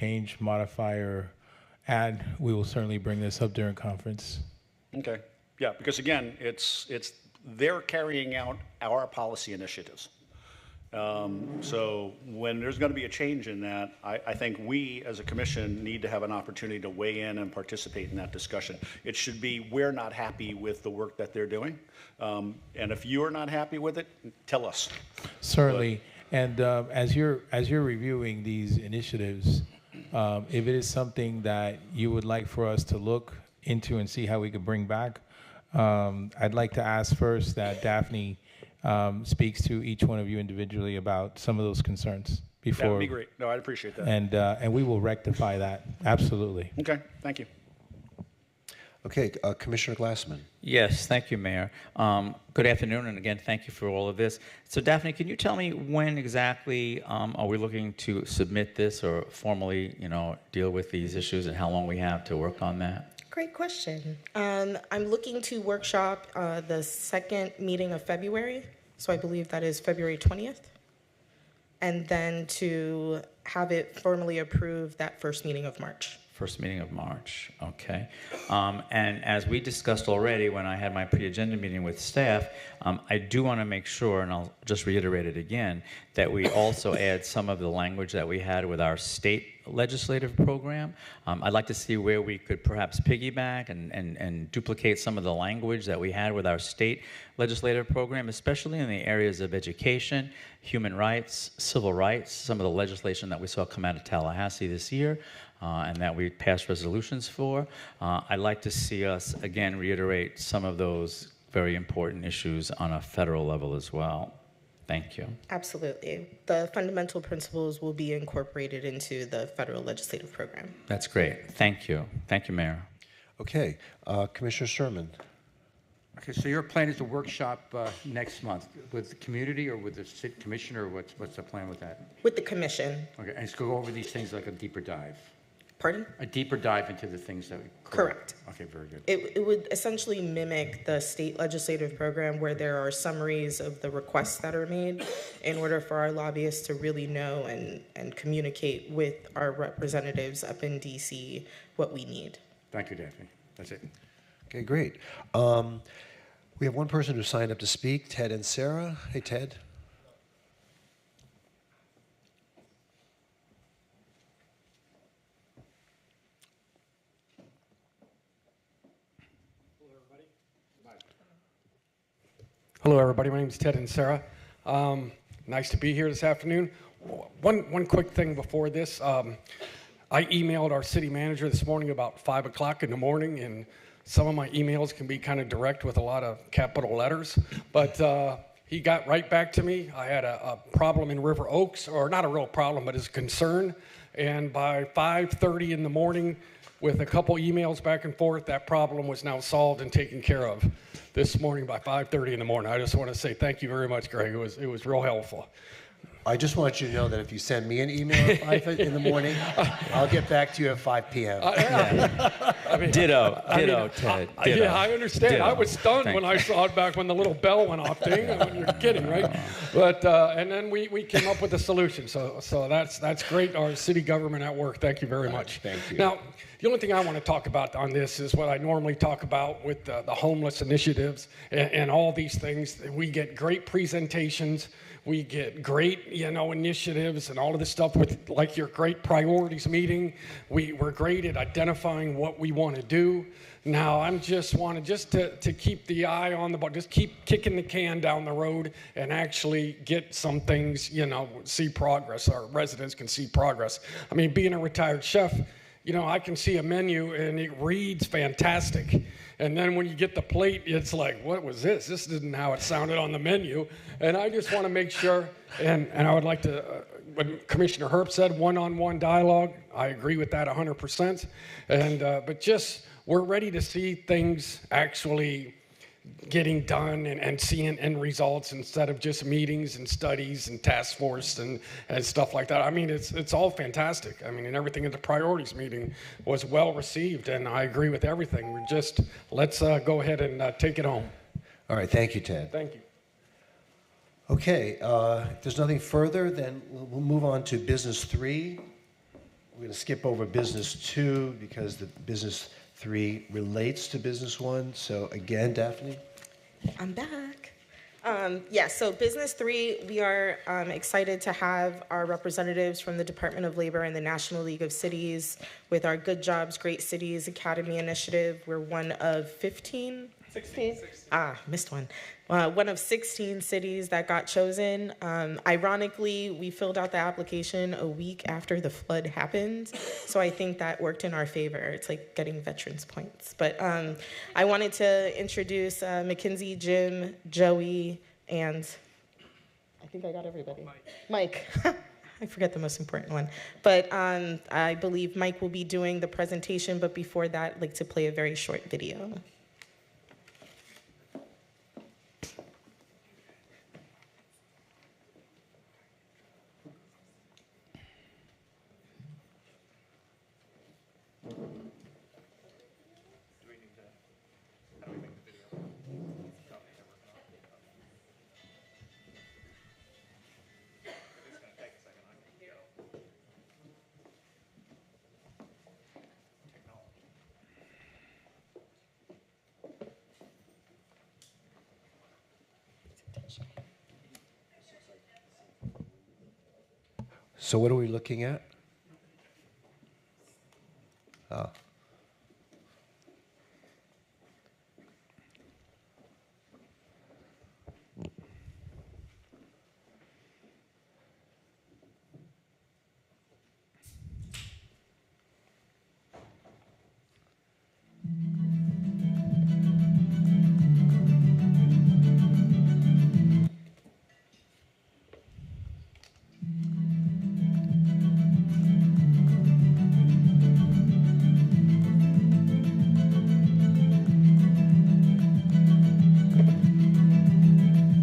change, modify, or add, we will certainly bring this up during conference. Okay. Yeah, because again, they're carrying out our policy initiatives. So when there's going to be a change in that, I think we as a commission need to have an opportunity to weigh in and participate in that discussion. It should be, we're not happy with the work that they're doing. And if you're not happy with it, tell us. Certainly. And as you're reviewing these initiatives, if it is something that you would like for us to look into and see how we could bring back, I'd like to ask first that Daphne speaks to each one of you individually about some of those concerns before. That would be great. No, I'd appreciate that. And we will rectify that. Absolutely. Okay, thank you. Okay, Commissioner Glassman. Yes, thank you, Mayor. Good afternoon, and again, thank you for all of this. So, Daphne, can you tell me when exactly are we looking to submit this or formally, deal with these issues, and how long we have to work on that? Great question. I'm looking to workshop the second meeting of February, so I believe that is February 20th, and then to have it formally approved that first meeting of March. First meeting of March, okay. And as we discussed already when I had my pre-agenda meeting with staff, I do want to make sure, and I'll just reiterate it again, that we also add some of the language that we had with our state legislative program. I'd like to see where we could perhaps piggyback and duplicate some of the language that we had with our state legislative program, especially in the areas of education, human rights, civil rights, some of the legislation that we saw come out of Tallahassee this year, and that we passed resolutions for. I'd like to see us, again, reiterate some of those very important issues on a federal level as well. Thank you. Absolutely. The fundamental principles will be incorporated into the federal legislative program. That's great. Thank you. Thank you, Mayor. Okay, Commissioner Sherman. Okay, so your plan is to workshop next month with the community or with the city commissioner, or what's the plan with that? With the commission. Okay, and it's go over these things like a deeper dive. Pardon? A deeper dive into the things that we... Correct. Okay, very good. It would essentially mimic the state legislative program where there are summaries of the requests that are made in order for our lobbyists to really know and communicate with our representatives up in DC what we need. Thank you, Daphne. That's it. Okay, great. We have one person who signed up to speak, Ted and Sarah. Hey, Ted. Hello, everybody. My name is Ted and Sarah. Nice to be here this afternoon. One quick thing before this. I emailed our city manager this morning about 5 o'clock in the morning, and some of my emails can be kind of direct with a lot of capital letters, but he got right back to me. I had a problem in River Oaks, or not a real problem, but it's a concern, and by 5:30 in the morning, with a couple emails back and forth, that problem was now solved and taken care of this morning by 5:30 in the morning. I just want to say thank you very much, Greg. It was real helpful. I just want you to know that if you send me an email at 5 in the morning, I'll get back to you at 5 p.m. I mean, Ditto, Ted. Ditto. Yeah, I understand. Ditto. I was stunned when I saw it back when the little bell went off. Ding! I mean, you're kidding, right? But and then we came up with a solution. So that's great. Our city government at work. Thank you very much. Thank you. Now, the only thing I want to talk about on this is what I normally talk about with the homeless initiatives and all these things. We get great presentations. We get great, initiatives and all of this stuff with like your great priorities meeting. We're great at identifying what we want to do. Now, I just want to keep the eye on the ball, just keep kicking the can down the road and actually get some things, see progress. Our residents can see progress. I mean, being a retired chef, I can see a menu and it reads fantastic. And then when you get the plate, it's like, what was this? This isn't how it sounded on the menu. And I just want to make sure, and I would like to, when Commissioner Herb said one-on-one dialogue, I agree with that 100%. But just, we're ready to see things actually getting done and seeing end results instead of just meetings and studies and task force and stuff like that. I mean, it's all fantastic. I mean, and everything at the priorities meeting was well received, and I agree with everything. We're just, let's go ahead and take it home. All right, thank you, Ted. Thank you. Okay, if there's nothing further, then we'll move on to business 3, we're going to skip over business 2 because the business 3 relates to business 1. So again, Daphne. I'm back. So business 3, we are excited to have our representatives from the Department of Labor and the National League of Cities with our Good Jobs, Great Cities Academy initiative. We're one of 16? 16? Missed one. One of 16 cities that got chosen. Ironically, we filled out the application a week after the flood happened, so I think that worked in our favor. It's like getting veterans points. But I wanted to introduce Mackenzie, Jim, Joey, and I think I got everybody. Mike. I forget the most important one. But I believe Mike will be doing the presentation, but before that, I'd like to play a very short video. So what are we looking at? Oh.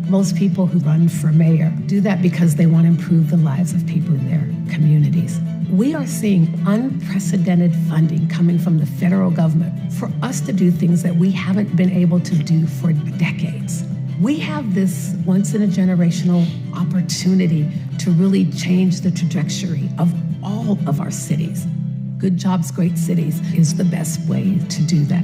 Most people who run for mayor do that because they want to improve the lives of people in their communities. We are seeing unprecedented funding coming from the federal government for us to do things that we haven't been able to do for decades. We have this once-in-a-generational opportunity to really change the trajectory of all of our cities. Good Jobs, Great Cities is the best way to do that.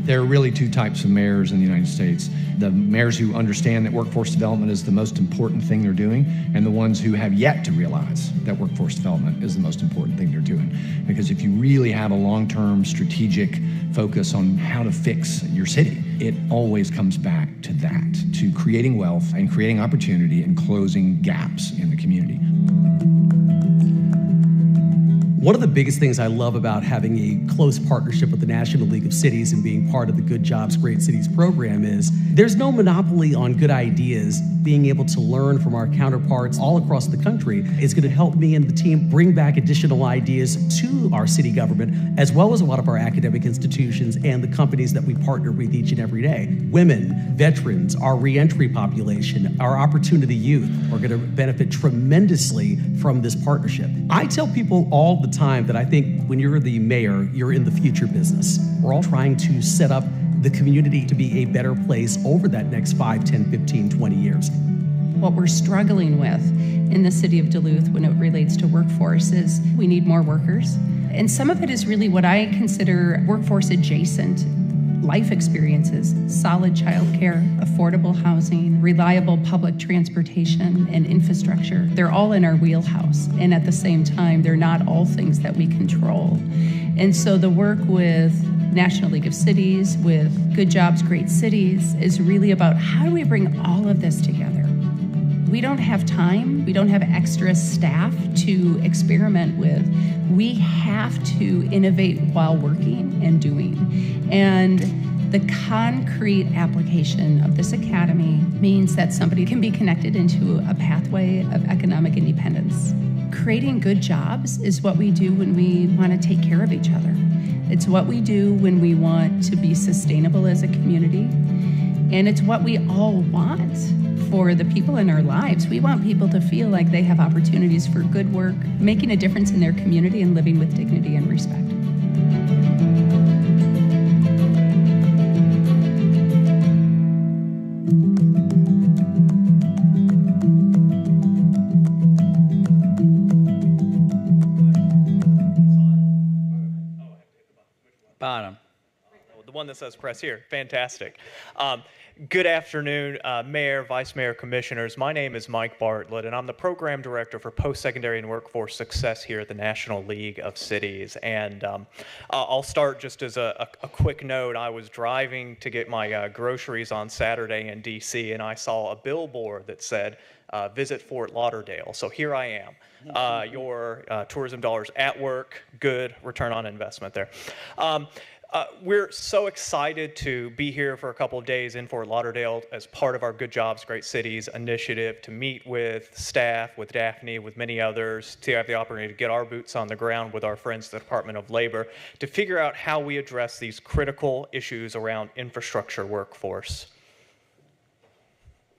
There are really two types of mayors in the United States. The mayors who understand that workforce development is the most important thing they're doing, and the ones who have yet to realize that workforce development is the most important thing they're doing. Because if you really have a long-term strategic focus on how to fix your city, it always comes back to that, to creating wealth and creating opportunity and closing gaps in the community. One of the biggest things I love about having a close partnership with the National League of Cities and being part of the Good Jobs, Great Cities program is there's no monopoly on good ideas. Being able to learn from our counterparts all across the country is going to help me and the team bring back additional ideas to our city government, as well as a lot of our academic institutions and the companies that we partner with each and every day. Women, veterans, our reentry population, our opportunity youth are going to benefit tremendously from this partnership. I tell people all the time that I think when you're the mayor, you're in the future business. We're all trying to set up the community to be a better place over that next 5, 10, 15, 20 years. What we're struggling with in the city of Duluth when it relates to workforce is we need more workers. And some of it is really what I consider workforce adjacent life experiences: solid childcare, affordable housing, reliable public transportation, and infrastructure. They're all in our wheelhouse, and at the same time, they're not all things that we control. And so the work with National League of Cities, with Good Jobs, Great Cities, is really about how do we bring all of this together? We don't have time, we don't have extra staff to experiment with. We have to innovate while working and doing. And the concrete application of this academy means that somebody can be connected into a pathway of economic independence. Creating good jobs is what we do when we want to take care of each other. It's what we do when we want to be sustainable as a community. And it's what we all want for the people in our lives. We want people to feel like they have opportunities for good work, making a difference in their community, and living with dignity and respect. bottom. The one that says press here. Fantastic. Good afternoon, Mayor, Vice Mayor, Commissioners. My name is Mike Bartlett, and I'm the Program Director for Post-Secondary and Workforce Success here at the National League of Cities. And I'll start just as a quick note. I was driving to get my groceries on Saturday in D.C., and I saw a billboard that said, visit Fort Lauderdale. So here I am. Your tourism dollars at work, good return on investment there. We're so excited to be here for a couple of days in Fort Lauderdale as part of our Good Jobs, Great Cities initiative, to meet with staff, with Daphne, with many others, to have the opportunity to get our boots on the ground with our friends at the Department of Labor, to figure out how we address these critical issues around infrastructure workforce.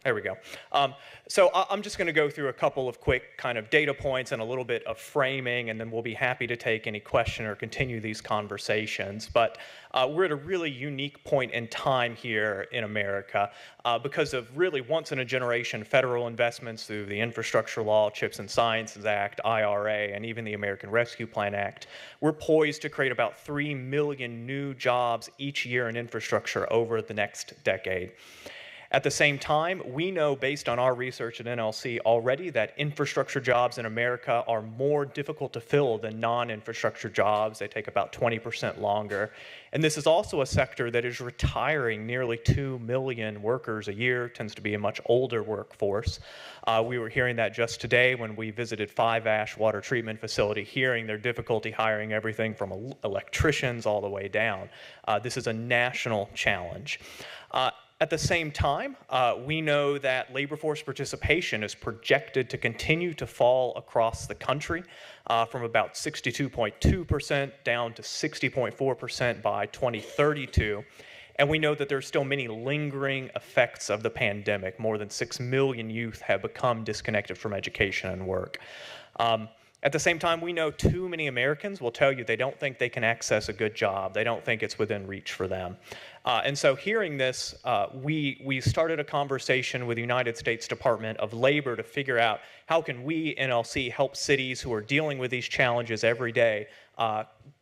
There we go. So I'm just going to go through a couple of quick kind of data points and a little bit of framing, and then we'll be happy to take any question or continue these conversations. But we're at a really unique point in time here in America because of really once-in-a-generation federal investments through the Infrastructure Law, CHIPS and Sciences Act, IRA, and even the American Rescue Plan Act. We're poised to create about 3 million new jobs each year in infrastructure over the next decade. At the same time, we know based on our research at NLC already that infrastructure jobs in America are more difficult to fill than non-infrastructure jobs. They take about 20% longer. And this is also a sector that is retiring nearly 2 million workers a year, tends to be a much older workforce. We were hearing that just today when we visited Five Ash Water Treatment Facility, hearing their difficulty hiring everything from electricians all the way down. This is a national challenge. At the same time, we know that labor force participation is projected to continue to fall across the country from about 62.2% down to 60.4% by 2032. And we know that there's still many lingering effects of the pandemic. More than 6 million youth have become disconnected from education and work. At the same time, we know too many Americans will tell you they don't think they can access a good job. They don't think it's within reach for them. And so hearing this, we started a conversation with the United States Department of Labor to figure out how can we, NLC, help cities who are dealing with these challenges every day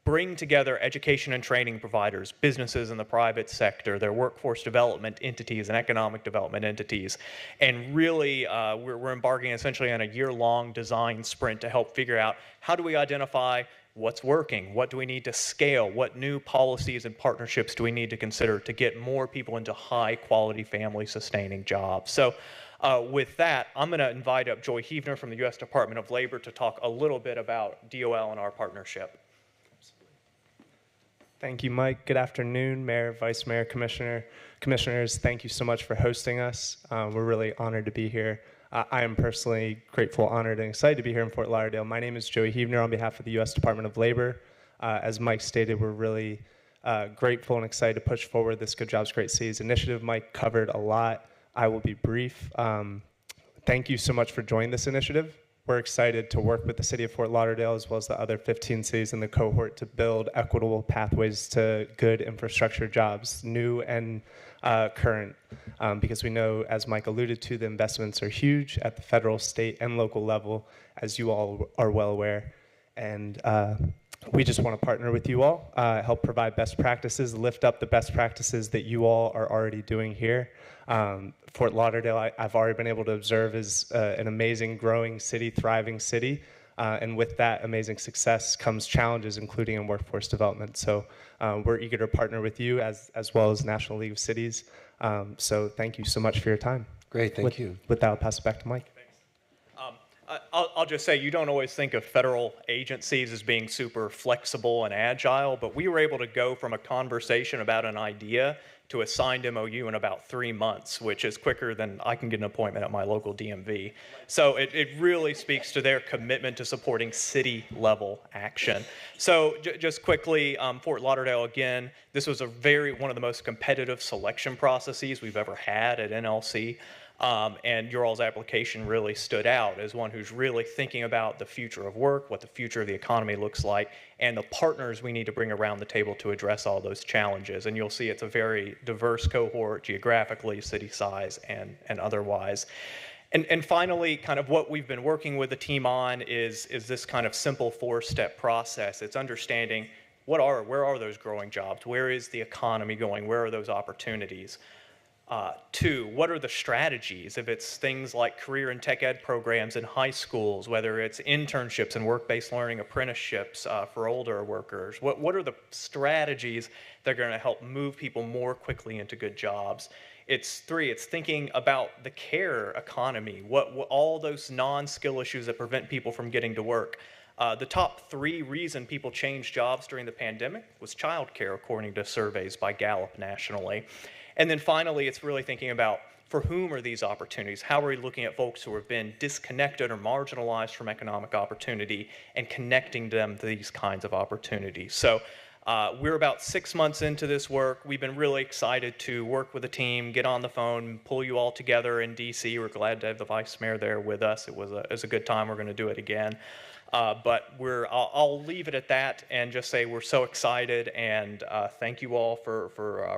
bring together education and training providers, businesses in the private sector, their workforce development entities and economic development entities. And really, we're embarking essentially on a year-long design sprint to help figure out how do we identify what's working, what do we need to scale, what new policies and partnerships do we need to consider to get more people into high-quality family-sustaining jobs. So with that, I'm going to invite up Joy Heavner from the U.S. Department of Labor to talk a little bit about DOL and our partnership. Thank you, Mike. Good afternoon, Mayor, Vice Mayor, Commissioners. Thank you so much for hosting us. We're really honored to be here. I am personally grateful, honored, and excited to be here in Fort Lauderdale. My name is Joey Heavner on behalf of the U.S. Department of Labor. As Mike stated, we're really grateful and excited to push forward this Good Jobs, Great Cities initiative. Mike covered a lot. I will be brief. Thank you so much for joining this initiative. We're excited to work with the city of Fort Lauderdale as well as the other 15 cities in the cohort to build equitable pathways to good infrastructure jobs, new and current, because we know, as Mike alluded to, the investments are huge at the federal, state, and local level, as you all are well aware. And we just want to partner with you all, help provide best practices, lift up the best practices that you all are already doing here. Fort Lauderdale, I've already been able to observe, is an amazing, growing city, thriving city. And with that amazing success comes challenges, including in workforce development. So we're eager to partner with you as well as National League of Cities. So thank you so much for your time. Great, thank you. With that, I'll pass it back to Mike. I'll just say, you don't always think of federal agencies as being super flexible and agile, but we were able to go from a conversation about an idea to a signed MOU in about 3 months, which is quicker than I can get an appointment at my local DMV. So it really speaks to their commitment to supporting city-level action. So just quickly, Fort Lauderdale, again, this was one of the most competitive selection processes we've ever had at NLC. And your all's application really stood out as one who's really thinking about the future of work, what the future of the economy looks like, and the partners we need to bring around the table to address all those challenges. And you'll see it's a very diverse cohort, geographically, city size, and otherwise. And finally, kind of what we've been working with the team on is this kind of simple 4-step process. It's understanding where are those growing jobs? Where is the economy going? Where are those opportunities? 2, what are the strategies? If it's things like career and tech ed programs in high schools, whether it's internships and work-based learning apprenticeships for older workers, what are the strategies that are going to help move people more quickly into good jobs? It's 3, it's thinking about the care economy, what all those non-skill issues that prevent people from getting to work. The top 3 reason people changed jobs during the pandemic was childcare, according to surveys by Gallup nationally. And then finally, it's really thinking about for whom are these opportunities? How are we looking at folks who have been disconnected or marginalized from economic opportunity and connecting them to these kinds of opportunities? So we're about 6 months into this work. We've been really excited to work with the team, get on the phone, pull you all together in DC. We're glad to have the Vice Mayor there with us. It was a good time. We're going to do it again. But I'll leave it at that and just say we're so excited, and thank you all for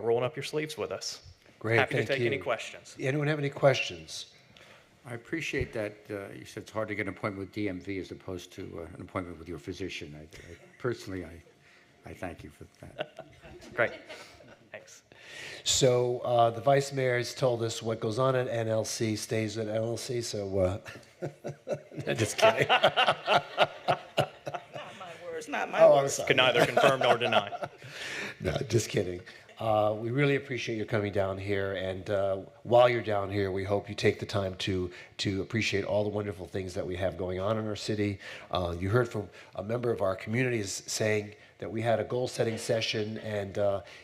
rolling up your sleeves with us. Great, Happy thank to take you. any questions. Anyone have any questions? I appreciate that you said it's hard to get an appointment with DMV as opposed to an appointment with your physician. Personally, I thank you for that. Great. Thanks. So the Vice Mayor has told us what goes on at NLC stays at NLC, so just kidding. Not my words. Can neither confirm nor deny. No, just kidding. We really appreciate your coming down here, and while you're down here, we hope you take the time to appreciate all the wonderful things that we have going on in our city. You heard from a member of our community saying that we had a goal-setting session, and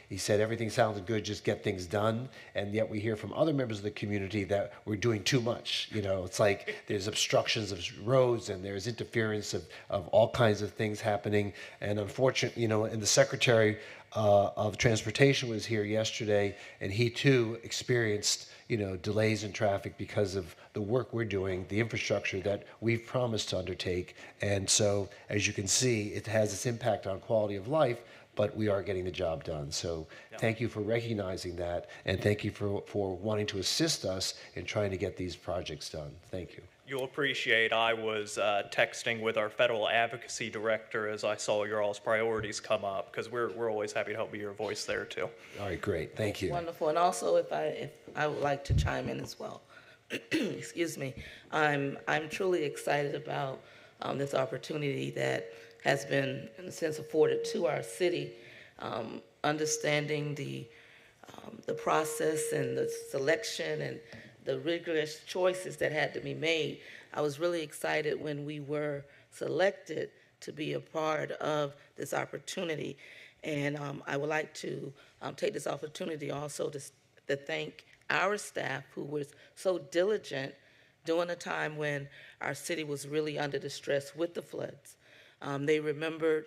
he said everything sounded good, just get things done. And yet we hear from other members of the community that we're doing too much. You know, it's like there's obstructions of roads, and there's interference of all kinds of things happening. And unfortunately, you know, and the Secretary of Transportation was here yesterday, and he too experienced, you know, delays in traffic because of the work we're doing, the infrastructure that we've promised to undertake. And so, as you can see, it has its impact on quality of life, but we are getting the job done. So thank you for recognizing that, and thank you for wanting to assist us in trying to get these projects done. Thank you. You'll appreciate I was texting with our federal advocacy director as I saw your all's priorities come up, because we're always happy to help be your voice there too. All right, great. Thank you. Wonderful. And also, if I would like to chime in as well. Excuse me. I'm truly excited about this opportunity that has been, in a sense, afforded to our city. Understanding the process and the selection and the rigorous choices that had to be made. I was really excited when we were selected to be a part of this opportunity. And I would like to take this opportunity also to thank our staff who was so diligent during a time when our city was really under distress with the floods. They remembered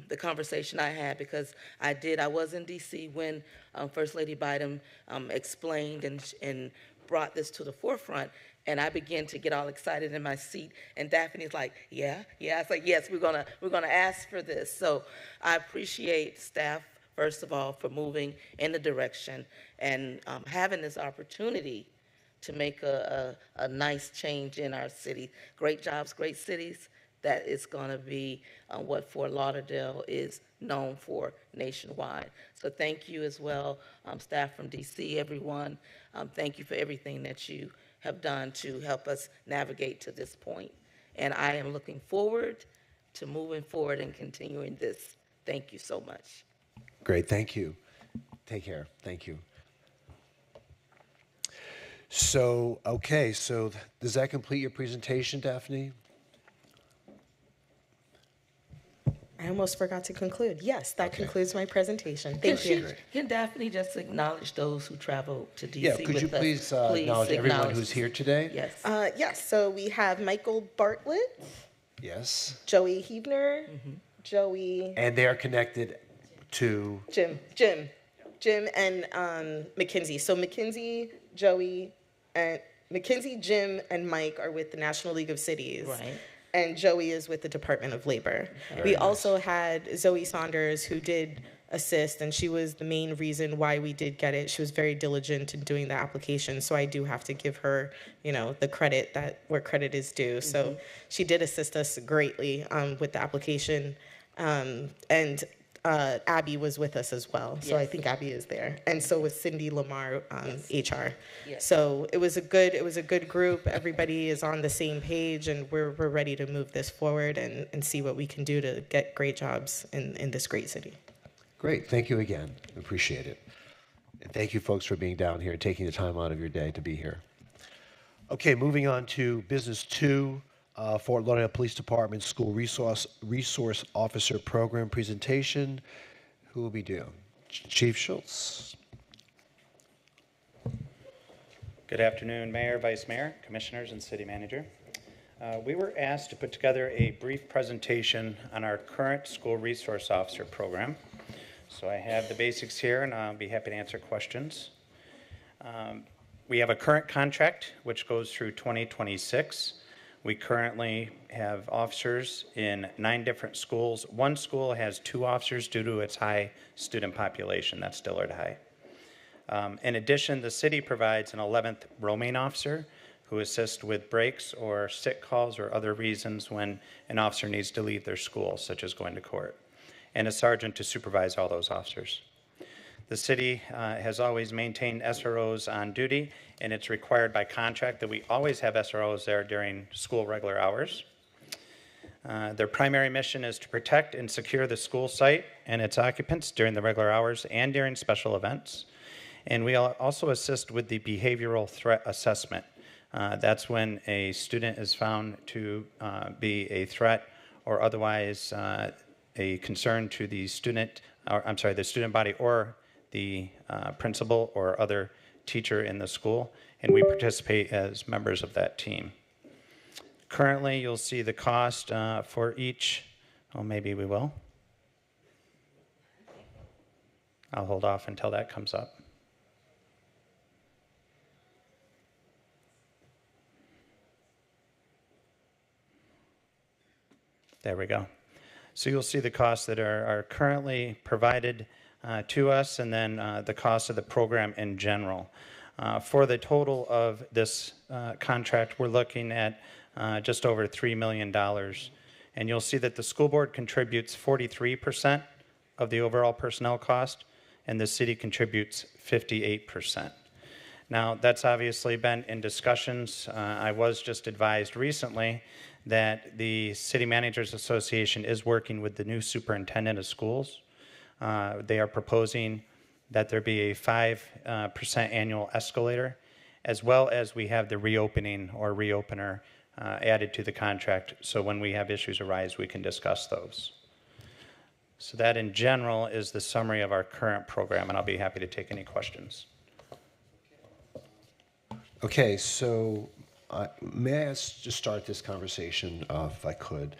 the conversation I had, because I was in DC when First Lady Biden explained and brought this to the forefront, and I began to get all excited in my seat, and Daphne's like, yeah. I was like, yes, we're gonna ask for this. So I appreciate staff, first of all, for moving in the direction and having this opportunity to make a nice change in our city. Great jobs, great cities. That is going to be what Fort Lauderdale is known for nationwide. So thank you as well, staff from DC, everyone. Thank you for everything that you have done to help us navigate to this point. And I am looking forward to moving forward and continuing this. Thank you so much. Great, thank you. Take care. Thank you. So, okay, so does that complete your presentation, Daphne? I almost forgot to conclude. Yes, that concludes my presentation. Thank you. Can Daphne just acknowledge those who traveled to DC Yeah, could you with us? please acknowledge everyone who's here today? Yes. Yes, so we have Michael Bartlett, Yes. Joey Hebner, Joey, And they are connected to... Jim, and Mackenzie. So Mackenzie, Joey, Jim, and Mike are with the National League of Cities. Right. And Joey is with the Department of Labor. We also had Zoe Saunders, who did assist, and she was the main reason why we did get it. She was very diligent in doing the application, so I do have to give her, the credit where credit is due. So she did assist us greatly with the application. And Abby was with us as well. So I think Abby is there. And so was Cindy Lamar, HR. Yes. So it was a good group. Everybody is on the same page, and we're ready to move this forward and see what we can do to get great jobs in this great city. Great. Thank you again. Appreciate it. And thank you, folks, for being down here and taking the time out of your day to be here. Okay, moving on to business 2, Fort Lauderdale Police Department School Resource Officer Program presentation. Who will be doing? Chief Schultz. Good afternoon, Mayor, Vice Mayor, Commissioners, and City Manager. We were asked to put together a brief presentation on our current School Resource Officer Program. So I have the basics here, and I'll be happy to answer questions. We have a current contract, which goes through 2026. We currently have officers in 9 different schools. One school has 2 officers due to its high student population. That's Dillard High. In addition, the city provides an 11th roaming officer who assists with breaks or sick calls or other reasons when an officer needs to leave their school, such as going to court, and a sergeant to supervise all those officers. The city has always maintained SROs on duty, and it's required by contract that we always have SROs there during school regular hours. Their primary mission is to protect and secure the school site and its occupants during the regular hours and during special events. And we also assist with the behavioral threat assessment. That's when a student is found to be a threat or otherwise a concern to the student, the student body or the principal or other teacher in the school, and we participate as members of that team. Currently, you'll see the cost for each, oh, maybe we will. I'll hold off until that comes up. There we go. So you'll see the costs that are currently provided to us, and then the cost of the program in general. For the total of this contract, we're looking at just over $3 million. And you'll see that the school board contributes 43% of the overall personnel cost, and the city contributes 58%. Now, that's obviously been in discussions. I was just advised recently that the City Managers Association is working with the new superintendent of schools. They are proposing that there be a 5% annual escalator, as well as we have the reopening or reopener added to the contract, so when we have issues arise, we can discuss those. So that in general is the summary of our current program, and I'll be happy to take any questions. Okay, so may I just start this conversation, if I could?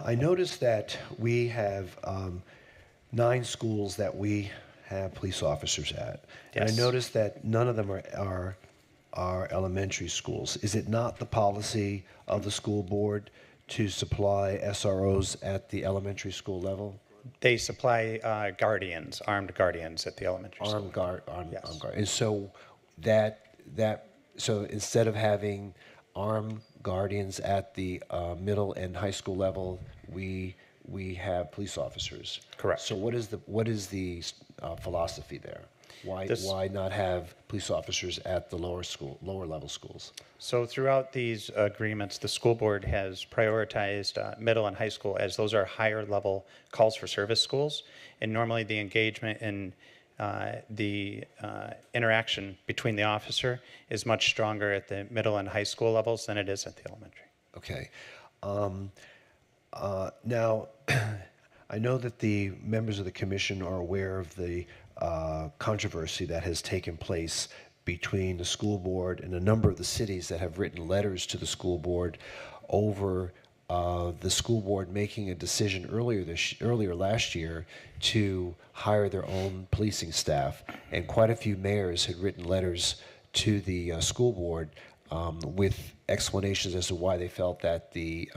I noticed that we have 9 schools that we have police officers at. And I noticed that none of them are elementary schools. Is it not the policy of the school board to supply SROs at the elementary school level? They supply armed guardians at the elementary school. Armed guard. And so so instead of having armed guardians at the middle and high school level, we have police officers. Correct. So what is the philosophy there? Why not have police officers at the lower level schools? So throughout these agreements, the school board has prioritized middle and high school, as those are higher level calls for service schools, and normally the engagement and the interaction between the officer is much stronger at the middle and high school levels than it is at the elementary. Okay. Now, I know that the members of the commission are aware of the controversy that has taken place between the school board and a number of the cities that have written letters to the school board over the school board making a decision earlier last year to hire their own policing staff, and quite a few mayors had written letters to the school board with explanations as to why they felt that the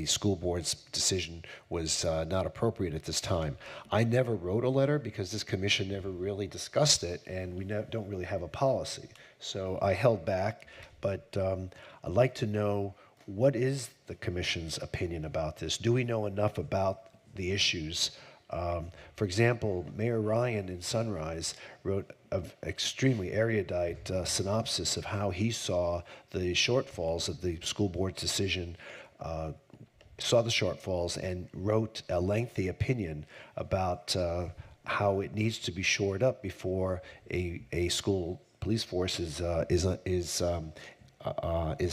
school board's decision was not appropriate at this time. I never wrote a letter because this commission never really discussed it, and we don't really have a policy. So I held back, but I'd like to know, what is the commission's opinion about this? Do we know enough about the issues. For example, Mayor Ryan in Sunrise wrote an extremely erudite synopsis of how he saw the shortfalls of the school board's decision, saw the shortfalls, and wrote a lengthy opinion about how it needs to be shored up before a school police force is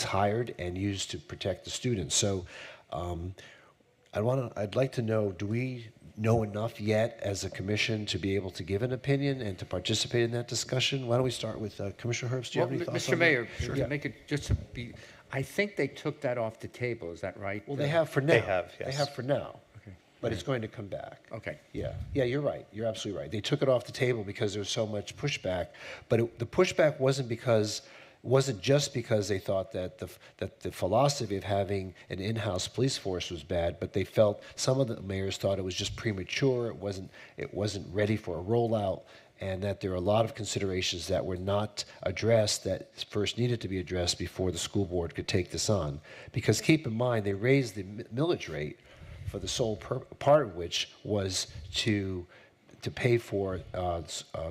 hired and used to protect the students. So I'd like to know, do we know enough yet as a commission to be able to give an opinion and to participate in that discussion? Why don't we start with Commissioner Herbst? Do you have any thoughts Mr. on Mayor, that? to make it just to be, I think they took that off the table. Is that right? Well, they have for now. They have, yes. They have for now. But it's going to come back. Okay. Yeah, you're right. You're absolutely right. They took it off the table because there was so much pushback. But the pushback wasn't just because they thought that the philosophy of having an in-house police force was bad, but they felt, some of the mayors thought it was just premature. It wasn't ready for a rollout, and that there are a lot of considerations that were not addressed that first needed to be addressed before the school board could take this on. Because keep in mind, they raised the millage rate for the sole part of which was to pay for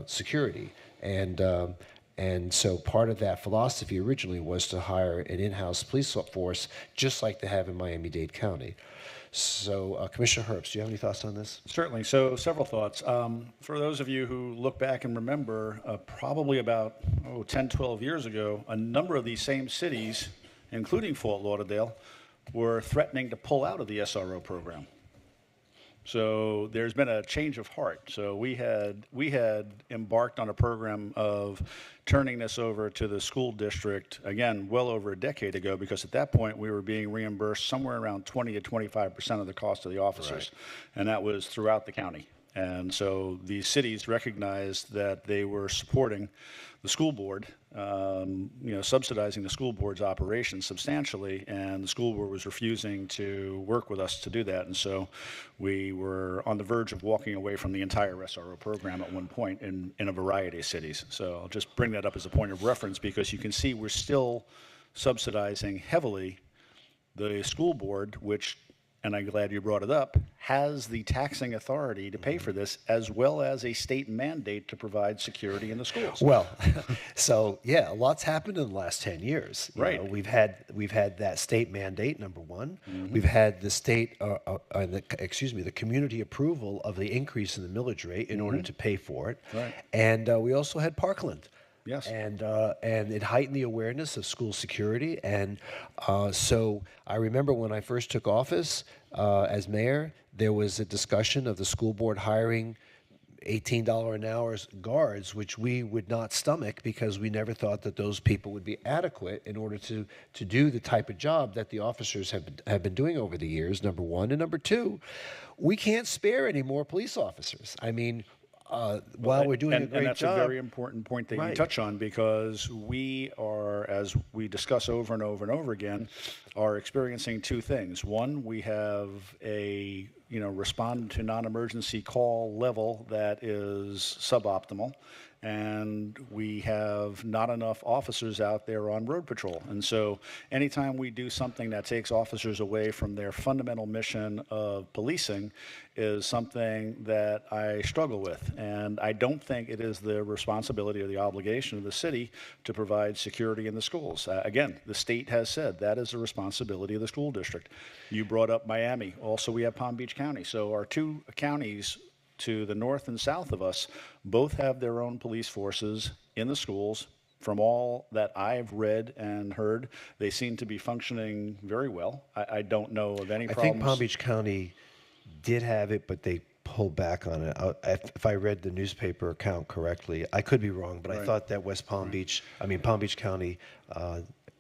security. And so part of that philosophy originally was to hire an in-house police force, just like they have in Miami-Dade County. So Commissioner Herbst, do you have any thoughts on this? Certainly. So several thoughts. For those of you who look back and remember, probably about 10, 12 years ago, a number of these same cities, including Fort Lauderdale, were threatening to pull out of the SRO program. So there's been a change of heart. So we had embarked on a program of turning this over to the school district, again, well over a decade ago, because at that point we were being reimbursed somewhere around 20 to 25% of the cost of the officers. Right. And that was throughout the county. And so these cities recognized that they were supporting the school board, subsidizing the school board's operations substantially, and the school board was refusing to work with us to do that. And so we were on the verge of walking away from the entire SRO program at one point in a variety of cities. So I'll just bring that up as a point of reference, because you can see we're still subsidizing heavily the school board, which, and I'm glad you brought it up, has the taxing authority to pay for this, as well as a state mandate to provide security in the schools. Well, so yeah, a lot's happened in the last 10 years. Right. We've had that state mandate, number one. Mm-hmm. We've had the state, the community approval of the increase in the millage rate in order to pay for it. Right. And we also had Parkland. Yes. And it heightened the awareness of school security. And so I remember when I first took office as mayor, there was a discussion of the school board hiring $18 an hour guards, which we would not stomach because we never thought that those people would be adequate in order to do the type of job that the officers have been doing over the years, number one. And number two, we can't spare any more police officers. I mean, while we're doing a great job. And that's a very important point that you touch on, because we are, as we discuss over and over and over again, are experiencing two things. One, we have a respond to non-emergency call level that is suboptimal, and we have not enough officers out there on road patrol. And so anytime we do something that takes officers away from their fundamental mission of policing is something that I struggle with. And I don't think it is the responsibility or the obligation of the city to provide security in the schools. Again, the state has said that is the responsibility of the school district. You brought up Miami. Also, we have Palm Beach County. So our two counties to the north and south of us both have their own police forces in the schools. From all that I've read and heard, they seem to be functioning very well. I don't know of any problems. I think Palm Beach County did have it, but they pulled back on it. If I read the newspaper account correctly, I could be wrong, but I thought that Palm Beach County,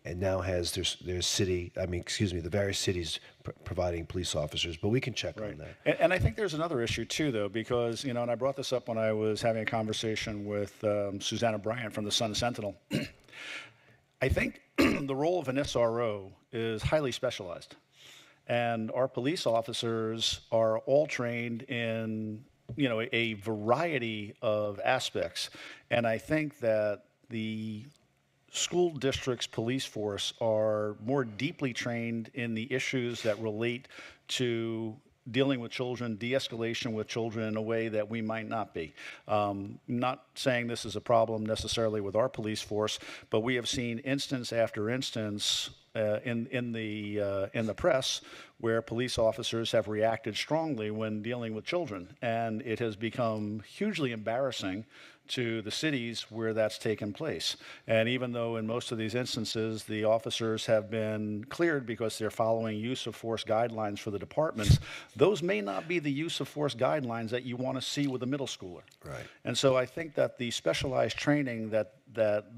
and now has their city, the various cities providing police officers, but we can check on that. And I think there's another issue too, though, because, and I brought this up when I was having a conversation with Susanna Bryant from the Sun Sentinel. I think the role of an SRO is highly specialized, and our police officers are all trained in, a variety of aspects, and I think that the school district's police force are more deeply trained in the issues that relate to dealing with children, de-escalation with children in a way that we might not be. Not saying this is a problem necessarily with our police force, but we have seen instance after instance in the press where police officers have reacted strongly when dealing with children, and it has become hugely embarrassing to the cities where that's taken place. And even though in most of these instances the officers have been cleared because they're following use of force guidelines for the departments, those may not be the use of force guidelines that you want to see with a middle schooler. Right. And so I think that the specialized training that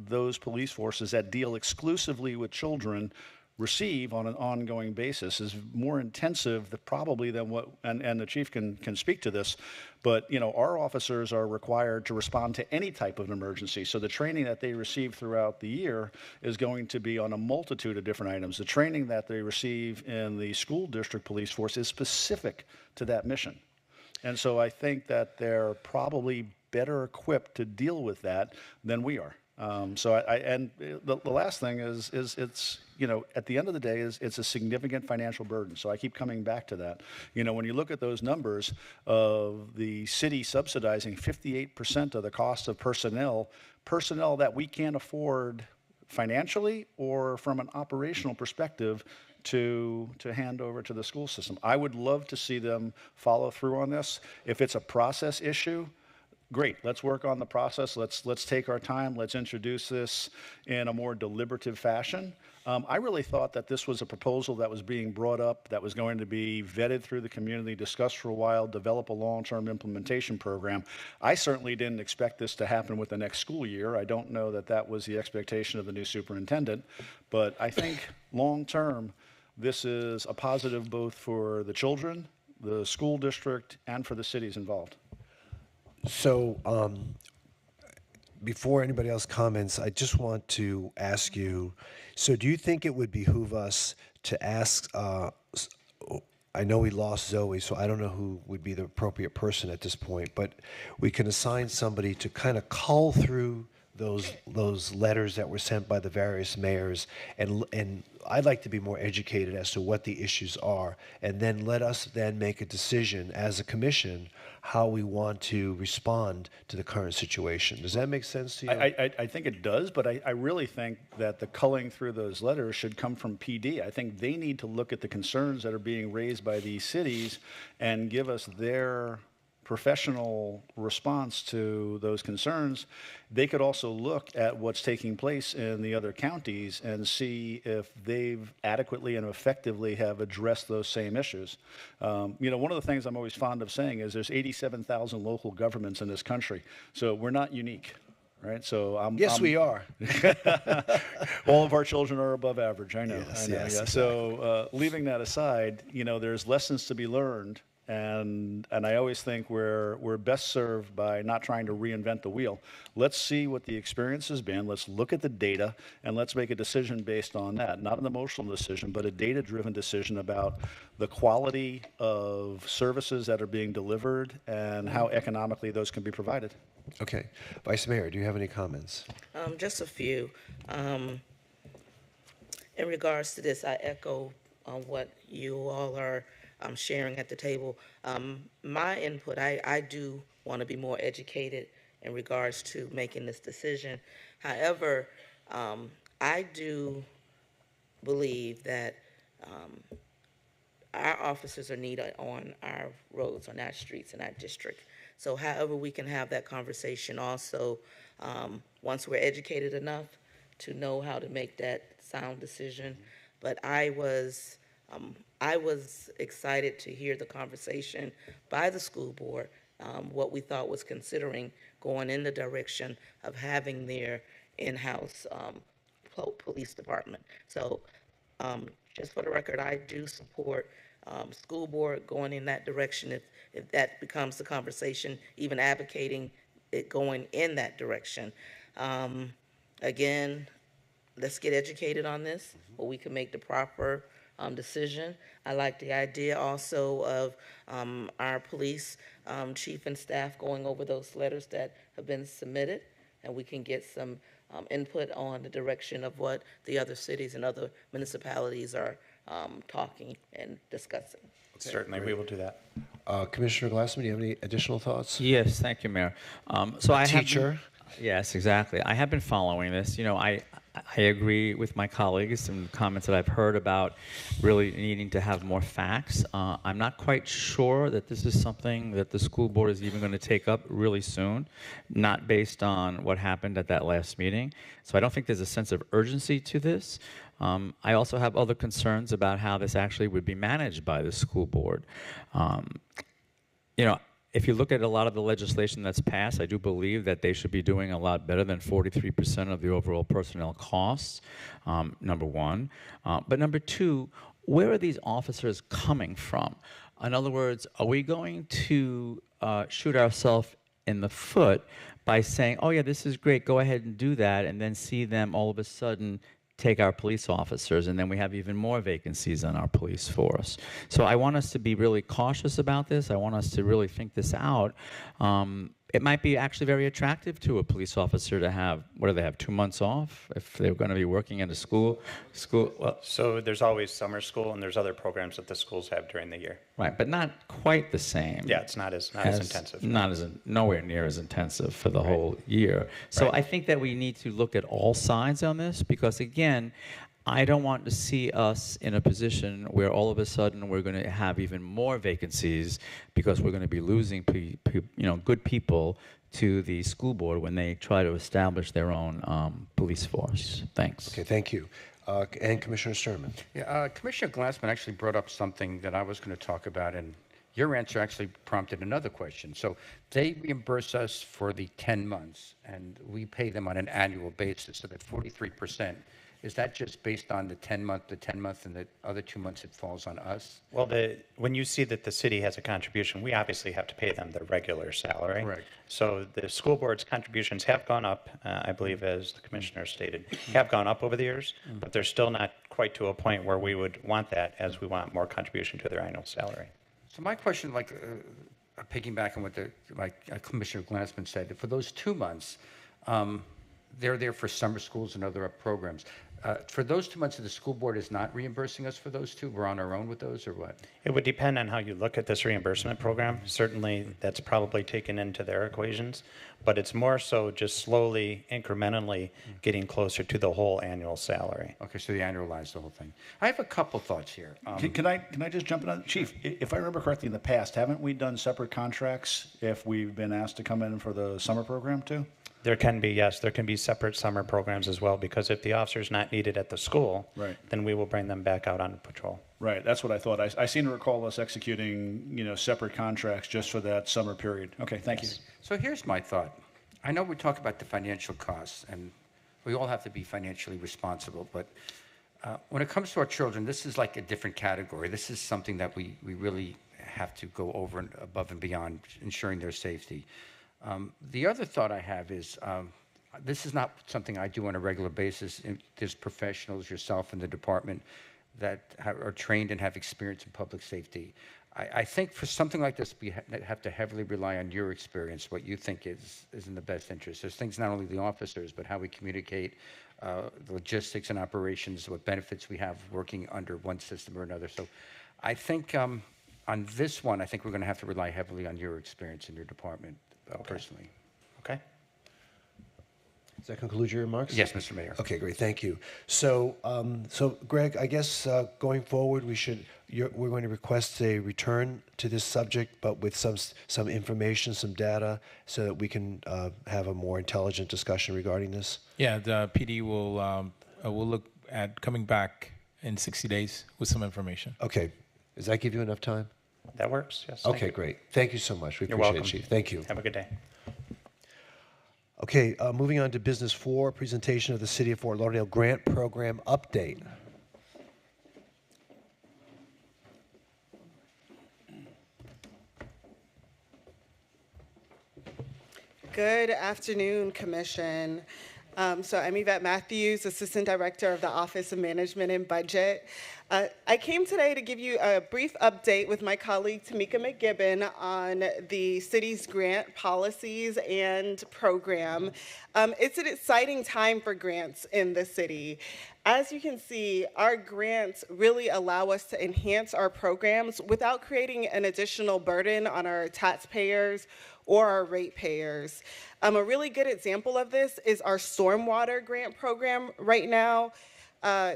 those police forces that deal exclusively with children receive on an ongoing basis is more intensive probably than what, and the chief can speak to this, but our officers are required to respond to any type of emergency. So the training that they receive throughout the year is going to be on a multitude of different items. The training that they receive in the school district police force is specific to that mission. And so I think that they're probably better equipped to deal with that than we are. The last thing is it's, at the end of the day it's a significant financial burden. So I keep coming back to that. When you look at those numbers of the city subsidizing 58% of the cost of personnel that we can't afford financially or from an operational perspective to hand over to the school system. I would love to see them follow through on this. If it's a process issue, great, let's work on the process. Let's take our time. Let's introduce this in a more deliberative fashion. I really thought that this was a proposal that was being brought up, that was going to be vetted through the community, discussed for a while, develop a long-term implementation program. I certainly didn't expect this to happen with the next school year. I don't know that that was the expectation of the new superintendent, but I think long-term, this is a positive both for the children, the school district, and for the cities involved. So before anybody else comments, I just want to ask you, so do you think it would behoove us to ask, I know we lost Zoe, so I don't know who would be the appropriate person at this point, but we can assign somebody to kind of cull through those letters that were sent by the various mayors, and I'd like to be more educated as to what the issues are, and then let us then make a decision as a commission how we want to respond to the current situation. Does that make sense to you? I think it does, but I really think that the culling through those letters should come from PD. I think they need to look at the concerns that are being raised by these cities and give us their professional response to those concerns. They could also look at what's taking place in the other counties and see if they've adequately and effectively have addressed those same issues. One of the things I'm always fond of saying is there's 87,000 local governments in this country, so we're not unique. Right, so we are. All of our children are above average. I know. Yes, I know. yes, Yeah. exactly. So leaving that aside, there's lessons to be learned. And I always think we're best served by not trying to reinvent the wheel. Let's see what the experience has been. Let's look at the data and let's make a decision based on that. Not an emotional decision, but a data-driven decision about the quality of services that are being delivered and how economically those can be provided. Okay. Vice Mayor, do you have any comments? Just a few. In regards to this, I echo what you all are sharing at the table. My input, I do want to be more educated in regards to making this decision. However, I do believe that our officers are needed on our roads, on our streets, in our district. So however we can have that conversation also, once we're educated enough to know how to make that sound decision. But I was excited to hear the conversation by the school board, what we thought was considering going in the direction of having their in-house police department. So just for the record, I do support school board going in that direction if that becomes the conversation, even advocating it going in that direction. Again, let's get educated on this, or we can make the proper decision. I like the idea also of our police chief and staff going over those letters that have been submitted, and we can get some input on the direction of what the other cities and other municipalities are talking and discussing. Certainly, we will do that. Commissioner Glassman, do you have any additional thoughts? Yes, thank you, Mayor. So I Teacher. Yes, exactly. I have been following this. You know, I agree with my colleagues and comments that I've heard about really needing to have more facts. I'm not quite sure that this is something that the school board is even going to take up really soon, not based on what happened at that last meeting. So I don't think there's a sense of urgency to this. I also have other concerns about how this actually would be managed by the school board. You know, if you look at a lot of the legislation that's passed, I do believe that they should be doing a lot better than 43% of the overall personnel costs, number one. But number two, where are these officers coming from? In other words, are we going to shoot ourselves in the foot by saying, oh yeah, this is great, go ahead and do that, and then see them all of a sudden take our police officers, and then we have even more vacancies on our police force. So I want us to be really cautious about this. I want us to really think this out. It might be actually very attractive to a police officer to have, what do they have, 2 months off if they're going to be working at a school? Well, So there's always summer school, and there's other programs that the schools have during the year. right, but not quite the same. Yeah, it's not as intensive. Nowhere near as intensive for the whole year. So I think that we need to look at all sides on this because, again, I don't want to see us in a position where all of a sudden we're going to have even more vacancies because we're going to be losing good people to the school board when they try to establish their own police force. Thanks. Okay, thank you. And Commissioner Sturman. Yeah, Commissioner Glassman actually brought up something that I was going to talk about, and your answer actually prompted another question. So they reimburse us for the 10 months, and we pay them on an annual basis, so that 43%. Is that just based on the 10 month, and the other 2 months it falls on us? Well, when you see that the city has a contribution, we obviously have to pay them their regular salary. Correct. So the school board's contributions have gone up, I believe, as the commissioner stated, have gone up over the years, but they're still not quite to a point where we would want that, as we want more contribution to their annual salary. So my question, piggybacking on what Commissioner Glassman said, for those 2 months, they're there for summer schools and other programs. For those 2 months, the school board is not reimbursing us for those two? We're on our own with those, or what? It would depend on how you look at this reimbursement program. Certainly, that's probably taken into their equations, but it's more so just slowly, incrementally getting closer to the whole annual salary. Okay, so they annualize the whole thing. I have a couple thoughts here. Can I just jump in on, Chief? If I remember correctly, in the past, haven't we done separate contracts if we've been asked to come in for the summer program too? There can be, yes, there can be separate summer programs as well, because if the officer's not needed at the school, Right. then we will bring them back out on patrol. Right, that's what I thought. I seem to recall us executing, separate contracts just for that summer period. Okay, thank you. So here's my thought. I know we talk about the financial costs, and we all have to be financially responsible, but when it comes to our children, this is like a different category. This is something that we really have to go over and above and beyond ensuring their safety. The other thought I have is this is not something I do on a regular basis. There's professionals, yourself in the department, that are trained and have experience in public safety. I think for something like this, we have to heavily rely on your experience, what you think is in the best interest. There's things not only the officers, but how we communicate, the logistics and operations, what benefits we have working under one system or another. So I think on this one, I think we're going to have to rely heavily on your experience in your department. Personally. Okay. Does that conclude your remarks? Yes, Mr. Mayor. Okay, great. Thank you. So, Greg, I guess going forward, we're going to request a return to this subject, but with some information, some data, so that we can have a more intelligent discussion regarding this. Yeah, the PD will look at coming back in 60 days with some information. Okay. Does that give you enough time? That works, yes. Thank Okay, you. great. Thank you so much. We You're appreciate welcome. it, Chief. Thank you. Have a good day. Okay, moving on to Business 4, presentation of the City of Fort Lauderdale Grant Program update. Good afternoon, Commission. So I'm Yvette Matthews, Assistant Director of the Office of Management and Budget. I came today to give you a brief update with my colleague Tamika McGibbon on the city's grant policies and program. It's an exciting time for grants in the city. As you can see, our grants really allow us to enhance our programs without creating an additional burden on our taxpayers or our ratepayers. A really good example of this is our stormwater grant program right now.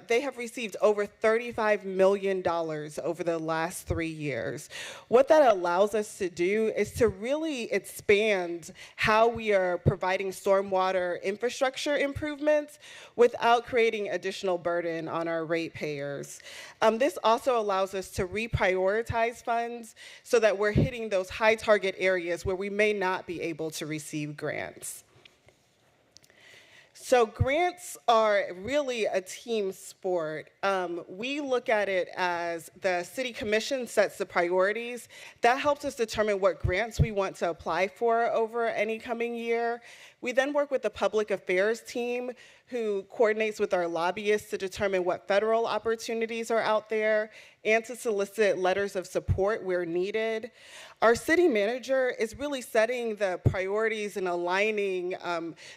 They have received over $35 million over the last 3 years. What that allows us to do is to really expand how we are providing stormwater infrastructure improvements without creating additional burden on our ratepayers. This also allows us to reprioritize funds so that we're hitting those high target areas where we may not be able to receive grants. So grants are really a team sport. We look at it as the city commission sets the priorities. That helps us determine what grants we want to apply for over any coming year. We then work with the public affairs team who coordinates with our lobbyists to determine what federal opportunities are out there and to solicit letters of support where needed. Our city manager is really setting the priorities and aligning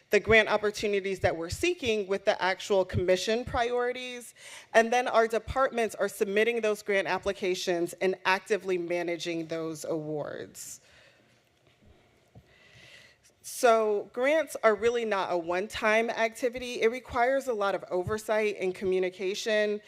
the grant opportunities that we're seeking with the actual commission priorities. And then our departments are submitting those grant applications and actively managing those awards. So grants are really not a one-time activity. It requires a lot of oversight and communication,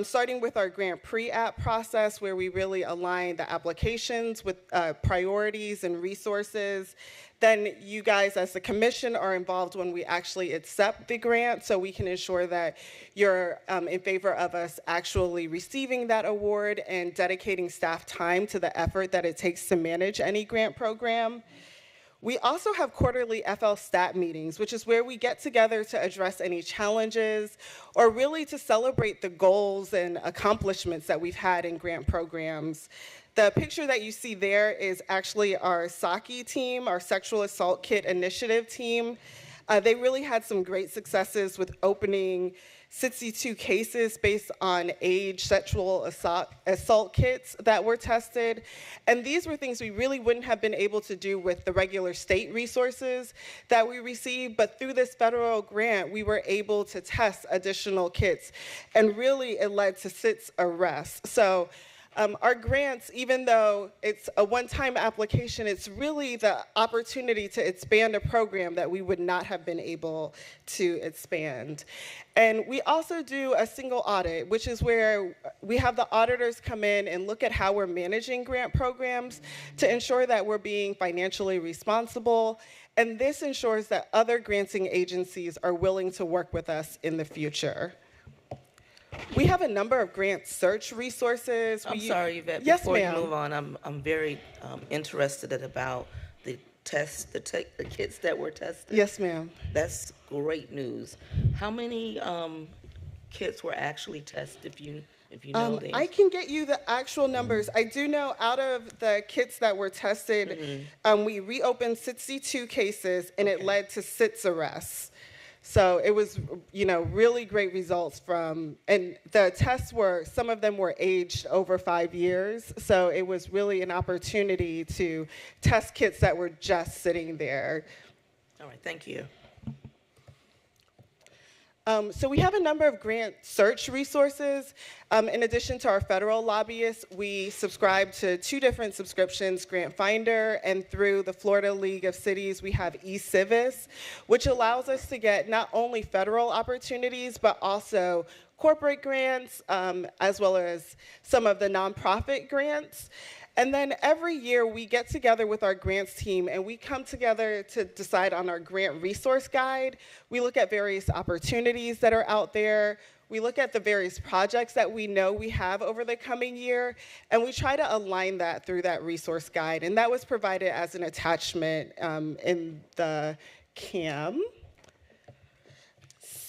starting with our grant pre-app process where we really align the applications with priorities and resources. Then you guys as the commission are involved when we actually accept the grant so we can ensure that you're in favor of us actually receiving that award and dedicating staff time to the effort that it takes to manage any grant program. We also have quarterly FL STAT meetings, which is where we get together to address any challenges or really to celebrate the goals and accomplishments that we've had in grant programs. The picture that you see there is actually our SAKI team, our Sexual Assault Kit Initiative team. They really had some great successes with opening 62 cases based on age sexual assault kits that were tested. And these were things we really wouldn't have been able to do with the regular state resources that we received, but through this federal grant, we were able to test additional kits. And really, it led to SIT's arrest. So our grants, even though it's a one-time application, it's really the opportunity to expand a program that we would not have been able to expand. And we also do a single audit, which is where we have the auditors come in and look at how we're managing grant programs to ensure that we're being financially responsible. And this ensures that other granting agencies are willing to work with us in the future. We have a number of grant search resources. I'm sorry, Yvette, yes, before you ma'am. move on, I'm very interested about the tests, the kits that were tested. Yes, ma'am. That's great news. How many kits were actually tested, if you know these? I can get you the actual numbers. I do know out of the kits that were tested, we reopened 62 cases and it led to SIT's arrests. So it was, really great results from, and the tests were, some of them were aged over 5 years. So it was really an opportunity to test kits that were just sitting there. All right, thank you. So we have a number of grant search resources. In addition to our federal lobbyists, we subscribe to 2 different subscriptions, Grant Finder, and through the Florida League of Cities, we have eCivis, which allows us to get not only federal opportunities, but also corporate grants, as well as some of the nonprofit grants. And then every year we get together with our grants team and we come together to decide on our grant resource guide. We look at various opportunities that are out there. We look at the various projects that we know we have over the coming year, and we try to align that through that resource guide. And that was provided as an attachment in the CAM.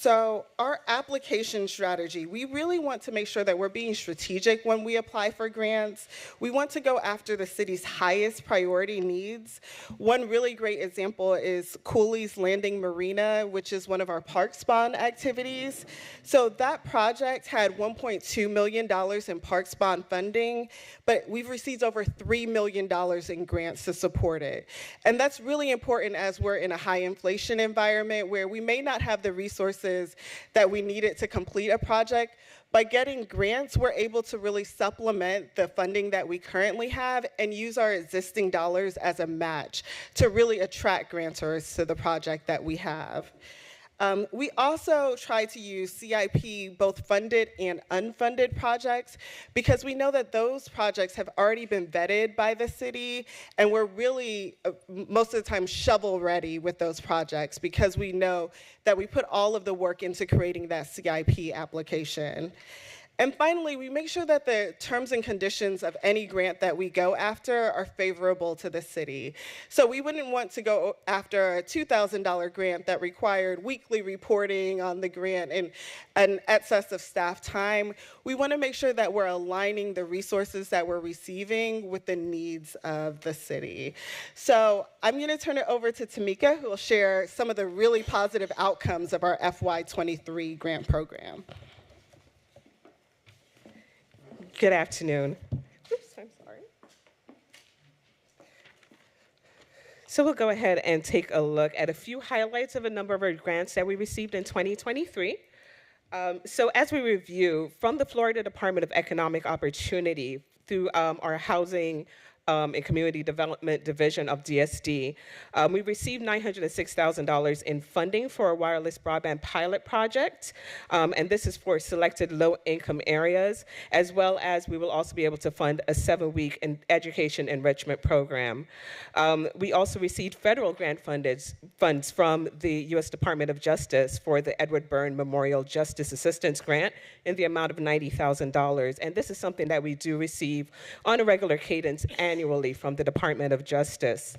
So our application strategy, we really want to make sure that we're being strategic when we apply for grants. We want to go after the city's highest priority needs. One really great example is Cooley's Landing Marina, which is one of our park spawn activities. So that project had $1.2 million in park spawn funding, but we've received over $3 million in grants to support it. And that's really important as we're in a high inflation environment where we may not have the resources that we needed to complete a project. By getting grants, we're able to really supplement the funding that we currently have and use our existing dollars as a match to really attract grantors to the project that we have. We also try to use CIP, both funded and unfunded projects, because we know that those projects have already been vetted by the city, and we're really, most of the time, shovel ready with those projects because we know that we put all of the work into creating that CIP application. And finally, we make sure that the terms and conditions of any grant that we go after are favorable to the city. So we wouldn't want to go after a $2,000 grant that required weekly reporting on the grant and an excess of staff time. We want to make sure that we're aligning the resources that we're receiving with the needs of the city. So I'm going to turn it over to Tamika, who will share some of the really positive outcomes of our FY23 grant program. Good afternoon. Oops, I'm sorry. So we'll go ahead and take a look at a few highlights of a number of our grants that we received in 2023. So as we review, from the Florida Department of Economic Opportunity through our Housing and Community Development Division of DSD, we received $906,000 in funding for a wireless broadband pilot project, and this is for selected low-income areas, as well as we will also be able to fund a 7-week education enrichment program. We also received federal grant funds from the U.S. Department of Justice for the Edward Byrne Memorial Justice Assistance Grant in the amount of $90,000, and this is something that we do receive on a regular cadence annually from the Department of Justice.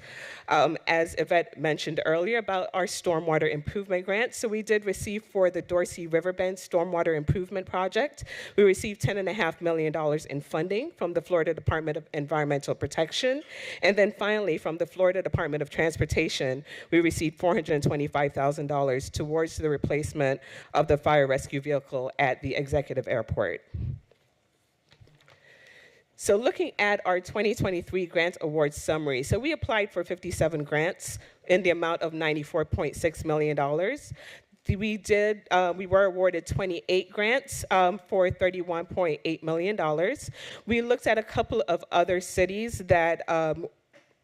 As Yvette mentioned earlier about our stormwater improvement grant, so we did receive for the Dorsey Riverbend Stormwater Improvement Project, we received $10.5 million in funding from the Florida Department of Environmental Protection. And then finally, from the Florida Department of Transportation, we received $425,000 towards the replacement of the fire rescue vehicle at the Executive Airport. So looking at our 2023 grant award summary, so we applied for 57 grants in the amount of $94.6 million. We were awarded 28 grants for $31.8 million. We looked at a couple of other cities that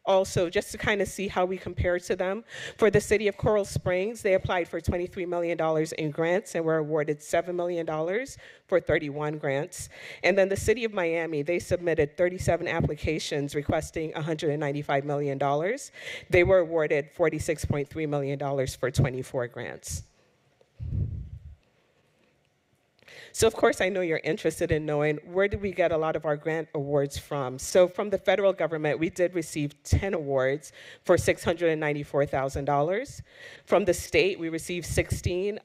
also, just to kind of see how we compare to them. For the city of Coral Springs, they applied for $23 million in grants and were awarded $7 million for 31 grants. And then the city of Miami, they submitted 37 applications requesting $195 million. They were awarded $46.3 million for 24 grants. So of course, I know you're interested in knowing where did we get a lot of our grant awards from. So from the federal government, we did receive 10 awards for $694,000. From the state, we received 16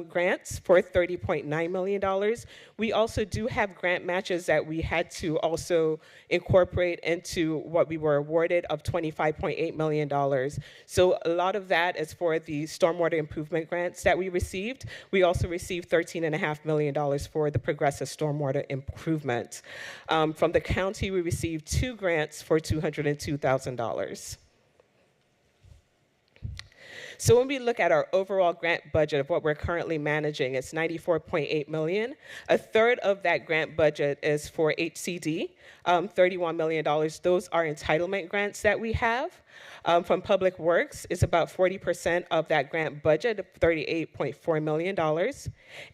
grants for $30.9 million. We also do have grant matches that we had to also incorporate into what we were awarded of $25.8 million. So a lot of that is for the stormwater improvement grants that we received. We also received $13.5 million for the progressive stormwater improvement. From the county, we received 2 grants for $202,000. So when we look at our overall grant budget of what we're currently managing, it's $94.8 million. A third of that grant budget is for HCD, $31 million. Those are entitlement grants that we have. From Public Works, it's about 40% of that grant budget of $38.4 million.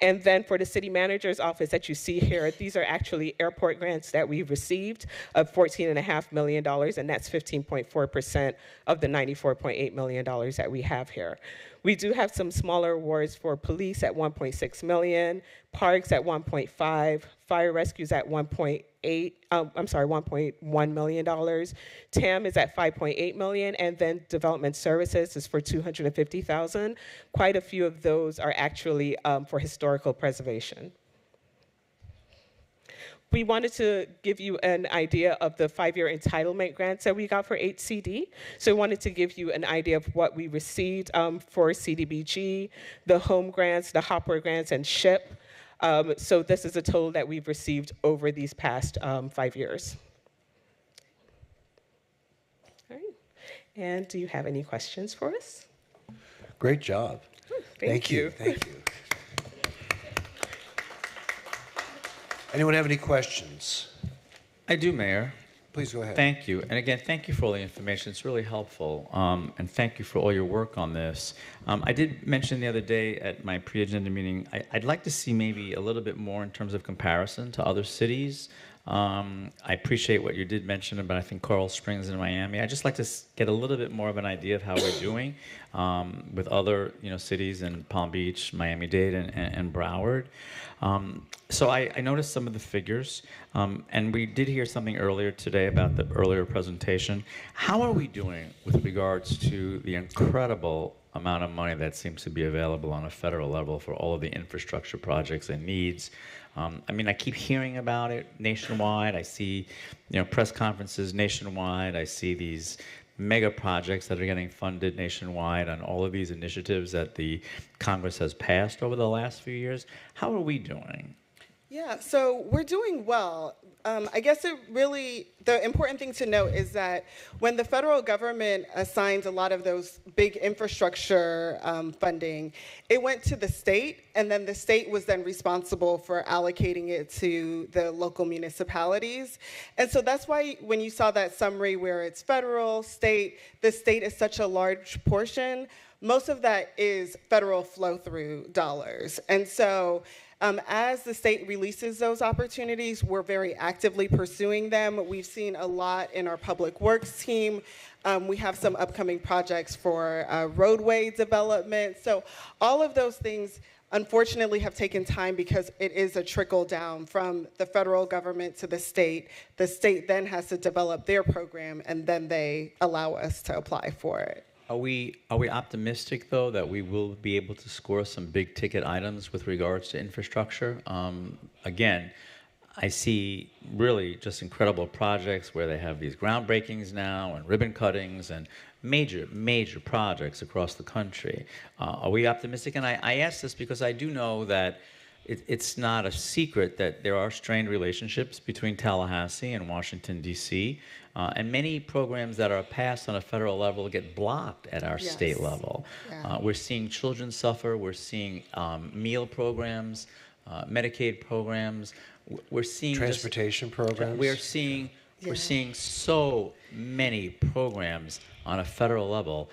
And then for the city manager's office that you see here, these are actually airport grants that we've received of $14.5 million, and that's 15.4% of the $94.8 million that we have here. We do have some smaller awards for police at $1.6 million, parks at $1.5 million, fire rescue is at $1.1 million. TAM is at $5.8 million, and then development services is for $250,000. Quite a few of those are actually for historical preservation. We wanted to give you an idea of the 5-year entitlement grants that we got for HCD. So we wanted to give you an idea of what we received for CDBG, the home grants, the Hopper grants, and SHIP. So this is a total that we've received over these past 5 years. All right. And do you have any questions for us? Great job. Thank you. Thank you. Anyone have any questions? I do, Mayor. Please go ahead. Thank you. And again, thank you for all the information. It's really helpful. And thank you for all your work on this. I did mention the other day at my pre-agenda meeting, I'd like to see maybe a little bit more in terms of comparison to other cities. I appreciate what you did mention about, I think, Coral Springs in Miami. I'd just like to get a little bit more of an idea of how we're doing with other cities in Palm Beach, Miami-Dade, and Broward. So I noticed some of the figures, and we did hear something earlier today about the earlier presentation. How are we doing with regards to the incredible amount of money that seems to be available on a federal level for all of the infrastructure projects and needs? I mean, I keep hearing about it nationwide. I see, press conferences nationwide. I see these mega projects that are getting funded nationwide on all of these initiatives that the Congress has passed over the last few years. How are we doing? Yeah, so we're doing well. I guess the important thing to note is that when the federal government assigned a lot of those big infrastructure funding, it went to the state, and then the state was then responsible for allocating it to the local municipalities. And so that's why when you saw that summary where it's federal, state, the state is such a large portion, most of that is federal flow-through dollars. And so as the state releases those opportunities, we're very actively pursuing them. We've seen a lot in our public works team. We have some upcoming projects for roadway development. So all of those things, unfortunately, have taken time because it is a trickle down from the federal government to the state. The state then has to develop their program, and then they allow us to apply for it. Are we optimistic, though, that we will be able to score some big ticket items with regards to infrastructure? Again, I see really just incredible projects where they have these groundbreakings now and ribbon cuttings and major, major projects across the country. Are we optimistic? And I ask this because I do know that it's not a secret that there are strained relationships between Tallahassee and Washington, D.C., and many programs that are passed on a federal level get blocked at our state level. Yeah. We're seeing children suffer. We're seeing meal programs, Medicaid programs. We're seeing transportation programs. We're seeing so many programs on a federal level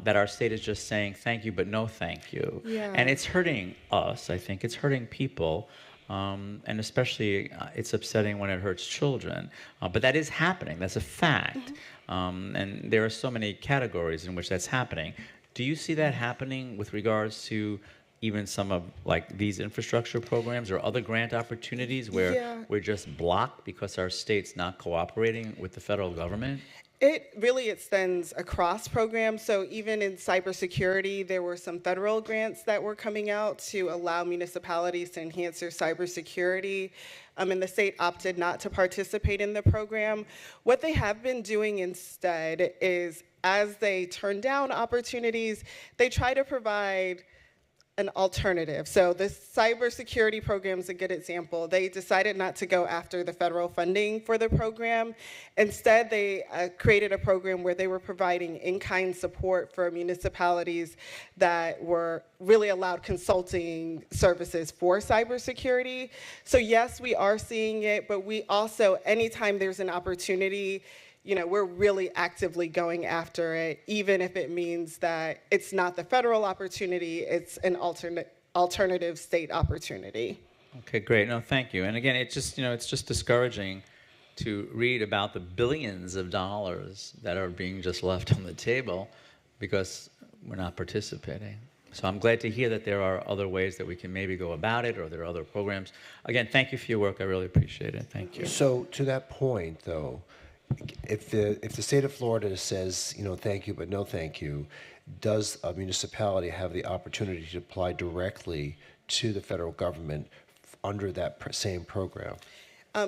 that our state is just saying thank you, but no thank you. Yeah. And it's hurting us. I think it's hurting people. And especially it's upsetting when it hurts children. But that is happening. That's a fact. Mm-hmm. And there are so many categories in which that's happening. Do you see that happening with regards to even some of these infrastructure programs or other grant opportunities where we're just blocked because our state's not cooperating with the federal government? It really extends across programs. So even in cybersecurity, there were some federal grants that were coming out to allow municipalities to enhance their cybersecurity. And the state opted not to participate in the program. What they have been doing instead is, as they turn down opportunities, they try to provide an alternative. So the cybersecurity program is a good example. They decided not to go after the federal funding for the program. Instead, they created a program where they were providing in-kind support for municipalities that were really allowed consulting services for cybersecurity. So yes, we are seeing it, but we also, anytime there's an opportunity, we're really actively going after it, even if it means that it's not the federal opportunity, it's an alternative state opportunity. Okay, great. No, thank you. And again, it's just discouraging to read about the billions of dollars that are being just left on the table because we're not participating. So I'm glad to hear that there are other ways that we can maybe go about it, or there are other programs. Again, thank you for your work. I really appreciate it. Thank you. So to that point, though, if the state of Florida says, thank you, but no thank you, does a municipality have the opportunity to apply directly to the federal government under that same program?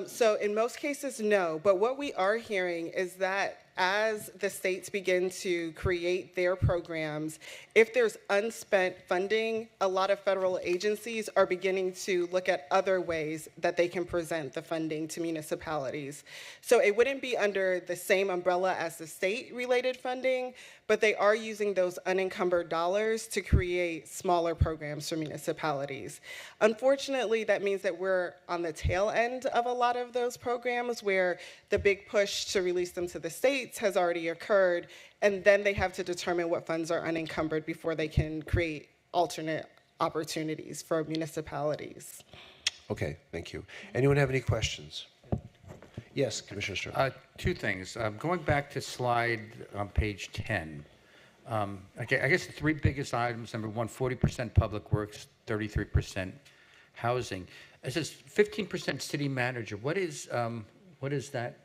So in most cases, no. But what we are hearing is that as the states begin to create their programs, if there's unspent funding, a lot of federal agencies are beginning to look at other ways that they can present the funding to municipalities. So it wouldn't be under the same umbrella as the state-related funding, but they are using those unencumbered dollars to create smaller programs for municipalities. Unfortunately, that means that we're on the tail end of a lot of those programs where the big push to release them to the states has already occurred, and then they have to determine what funds are unencumbered before they can create alternate opportunities for municipalities. Okay, thank you. Anyone have any questions? Yes, Commissioner Stern. Two things. Going back to slide on page 10, okay, I guess the three biggest items, number one, 40% public works, 33% housing. It says 15% city manager. What is that?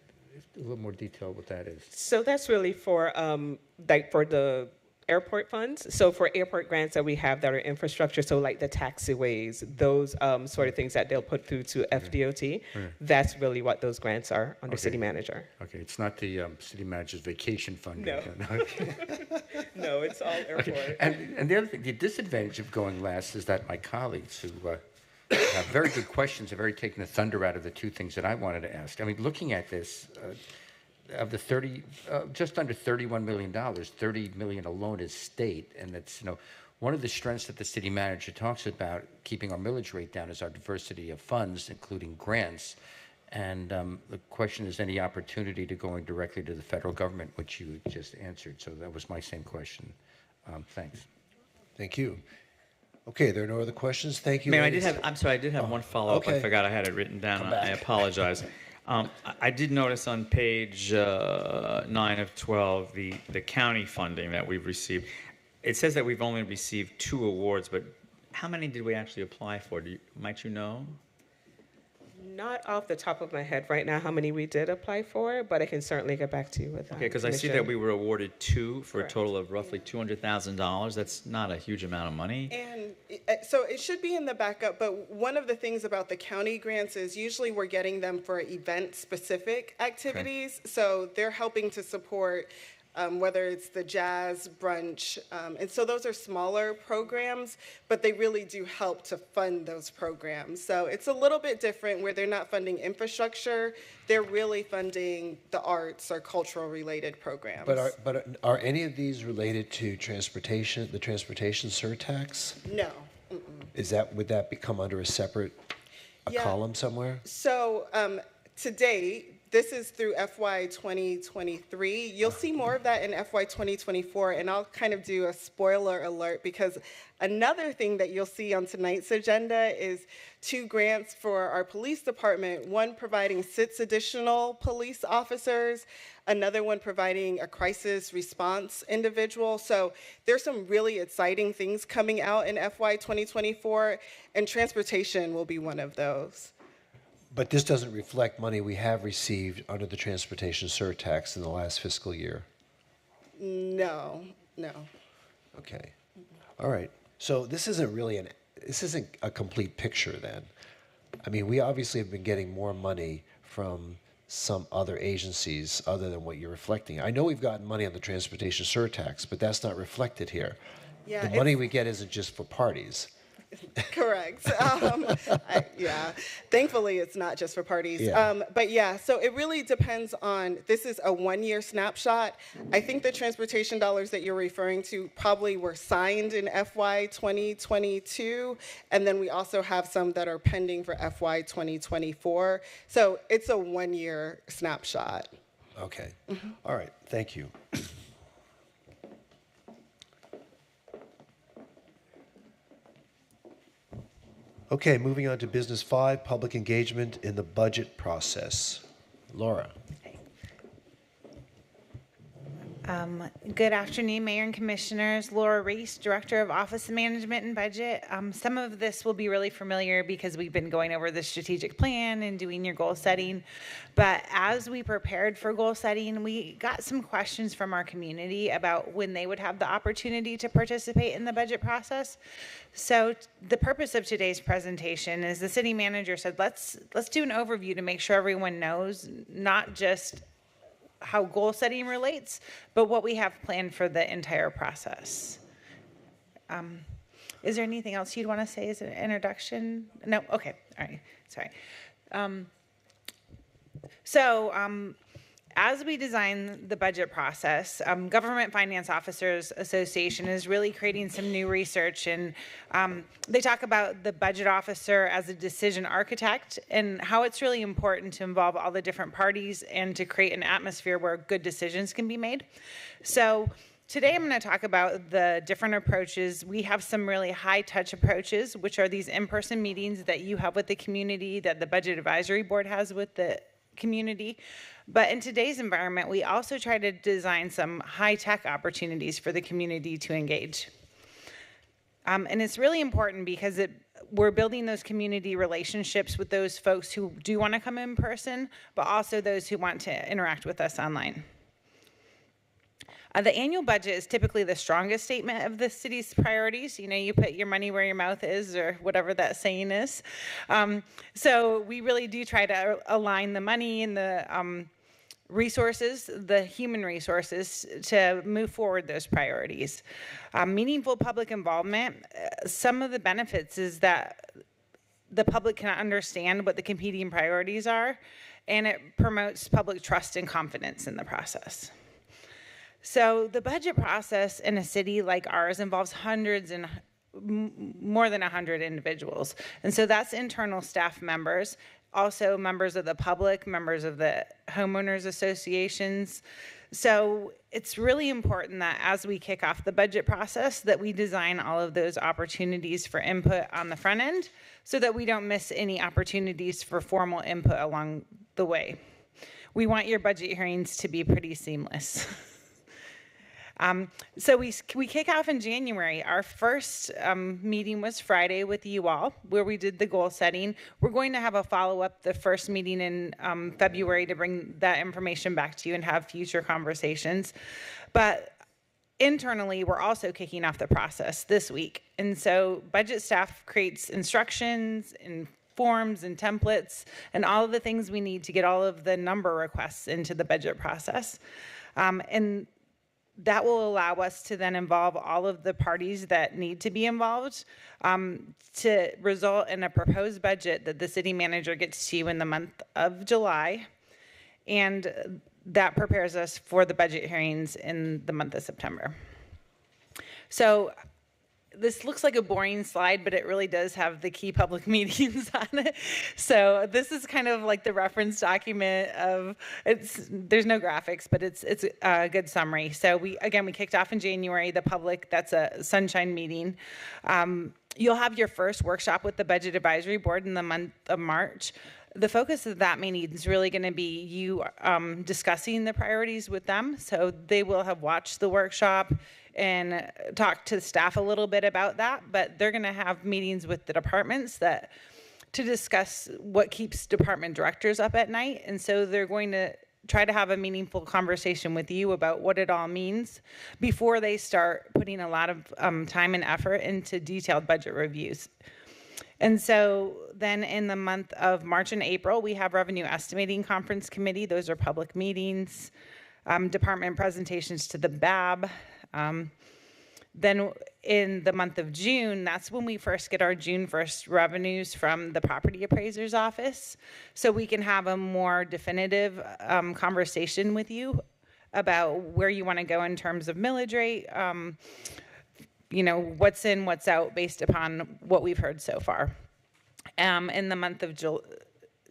A little more detail what that is. So that's really for for the airport funds. So for airport grants that we have that are infrastructure, so like the taxiways, those sort of things that they'll put through to FDOT, that's really what those grants are under city manager. Okay, it's not the city manager's vacation fund. No. No, it's all airport. Okay. And the other thing, the disadvantage of going last is that my colleagues who have very good questions have already taken the thunder out of the two things that I wanted to ask. I mean, looking at this, of the just under $31 million, $30 million alone is state, and that's one of the strengths that the city manager talks about keeping our millage rate down is our diversity of funds, including grants. And the question is any opportunity to going directly to the federal government, which you just answered. So that was my same question. Thanks. Thank you. Okay, there are no other questions. Thank you. Mayor, I did have one follow-up. okay. I forgot I had it written down. I apologize. I did notice on page 9 of 12 the county funding that we've received. It says that we've only received 2 awards, but how many did we actually apply for? Might you know? Not off the top of my head right now how many we did apply for, but I can certainly get back to you with that. Okay, because I see that we were awarded 2 for a total of roughly $200,000. That's not a huge amount of money. And so it should be in the backup, but one of the things about the county grants is usually we're getting them for event-specific activities. Okay. So they're helping to support whether it's the jazz brunch. And so those are smaller programs, but they really do help to fund those programs. So it's a little bit different where they're not funding infrastructure. They're really funding the arts or cultural related programs. But are any of these related to transportation, the transportation surtax? No. Would that become under a separate column somewhere? So to date, this is through FY 2023. You'll see more of that in FY 2024, and I'll kind of do a spoiler alert because another thing that you'll see on tonight's agenda is 2 grants for our police department, one providing 6 additional police officers, another one providing a crisis response individual. So there's some really exciting things coming out in FY 2024, and transportation will be one of those. But this doesn't reflect money we have received under the transportation surtax in the last fiscal year? No. Okay. All right. So this isn't really a complete picture then. I mean, we obviously have been getting more money from some other agencies other than what you're reflecting. I know we've gotten money on the transportation surtax, but that's not reflected here. Yeah, the money we get isn't just for parties. Correct. Thankfully, it's not just for parties. Yeah. But yeah, so it really depends on, this is a 1-year snapshot. I think the transportation dollars that you're referring to probably were signed in FY 2022, and then we also have some that are pending for FY 2024. So it's a 1-year snapshot. Okay. All right. Thank you. Okay, moving on to business 5, public engagement in the budget process. Laura. Good afternoon, Mayor and Commissioners. Laura Reese, Director of Office of Management and Budget. Some of this will be really familiar because we've been going over the strategic plan and doing your goal setting. But as we prepared for goal setting, we got some questions from our community about when they would have the opportunity to participate in the budget process. So the purpose of today's presentation is the city manager said, let's do an overview to make sure everyone knows, not just how goal setting relates, but what we have planned for the entire process. Is there anything else you'd want to say as an introduction? No? Okay. All right. Sorry. As we design the budget process, Government Finance Officers Association is really creating some new research, and they talk about the budget officer as a decision architect and how it's really important to involve all the different parties and to create an atmosphere where good decisions can be made. So today I'm going to talk about the different approaches. We have some really high-touch approaches, which are these in-person meetings that you have with the community, that the Budget Advisory Board has with the community. But in today's environment, we also try to design some high-tech opportunities for the community to engage. And it's really important because we're building those community relationships with those folks who do want to come in person, but also those who want to interact with us online. The annual budget is typically the strongest statement of the city's priorities. You know, you put your money where your mouth is, or whatever that saying is. So we really do try to align the money and the resources, the human resources, to move forward those priorities. Meaningful public involvement, some of the benefits is that the public can understand what the competing priorities are, and it promotes public trust and confidence in the process. So the budget process in a city like ours involves hundreds and more than 100 individuals. And so that's internal staff members, also members of the public, members of the homeowners associations. So it's really important that as we kick off the budget process, that we design all of those opportunities for input on the front end so that we don't miss any opportunities for formal input along the way. We want your budget hearings to be pretty seamless. So we kick off in January. Our first meeting was Friday with you all, where we did the goal setting. We're going to have a follow-up, the first meeting in February, to bring that information back to you and have future conversations. But internally, we're also kicking off the process this week. And so budget staff creates instructions and forms and templates and all of the things we need to get all of the number requests into the budget process. And that will allow us to then involve all of the parties that need to be involved to result in a proposed budget that the city manager gets to you in the month of July. And that prepares us for the budget hearings in the month of September. So this looks like a boring slide, but it really does have the key public meetings on it. So this is kind of like the reference document of, there's no graphics, but it's a good summary. So we kicked off in January, the public, that's a sunshine meeting. You'll have your first workshop with the Budget Advisory Board in the month of March. The focus of that meeting is really going to be you discussing the priorities with them. So they will have watched the workshop and talk to staff a little bit about that, but they're going to have meetings with the departments to discuss what keeps department directors up at night. And so they're going to try to have a meaningful conversation with you about what it all means before they start putting a lot of time and effort into detailed budget reviews. And so then in the month of March and April, we have Revenue Estimating Conference Committee. Those are public meetings, department presentations to the BAB. Then in the month of June, that's when we first get our June 1st revenues from the property appraiser's office. So we can have a more definitive conversation with you about where you want to go in terms of millage rate, you know, what's in, what's out based upon what we've heard so far. In the month of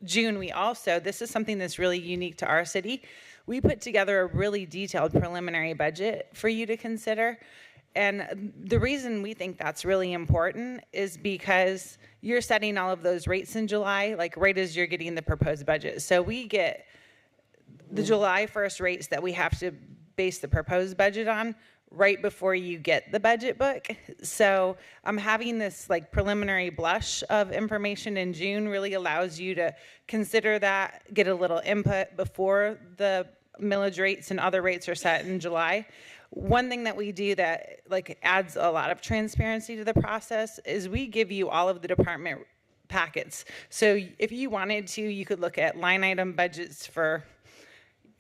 June, we also, this is something that's really unique to our city, we put together a really detailed preliminary budget for you to consider. And the reason we think that's really important is because you're setting all of those rates in July, like right as you're getting the proposed budget. So we get the July 1st rates that we have to base the proposed budget on right before you get the budget book. So having this like preliminary blush of information in June really allows you to consider that, get a little input before the millage rates and other rates are set in July. One thing that we do that like adds a lot of transparency to the process is we give you all of the department packets. So if you wanted to, you could look at line item budgets for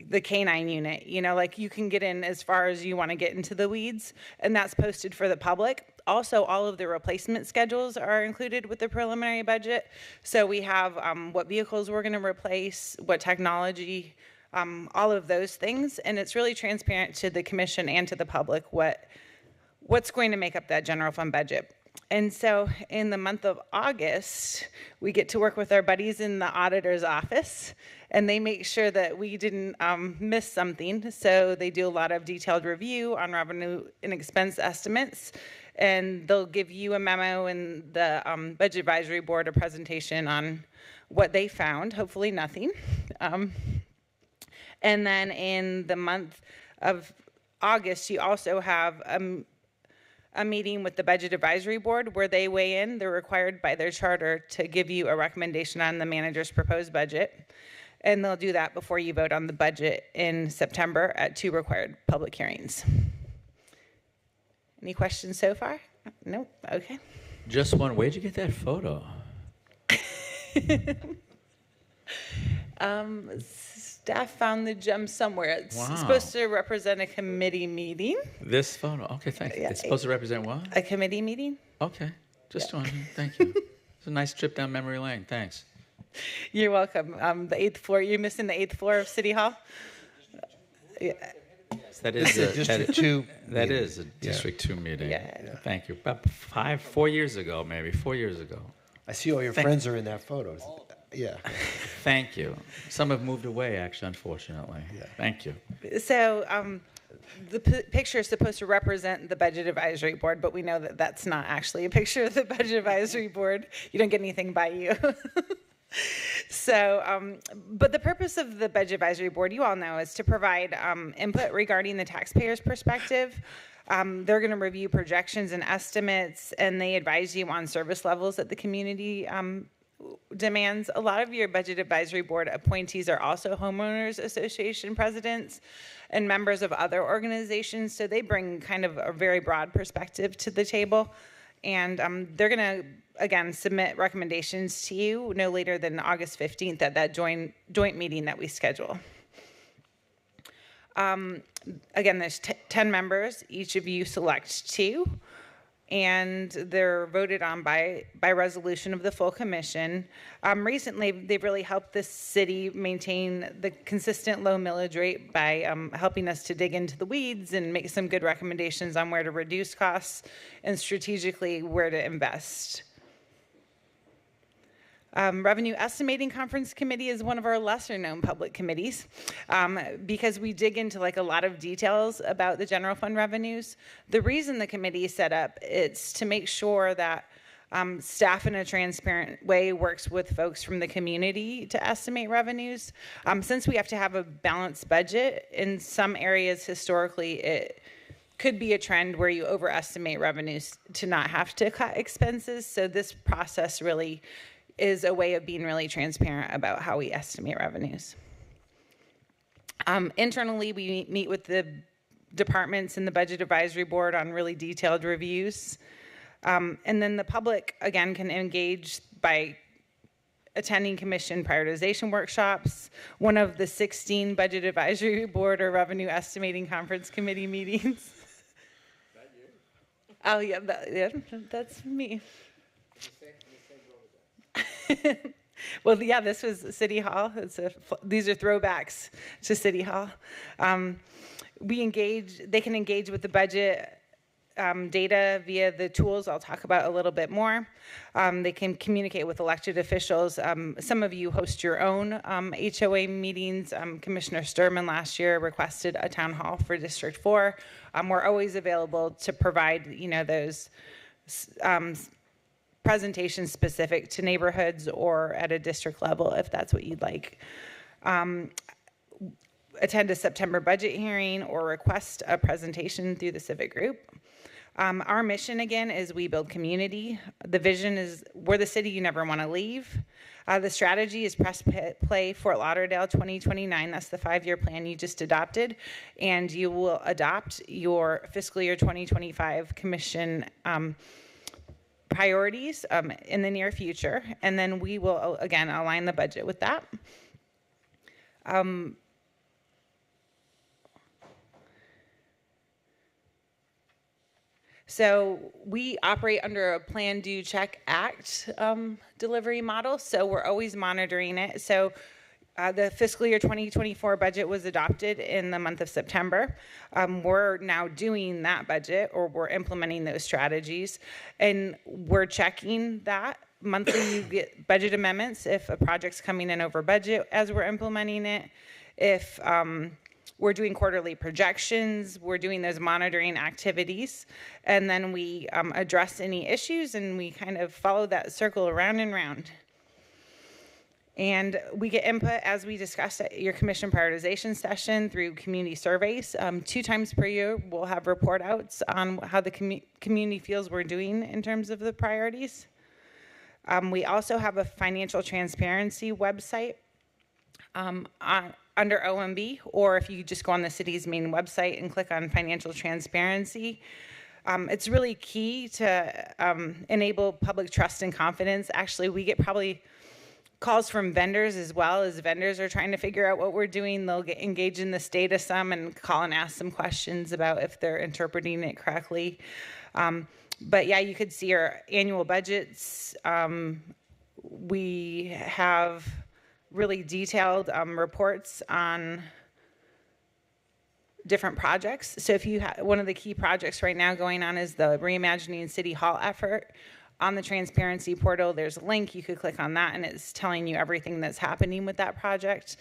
the K-9 unit, you know, like you can get in as far as you want to get into the weeds, and that's posted for the public. Also, all of the replacement schedules are included with the preliminary budget. So we have what vehicles we're going to replace, what technology, all of those things, and it's really transparent to the commission and to the public what's going to make up that general fund budget. And so in the month of August, we get to work with our buddies in the auditor's office, and they make sure that we didn't miss something. So they do a lot of detailed review on revenue and expense estimates, and they'll give you a memo and the Budget Advisory Board a presentation on what they found, hopefully nothing. And then in the month of August, you also have a meeting with the Budget Advisory Board where they weigh in. They're required by their charter to give you a recommendation on the manager's proposed budget. And they'll do that before you vote on the budget in September at 2 required public hearings. Any questions so far? Nope, okay. Just one, where'd you get that photo? Staff found the gem somewhere. It's supposed to represent a committee meeting. This photo, okay, thank you. Yeah. It's supposed to represent what? A committee meeting. Okay, just wondering, thank you. It's a nice trip down memory lane, thanks. You're welcome. The 8th floor, you're missing the 8th floor of City Hall? Yeah. That is a District 2 That meeting. is a District 2 meeting. Yeah. Thank you. About 4 years ago, maybe 4 years ago. I see all your friends are in that photo. Yeah. Thank you. Some have moved away, actually, unfortunately. Yeah. Thank you. So the picture is supposed to represent the Budget Advisory Board, but we know that that's not actually a picture of the Budget Advisory Board. You don't get anything by you. So, but the purpose of the Budget Advisory Board, you all know, is to provide input regarding the taxpayer's perspective. They're going to review projections and estimates, and they advise you on service levels that the community demands. A lot of your Budget Advisory Board appointees are also homeowners association presidents and members of other organizations, so they bring kind of a very broad perspective to the table. And they're going to, again, submit recommendations to you no later than August 15th at that joint meeting that we schedule. Again, there's 10 members. Each of you select 2. And they're voted on by resolution of the full commission. Recently, they've really helped this city maintain the consistent low millage rate by helping us to dig into the weeds and make some good recommendations on where to reduce costs and strategically where to invest. Revenue Estimating Conference Committee is one of our lesser known public committees because we dig into like a lot of details about the general fund revenues. The reason the committee is set up is to make sure that staff in a transparent way works with folks from the community to estimate revenues. Since we have to have a balanced budget, in some areas historically it could be a trend where you overestimate revenues to not have to cut expenses. So this process really is a way of being really transparent about how we estimate revenues. Internally, we meet with the departments and the Budget Advisory Board on really detailed reviews. And then the public, again, can engage by attending commission prioritization workshops, one of the 16 Budget Advisory Board or Revenue Estimating Conference Committee meetings. Oh, yeah, that's me. Well, yeah, this was City Hall. These are throwbacks to City Hall. They can engage with the budget data via the tools I'll talk about a little bit more. They can communicate with elected officials. Some of you host your own HOA meetings. Commissioner Sturman last year requested a town hall for District 4. We're always available to provide, those presentations specific to neighborhoods or at a district level if that's what you'd like. attend a September budget hearing or request a presentation through the civic group. Our mission, again, is we build community. The vision is we're the city you never want to leave. The strategy is Press Play Fort Lauderdale 2029. That's the 5-year plan you just adopted. And you will adopt your fiscal year 2025 commission priorities in the near future. And then we will, again, align the budget with that. So we operate under a Plan, Do, Check, Act delivery model. So we're always monitoring it. So the fiscal year 2024 budget was adopted in the month of September. We're now doing that budget, or we're implementing those strategies, and we're checking that. Monthly, you get budget amendments if a project's coming in over budget as we're implementing it. If we're doing quarterly projections, we're doing those monitoring activities, and then we address any issues, and we kind of follow that circle around and round. And we get input, as we discussed at your commission prioritization session, through community surveys. 2 times per year, we'll have report outs on how the community feels we're doing in terms of the priorities. We also have a financial transparency website under OMB, or if you just go on the city's main website and click on financial transparency. It's really key to enable public trust and confidence. Actually, we get probably calls from vendors as well. As vendors are trying to figure out what we're doing, they'll get engaged in this data some and call and ask some questions about if they're interpreting it correctly. But yeah, you could see our annual budgets. We have really detailed reports on different projects. So if you one of the key projects right now going on is the Reimagining City Hall effort. On the transparency portal, there's a link. You could click on that, and it's telling you everything that's happening with that project.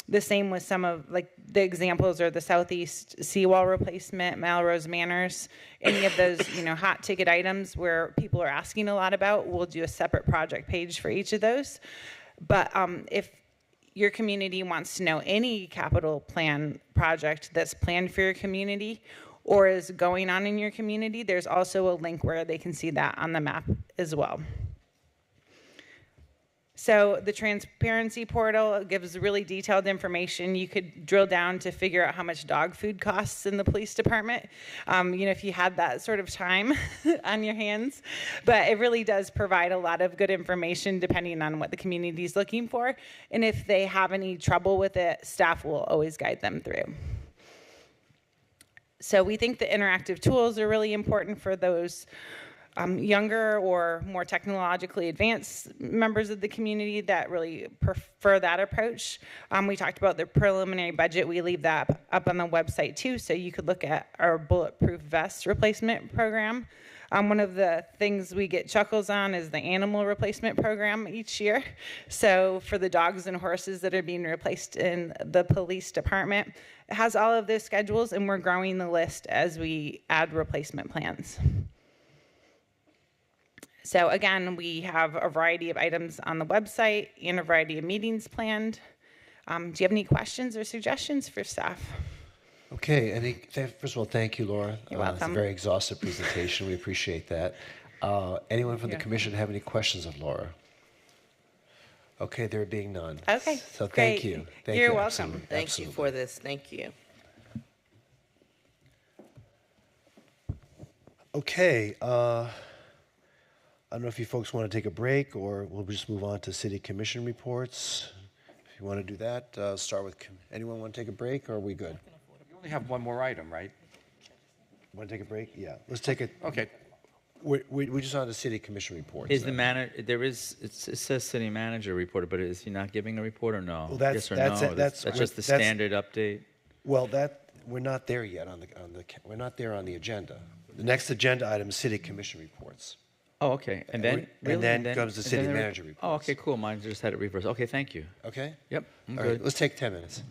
The same with some of, like, the examples are the Southeast seawall replacement, Melrose Manors, any of those, hot ticket items where people are asking a lot about. We'll do a separate project page for each of those. But if your community wants to know any capital plan project that's planned for your community or is going on in your community, there's also a link where they can see that on the map as well. So the transparency portal gives really detailed information. You could drill down to figure out how much dog food costs in the police department, if you had that sort of time on your hands. But it really does provide a lot of good information depending on what the community is looking for. And if they have any trouble with it, staff will always guide them through. So we think the interactive tools are really important for those younger or more technologically advanced members of the community that really prefer that approach. We talked about the preliminary budget. We leave that up on the website too, so you could look at our bulletproof vest replacement program. One of the things we get chuckles on is the animal replacement program each year. So for the dogs and horses that are being replaced in the police department, it has all of those schedules, and we're growing the list as we add replacement plans. So again, we have a variety of items on the website and a variety of meetings planned. Do you have any questions or suggestions for staff? Okay, first of all, thank you, Laura. You're welcome. It's a very exhaustive presentation. We appreciate that. Anyone from the commission have any questions of Laura? Okay, there being none. Okay, so great. Thank you. You're welcome. Absolutely. Thank you for this. Thank you. Okay, I don't know if you folks want to take a break or we'll just move on to city commission reports. If you want to do that, start with, anyone want to take a break or are we good? We only have one more item, right? Want to take a break? Yeah, let's take it. Okay. We're just on the city commission reports. Is the manager, it says city manager reported, but is he not giving a report or no? Well, that's, yes or that's, no? that's just the standard update? Well, we're not there yet we're not there on the agenda. The next agenda item is city commission reports. Oh, okay. And then? And then comes the city then manager report. Oh, okay, cool. Mine just had it reversed. Okay, thank you. Okay? Yep, I'm All good. right, let's take 10 minutes.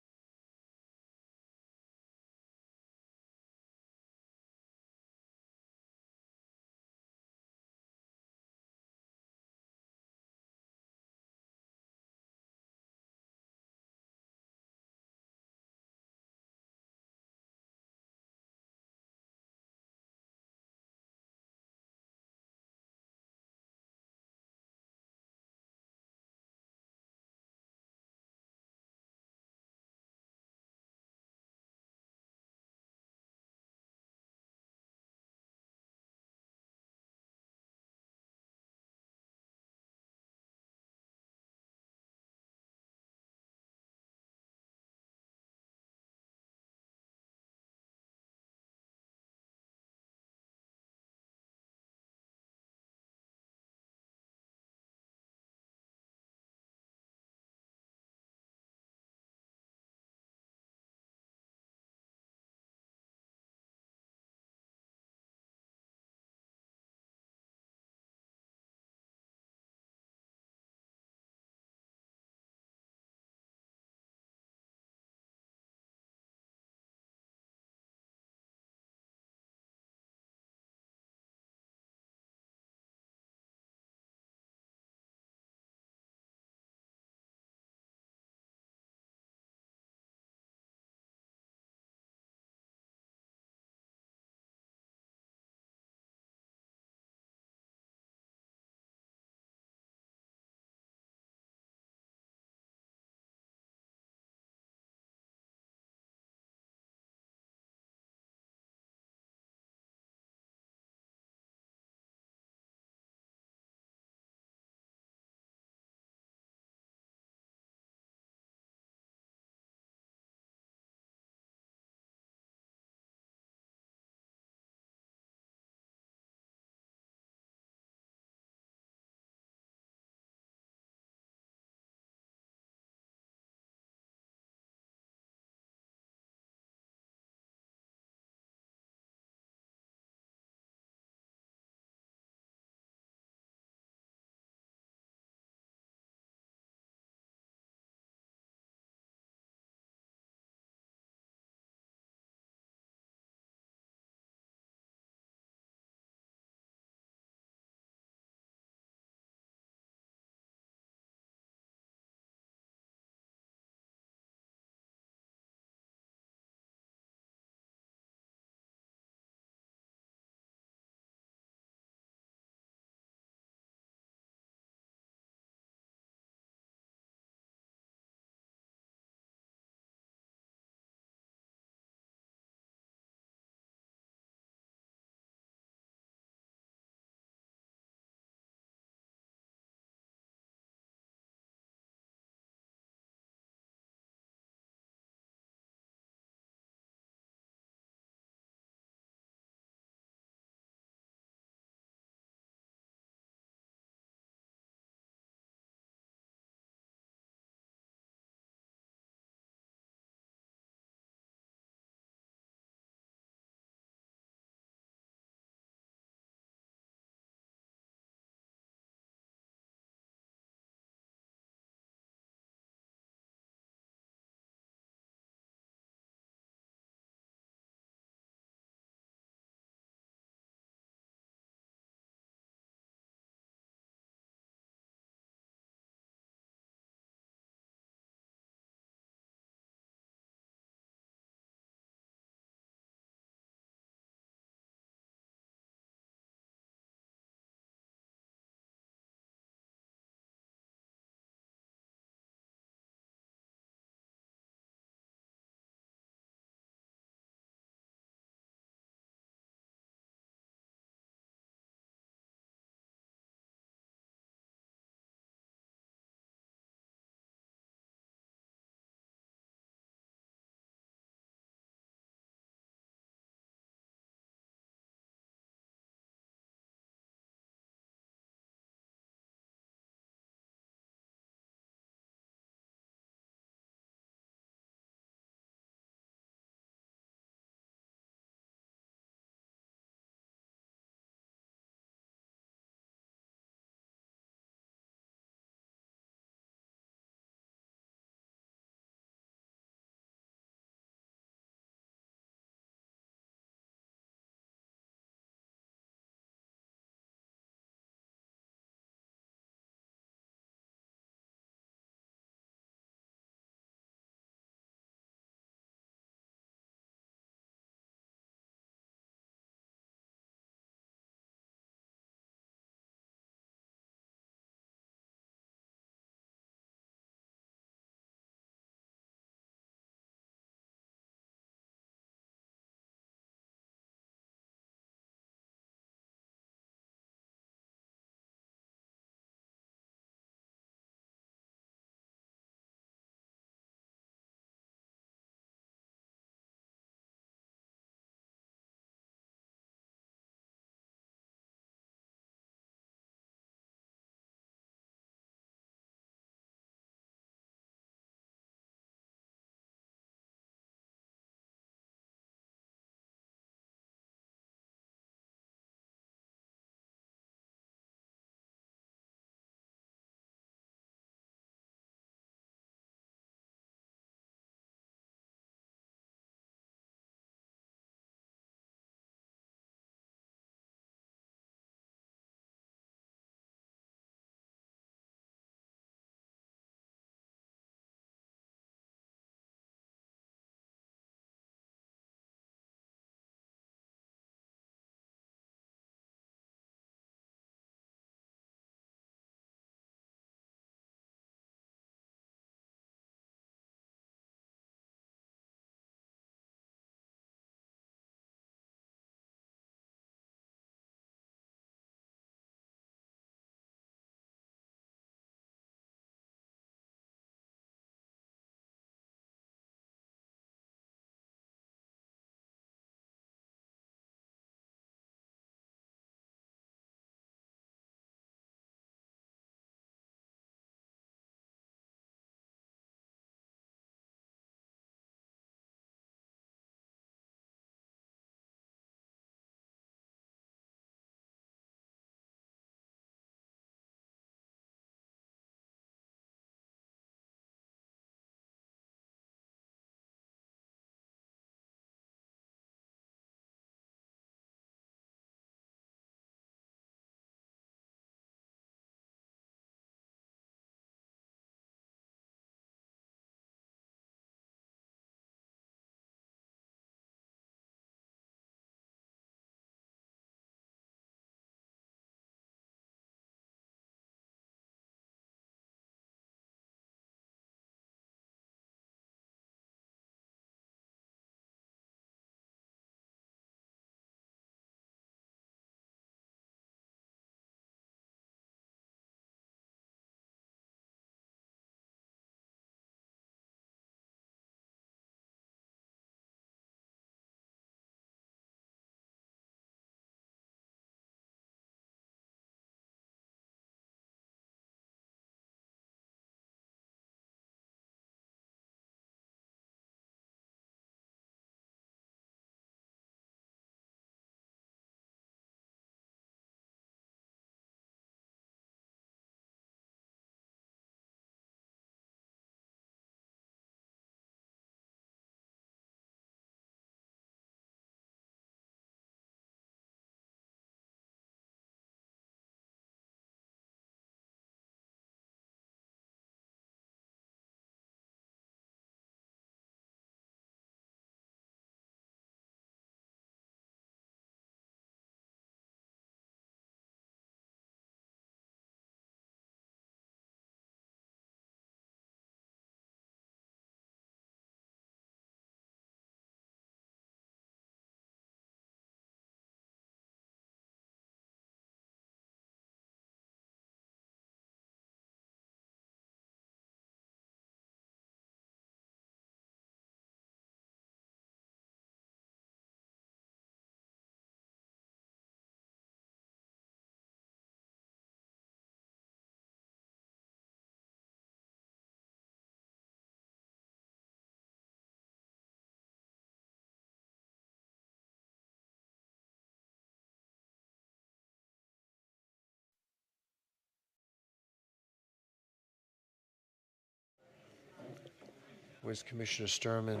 Where's Commissioner Sturman?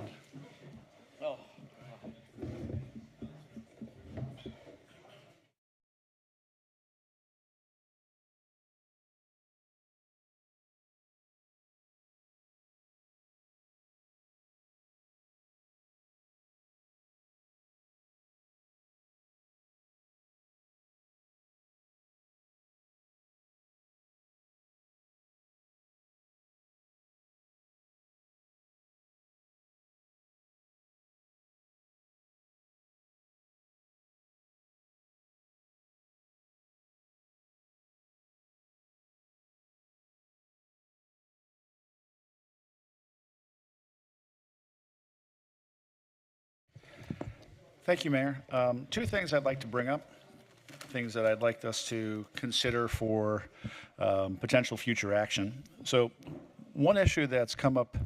Thank you, Mayor. Two things I'd like to bring up, things that I'd like us to consider for potential future action. So one issue that's come up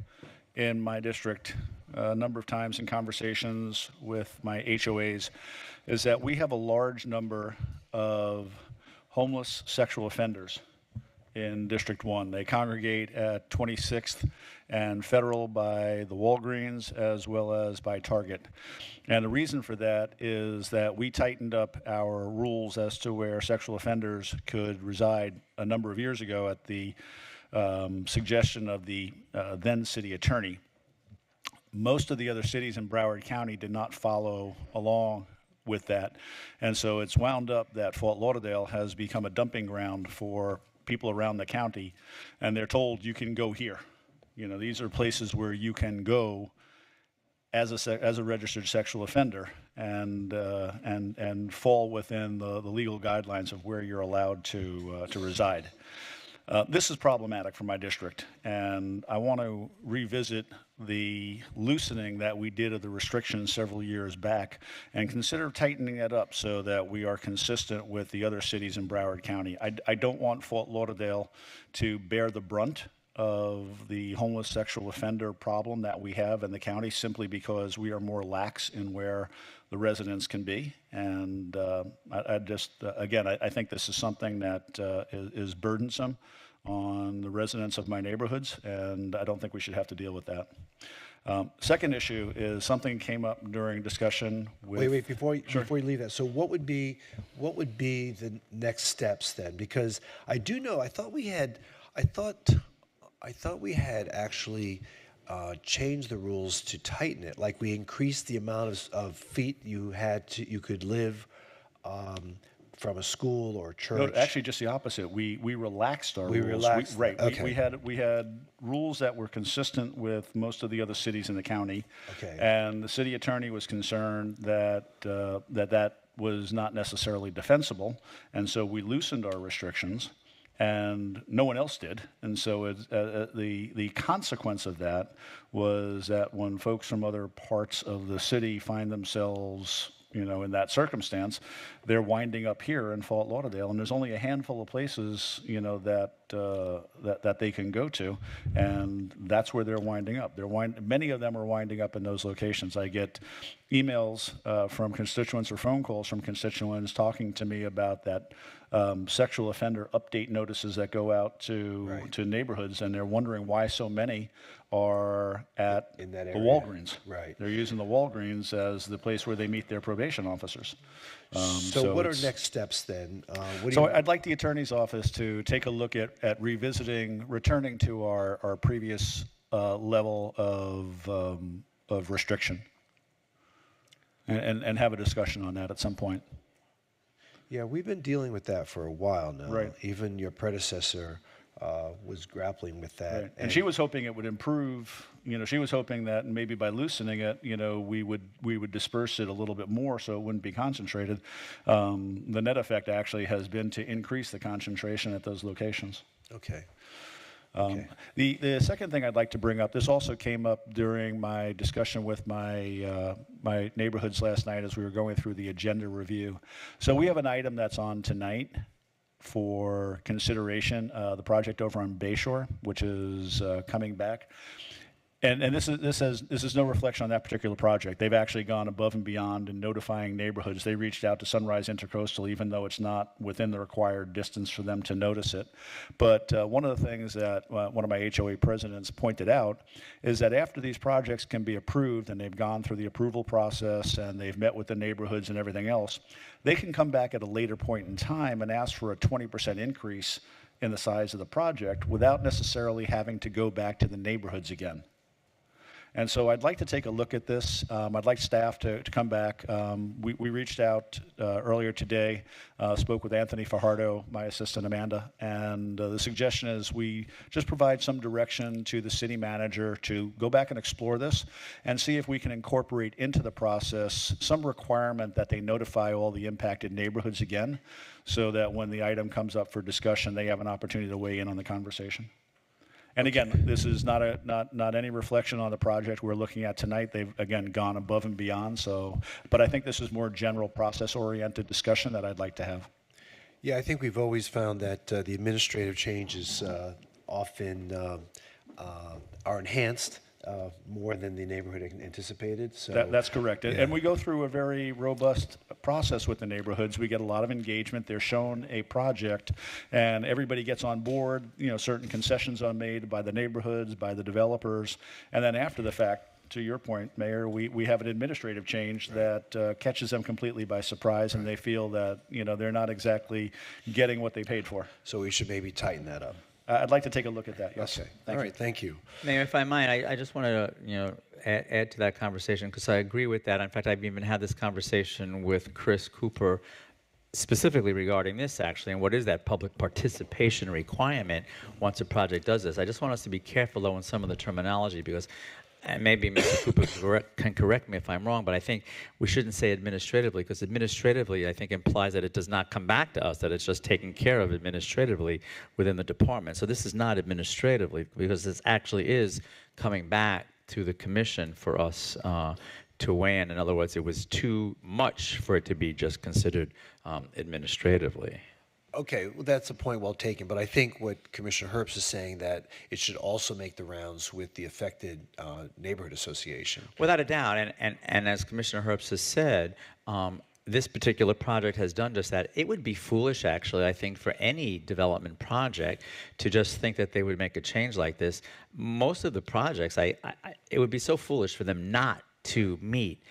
in my district a number of times in conversations with my HOAs is that we have a large number of homeless sexual offenders in District 1. They congregate at 26th and Federal by the Walgreens as well as by Target. And the reason for that is that we tightened up our rules as to where sexual offenders could reside a number of years ago at the suggestion of the then city attorney. Most of the other cities in Broward County did not follow along with that. And so it's wound up that Fort Lauderdale has become a dumping ground for people around the county, and they're told you can go here. You know, these are places where you can go as a registered sexual offender and fall within the legal guidelines of where you're allowed to reside. This is problematic for my district, and I want to revisit the loosening that we did of the restrictions several years back and consider tightening that up so that we are consistent with the other cities in Broward County. I don't want Fort Lauderdale to bear the brunt of the homeless sexual offender problem that we have in the county simply because we are more lax in where the residents can be. And I think this is something that is burdensome on the residents of my neighborhoods, and I don't think we should have to deal with that. Second issue is something came up during discussion with... Wait, before you leave that, so what would be the next steps then? Because I do know, I thought we had actually changed the rules to tighten it. Like we increased the amount of feet you could live from a school or church. No, actually, just the opposite. We relaxed our rules. Relaxed. Right. Okay. We had rules that were consistent with most of the other cities in the county. Okay. And the city attorney was concerned that that was not necessarily defensible, and so we loosened our restrictions. And no one else did. And so the consequence of that was that when folks from other parts of the city find themselves, you know, in that circumstance, they're winding up here in Fort Lauderdale, and there's only a handful of places, you know, that they can go to, and that's where they're winding up. Many of them are winding up in those locations. I get emails from constituents or phone calls from constituents talking to me about that sexual offender update notices that go out to neighborhoods, and they're wondering why so many are at in that the area. Walgreens. Right. They're using the Walgreens as the place where they meet their probation officers. So what are next steps then? I'd like the attorney's office to take a look at returning to our previous level of restriction, and have a discussion on that at some point. Yeah, we've been dealing with that for a while now. Right. Even your predecessor was grappling with that. Right. And she was hoping it would improve. You know, she was hoping that maybe by loosening it, you know, we would disperse it a little bit more so it wouldn't be concentrated. The net effect actually has been to increase the concentration at those locations. Okay. The second thing I'd like to bring up, this also came up during my discussion with my my neighborhoods last night as we were going through the agenda review. So we have an item that's on tonight for consideration, the project over on Bayshore, which is coming back. And this is no reflection on that particular project. They've actually gone above and beyond in notifying neighborhoods. They reached out to Sunrise Intercoastal, even though it's not within the required distance for them to notice it. But one of the things that one of my HOA presidents pointed out is that after these projects can be approved and they've gone through the approval process and they've met with the neighborhoods and everything else, they can come back at a later point in time and ask for a 20% increase in the size of the project without necessarily having to go back to the neighborhoods again. And so I'd like to take a look at this. I'd like staff to come back. We reached out earlier today, spoke with Anthony Fajardo, my assistant Amanda, and the suggestion is we just provide some direction to the city manager to go back and explore this and see if we can incorporate into the process some requirement that they notify all the impacted neighborhoods again, so that when the item comes up for discussion, they have an opportunity to weigh in on the conversation. And again, this is not any reflection on the project we're looking at tonight. They've, again, gone above and beyond. So, but I think this is more general process-oriented discussion that I'd like to have. Yeah, I think we've always found that the administrative changes often are enhanced more than the neighborhood anticipated. So That's correct. Yeah. And we go through a very robust process with the neighborhoods. We get a lot of engagement. They're shown a project, and everybody gets on board. You know, certain concessions are made by the neighborhoods, by the developers, and then after the fact, to your point, Mayor, we have an administrative change that catches them completely by surprise, and they feel that, you know, they're not exactly getting what they paid for. So we should maybe tighten that up. I'd like to take a look at that, yes. Okay. Thank All you. right, thank you. Mayor, if I might, I just want to, add to that conversation, because I agree with that. In fact, I've even had this conversation with Chris Cooper specifically regarding this, actually, and what is that public participation requirement once a project does this. I just want us to be careful, though, in some of the terminology, because and maybe Mr. Cooper can correct me if I'm wrong, but I think we shouldn't say administratively, because administratively, I think, implies that it does not come back to us, that it's just taken care of administratively within the department. So this is not administratively, because this actually is coming back to the commission for us to weigh in. In other words, it was too much for it to be just considered administratively. Okay, well, that's a point well taken, but I think what Commissioner Herbst is saying, that it should also make the rounds with the affected neighborhood association. Without a doubt, and as Commissioner Herbst has said, this particular project has done just that. It would be foolish, actually, I think, for any development project to just think that they would make a change like this. Most of the projects, it would be so foolish for them not to meet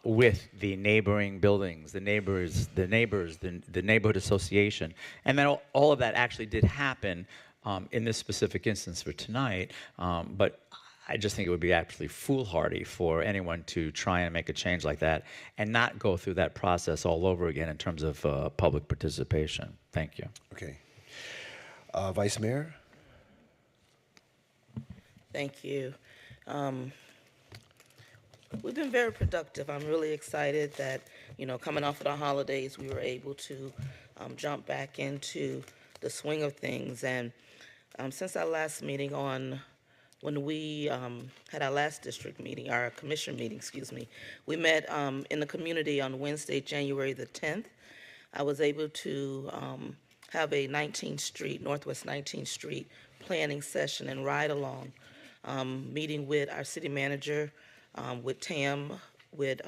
with the neighboring buildings, the neighbors, the neighborhood association. And then all of that actually did happen in this specific instance for tonight. But I just think it would be absolutely foolhardy for anyone to try and make a change like that and not go through that process all over again in terms of public participation. Thank you. Okay. Vice Mayor? Thank you. We've been very productive. I'm really excited that, coming off of the holidays, we were able to jump back into the swing of things. And since our last meeting when we had our last district meeting, our commission meeting, we met in the community on Wednesday, January the 10th. I was able to have a Northwest 19th Street planning session and ride along, meeting with our city manager, with TAM, with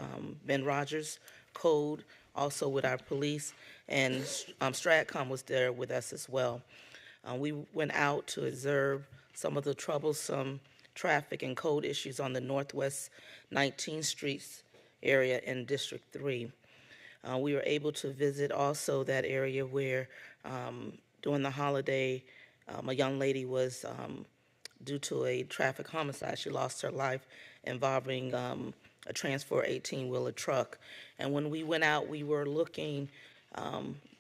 Ben Rogers, Code, also with our police, and Stratcom was there with us as well. We went out to observe some of the troublesome traffic and code issues on the Northwest 19th Street area in District 3. We were able to visit also that area where during the holiday, a young lady was, due to a traffic homicide, she lost her life involving a Transfer 18-wheeler truck. And when we went out, we were looking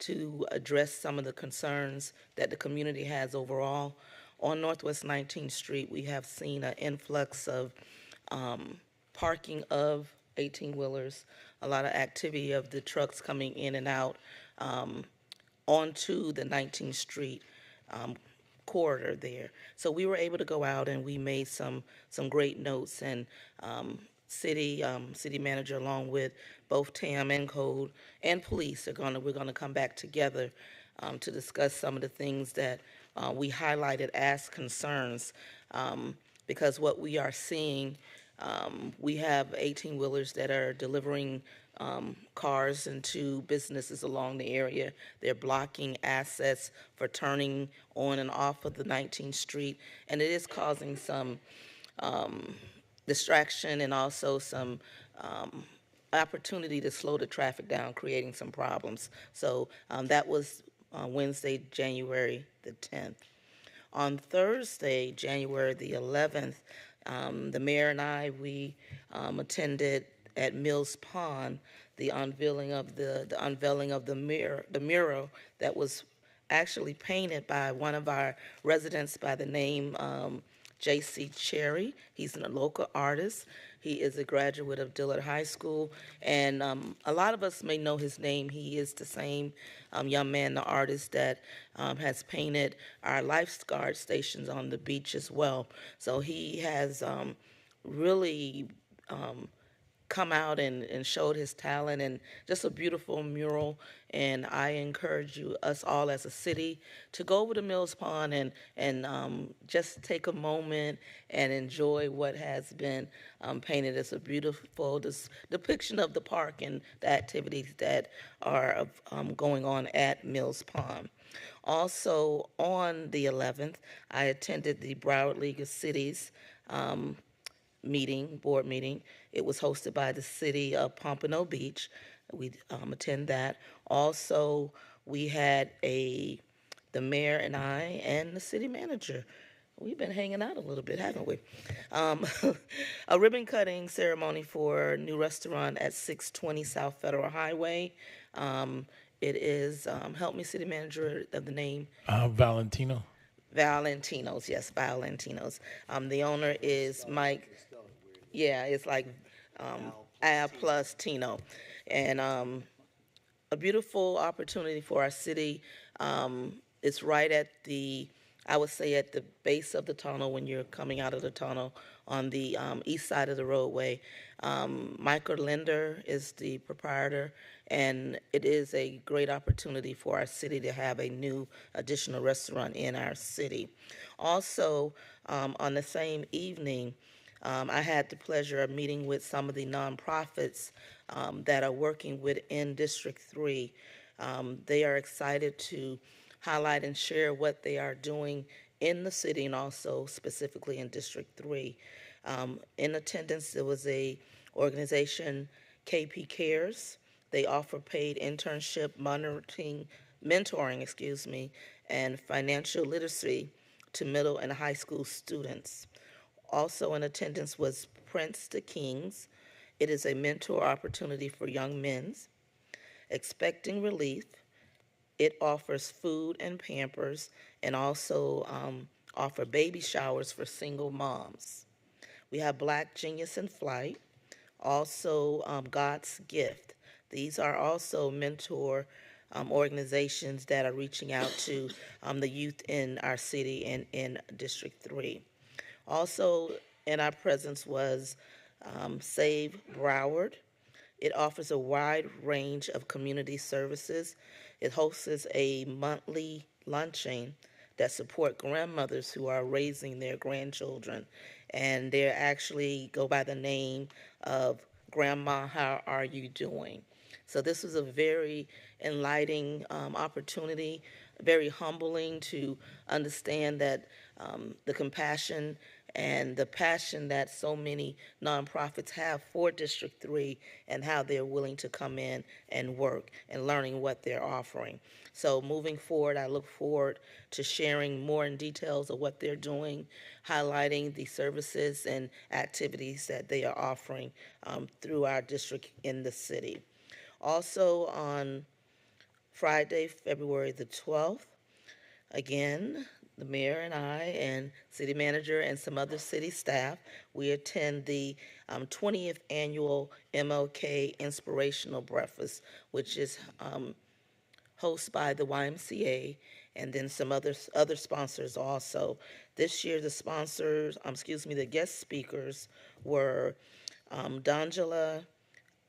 to address some of the concerns that the community has overall. On Northwest 19th Street, we have seen an influx of parking of 18-wheelers, a lot of activity of the trucks coming in and out onto the 19th Street corridor there. So we were able to go out and we made some great notes, and city manager, along with both TAM and Code and police, we're gonna come back together to discuss some of the things that we highlighted as concerns. because what we are seeing, we have 18-wheelers that are delivering cars into businesses along the area. They're blocking assets for turning on and off of the 19th Street, and it is causing some distraction and also some opportunity to slow the traffic down, creating some problems. So that was Wednesday, January the 10th. On Thursday, January the 11th, the mayor and I, we attended at Mills Pond the unveiling of the mural that was actually painted by one of our residents by the name J.C. Cherry. He's a local artist. He is a graduate of Dillard High School, and a lot of us may know his name. He is the same young man, the artist that has painted our lifeguard stations on the beach as well. So he has really come out and showed his talent, and just a beautiful mural. And I encourage us all as a city to go over to Mills Pond and just take a moment and enjoy what has been painted as a beautiful depiction of the park and the activities that are going on at Mills Pond. Also on the 11th, I attended the Broward League of Cities board meeting. It was hosted by the city of Pompano Beach. We attend that. Also, we had the mayor and I and the city manager. We've been hanging out a little bit, haven't we? A ribbon cutting ceremony for a new restaurant at 620 South Federal Highway. It is, help me, city manager, of the name? Valentino. Valentino's, yes, Valentino's. The owner is Mike. Yeah, it's like Al plus Tino. And a beautiful opportunity for our city. It's right at I would say at the base of the tunnel when you're coming out of the tunnel on the east side of the roadway. Michael Linder is the proprietor, and it is a great opportunity for our city to have a new additional restaurant in our city. Also, on the same evening, I had the pleasure of meeting with some of the nonprofits that are working within District 3. They are excited to highlight and share what they are doing in the city and also specifically in District 3. In attendance, there was a organization, KP Cares. They offer paid internship, mentoring, and financial literacy to middle and high school students. Also in attendance was Prince to Kings. It is a mentor opportunity for young men. Expecting Relief. It offers food and Pampers and also offer baby showers for single moms. We have Black Genius in Flight. Also God's Gift. These are also mentor organizations that are reaching out to the youth in our city and in District 3. Also in our presence was Save Broward. It offers a wide range of community services. It hosts a monthly luncheon that support grandmothers who are raising their grandchildren. And they actually go by the name of Grandma, How Are You Doing? So this was a very enlightening opportunity, very humbling to understand that the compassion and the passion that so many nonprofits have for District 3 and how they're willing to come in and work and learning what they're offering. So moving forward, I look forward to sharing more in details of what they're doing, highlighting the services and activities that they are offering through our district in the city. Also on Friday, February the 12th, again, the mayor and I and city manager and some other city staff, we attend the 20th annual MLK Inspirational Breakfast, which is hosted by the YMCA and then some other sponsors also. This year, the guest speakers were D'Angela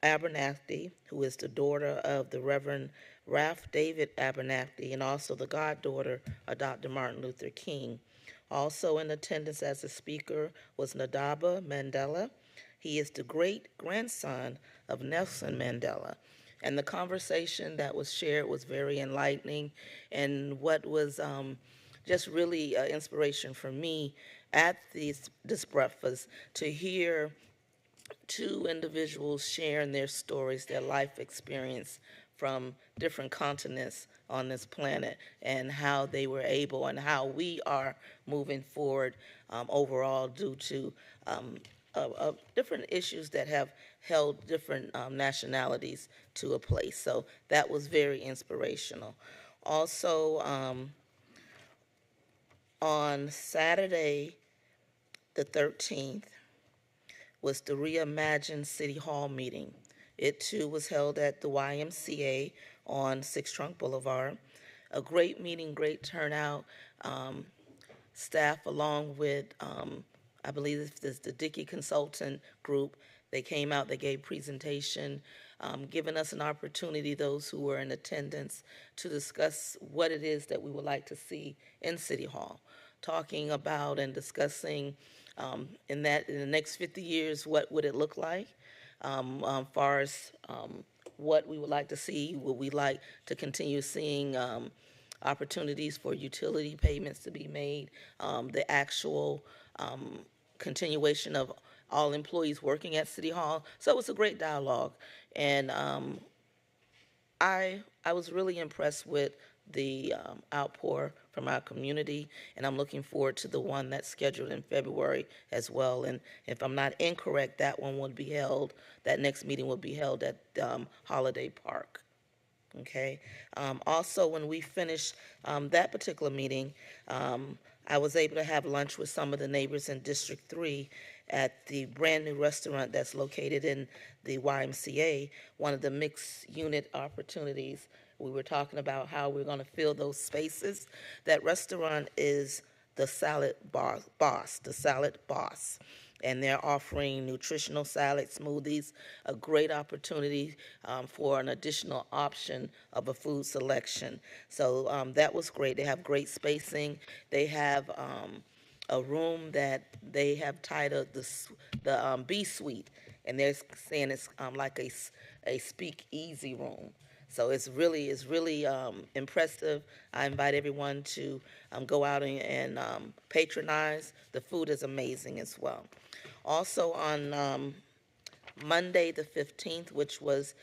Abernathy, who is the daughter of the Reverend Ralph David Abernathy and also the goddaughter of Dr. Martin Luther King. Also in attendance as a speaker was Nadaba Mandela. He is the great grandson of Nelson Mandela. And the conversation that was shared was very enlightening. And what was just really inspiration for me at this breakfast to hear two individuals sharing their stories, their life experience from different continents on this planet, and how they were able and how we are moving forward overall due to different issues that have held different nationalities to a place. So that was very inspirational. Also, on Saturday, the 13th, was the Reimagine City Hall meeting. It too was held at the YMCA on Six Trunk Boulevard. A great meeting, great turnout. Staff, along with, I believe this is the Dickey Consultant Group, they came out, they gave presentation, giving us an opportunity, those who were in attendance, to discuss what it is that we would like to see in City Hall, talking about and discussing in the next 50 years, what would it look like, far as what we would like to see. Would we like to continue seeing opportunities for utility payments to be made, the actual continuation of all employees working at City Hall? So it was a great dialogue, and I was really impressed with the outpour from our community, and I'm looking forward to the one that's scheduled in February as well. And if I'm not incorrect, that next meeting will be held at Holiday Park. Okay. Also, when we finished that particular meeting, I was able to have lunch with some of the neighbors in District 3 at the brand new restaurant that's located in the YMCA, one of the mixed unit opportunities. We were talking about how we're going to fill those spaces. That restaurant is the Salad Boss, the Salad Boss. And they're offering nutritional salad smoothies, a great opportunity for an additional option of a food selection. So that was great. They have great spacing. They have a room that they have titled the B Suite, and they're saying it's like a speak-easy room. So it's really impressive. I invite everyone to go out and patronize. The food is amazing as well. Also on Monday the 15th, which was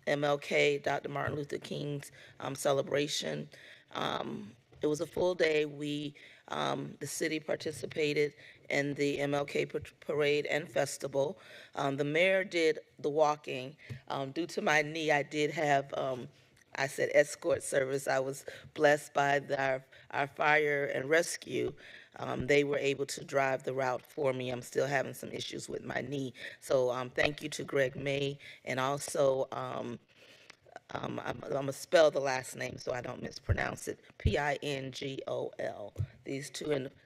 MLK, Dr. Martin Luther King's celebration, it was a full day. The city participated in the MLK parade and festival. The mayor did the walking. Due to my knee, I did have, I said escort service. I was blessed by our fire and rescue. They were able to drive the route for me. I'm still having some issues with my knee. So thank you to Greg May, and also I'm going to spell the last name so I don't mispronounce it. Pingol.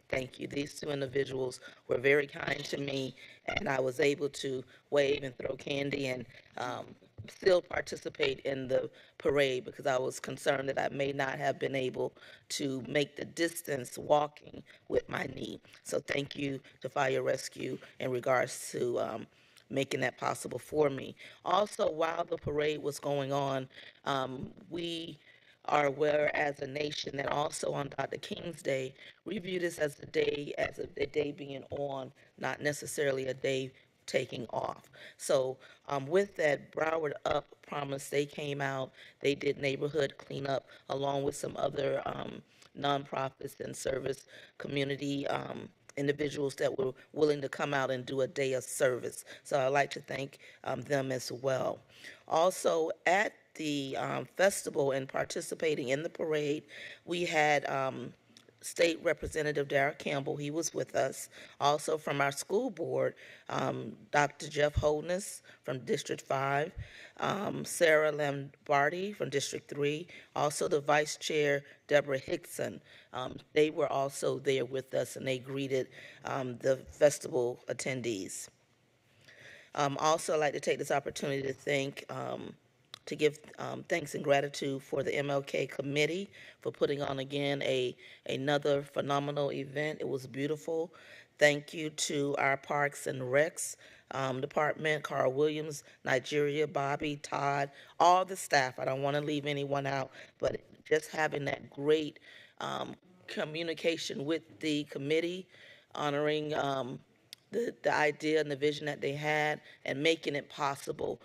Thank you. These two individuals were very kind to me, and I was able to wave and throw candy and still participate in the parade because I was concerned that I may not have been able to make the distance walking with my knee. So thank you to Fire Rescue in regards to making that possible for me. Also, while the parade was going on, we are aware as a nation that also on Dr. King's Day, we view this as a day being on, not necessarily a day taking off. So with that, Broward Up promised, they came out, they did neighborhood cleanup along with some other nonprofits and service community individuals that were willing to come out and do a day of service. So I'd like to thank them as well. Also at the festival and participating in the parade, we had State Representative Darrell Campbell. He was with us. Also from our school board, Dr. Jeff Holness from District 5, Sarah Lambardi from District 3, also the Vice Chair, Deborah Hickson. They were also there with us, and they greeted the festival attendees. Also, I'd like to take this opportunity to thank to give thanks and gratitude for the MLK committee for putting on again another phenomenal event. It was beautiful. Thank you to our Parks and Recs department, Carl Williams, Nigeria, Bobby, Todd, all the staff. I don't want to leave anyone out, but just having that great communication with the committee, honoring the idea and the vision that they had and making it possible.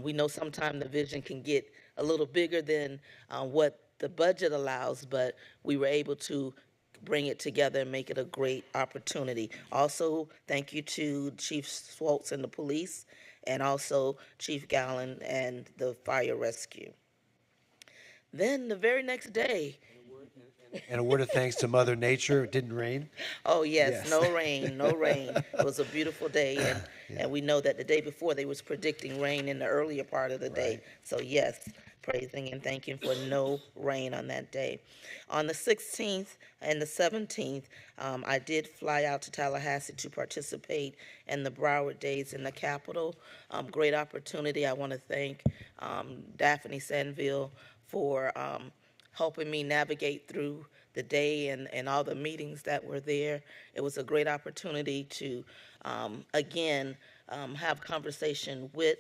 We know sometimes the vision can get a little bigger than what the budget allows, but we were able to bring it together and make it a great opportunity. Also, thank you to Chief Schwartz and the police, and also Chief Gallen and the fire rescue. Then the very next day, And a word of thanks to Mother Nature. It didn't rain. oh yes, Yes. no rain, no rain. It was a beautiful day, and we know that the day before they was predicting rain in the earlier part of the day. So yes, praising and thanking for no rain on that day. On the 16th and the 17th, I did fly out to Tallahassee to participate in the Broward Days in the Capitol. Great opportunity. I want to thank Daphne Sanville for helping me navigate through the day and all the meetings that were there. It was a great opportunity to, again, have conversation with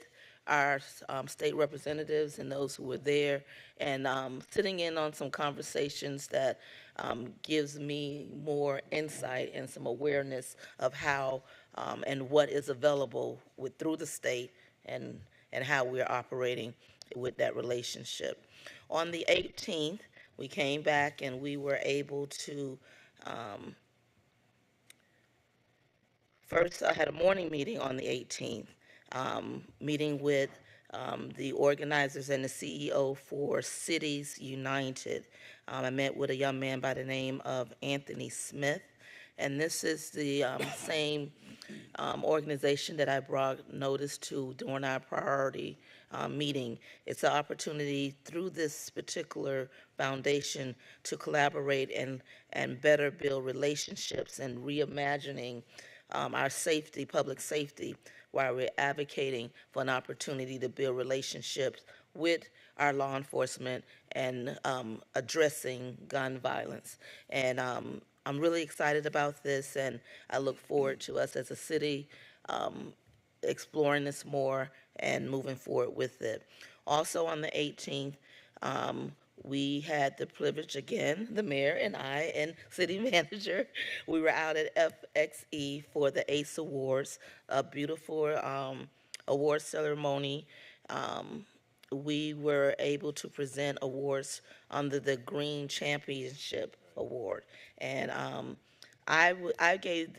our state representatives and those who were there, and sitting in on some conversations that gives me more insight and some awareness of how and what is available through the state and how we're operating with that relationship. On the 18th, we came back and we were able to, first I had a morning meeting on the 18th, meeting with the organizers and the CEO for Cities United. I met with a young man by the name of Anthony Smith, and this is the same organization that I brought notice to during our priority meeting. It's an opportunity through this particular foundation to collaborate and better build relationships and reimagining our safety, public safety, while we're advocating for an opportunity to build relationships with our law enforcement and addressing gun violence. And I'm really excited about this, and I look forward to us as a city exploring this more and moving forward with it. Also on the 18th, we had the privilege again, the mayor and I and city manager, we were out at FXE for the ACE Awards, a beautiful award ceremony. We were able to present awards under the Green Championship Award. And I gave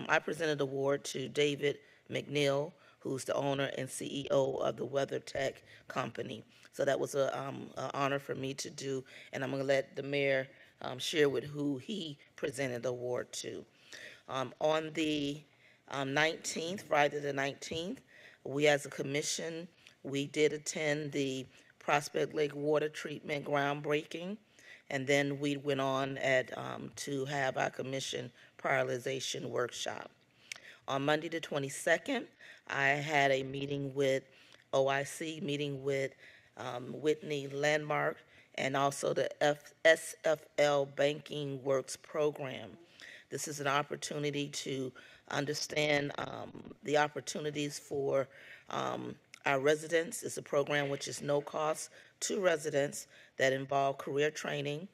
I presented the award to David McNeil, who's the owner and CEO of the WeatherTech company. So that was an honor for me to do, and I'm going to let the mayor share with who he presented the award to. On the 19th, Friday the 19th, we as a commission, we did attend the Prospect Lake Water Treatment groundbreaking, and then we went on to have our commission prioritization workshop. On Monday the 22nd, I had a meeting with OIC, meeting with Whitney Landmark, and also the SFL Banking Works program. This is an opportunity to understand the opportunities for our residents. It's a program which is no cost to residents that involve career training,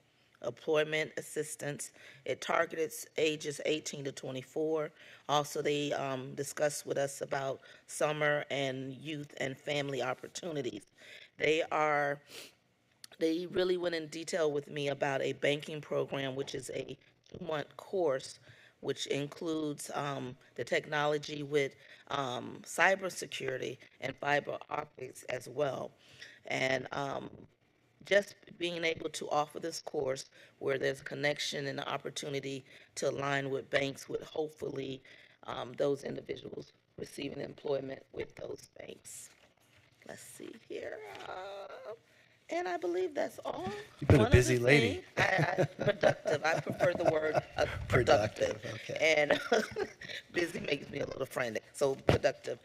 employment assistance. It targets ages 18 to 24. Also, they discussed with us about summer and youth and family opportunities. They really went in detail with me about a banking program, which is a 2-month course, which includes the technology with cybersecurity and fiber optics as well. And just being able to offer this course where there's a connection and an opportunity to align with banks with hopefully those individuals receiving employment with those banks. Let's see here. And I believe that's all. You've been a One other busy lady. thing, productive. I prefer the word productive. Okay. And busy makes me a little frantic, so productive.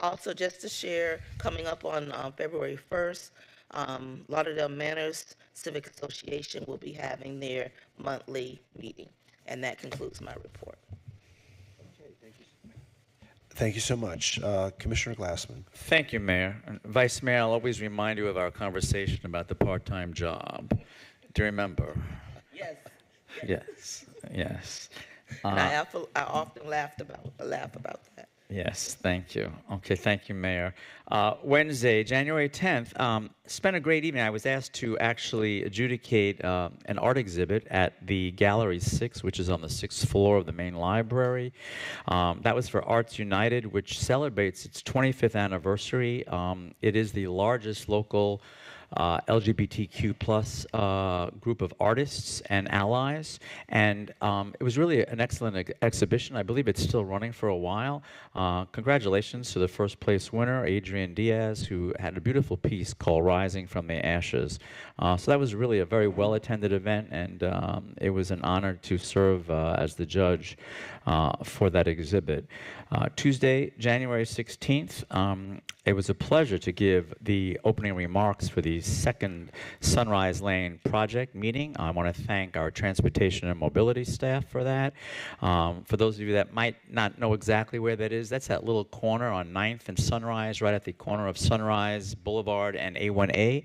Also, just to share, coming up on February 1st, Lauderdale Manors Civic Association will be having their monthly meeting. And that concludes my report. Thank you so much. Commissioner Glassman. Thank you, Mayor. And Vice Mayor, I'll always remind you of our conversation about the part-time job. Do you remember? Yes. Yes. Yes. And I often laugh about that. Yes, thank you. Okay, thank you, Mayor. Wednesday, January 10th, spent a great evening. I was asked to actually adjudicate an art exhibit at the Gallery 6, which is on the 6th floor of the main library. That was for Arts United, which celebrates its 25th anniversary. It is the largest local LGBTQ plus group of artists and allies, and it was really an excellent exhibition. I believe it's still running for a while. Congratulations to the first place winner, Adrian Diaz, who had a beautiful piece called Rising from the Ashes. So that was really a very well-attended event, and it was an honor to serve as the judge for that exhibit. Tuesday, January 16th, it was a pleasure to give the opening remarks for the second Sunrise Lane project meeting. I want to thank our transportation and mobility staff for that. For those of you that might not know exactly where that is, that's that little corner on 9th and Sunrise, right at the corner of Sunrise Boulevard and A1A.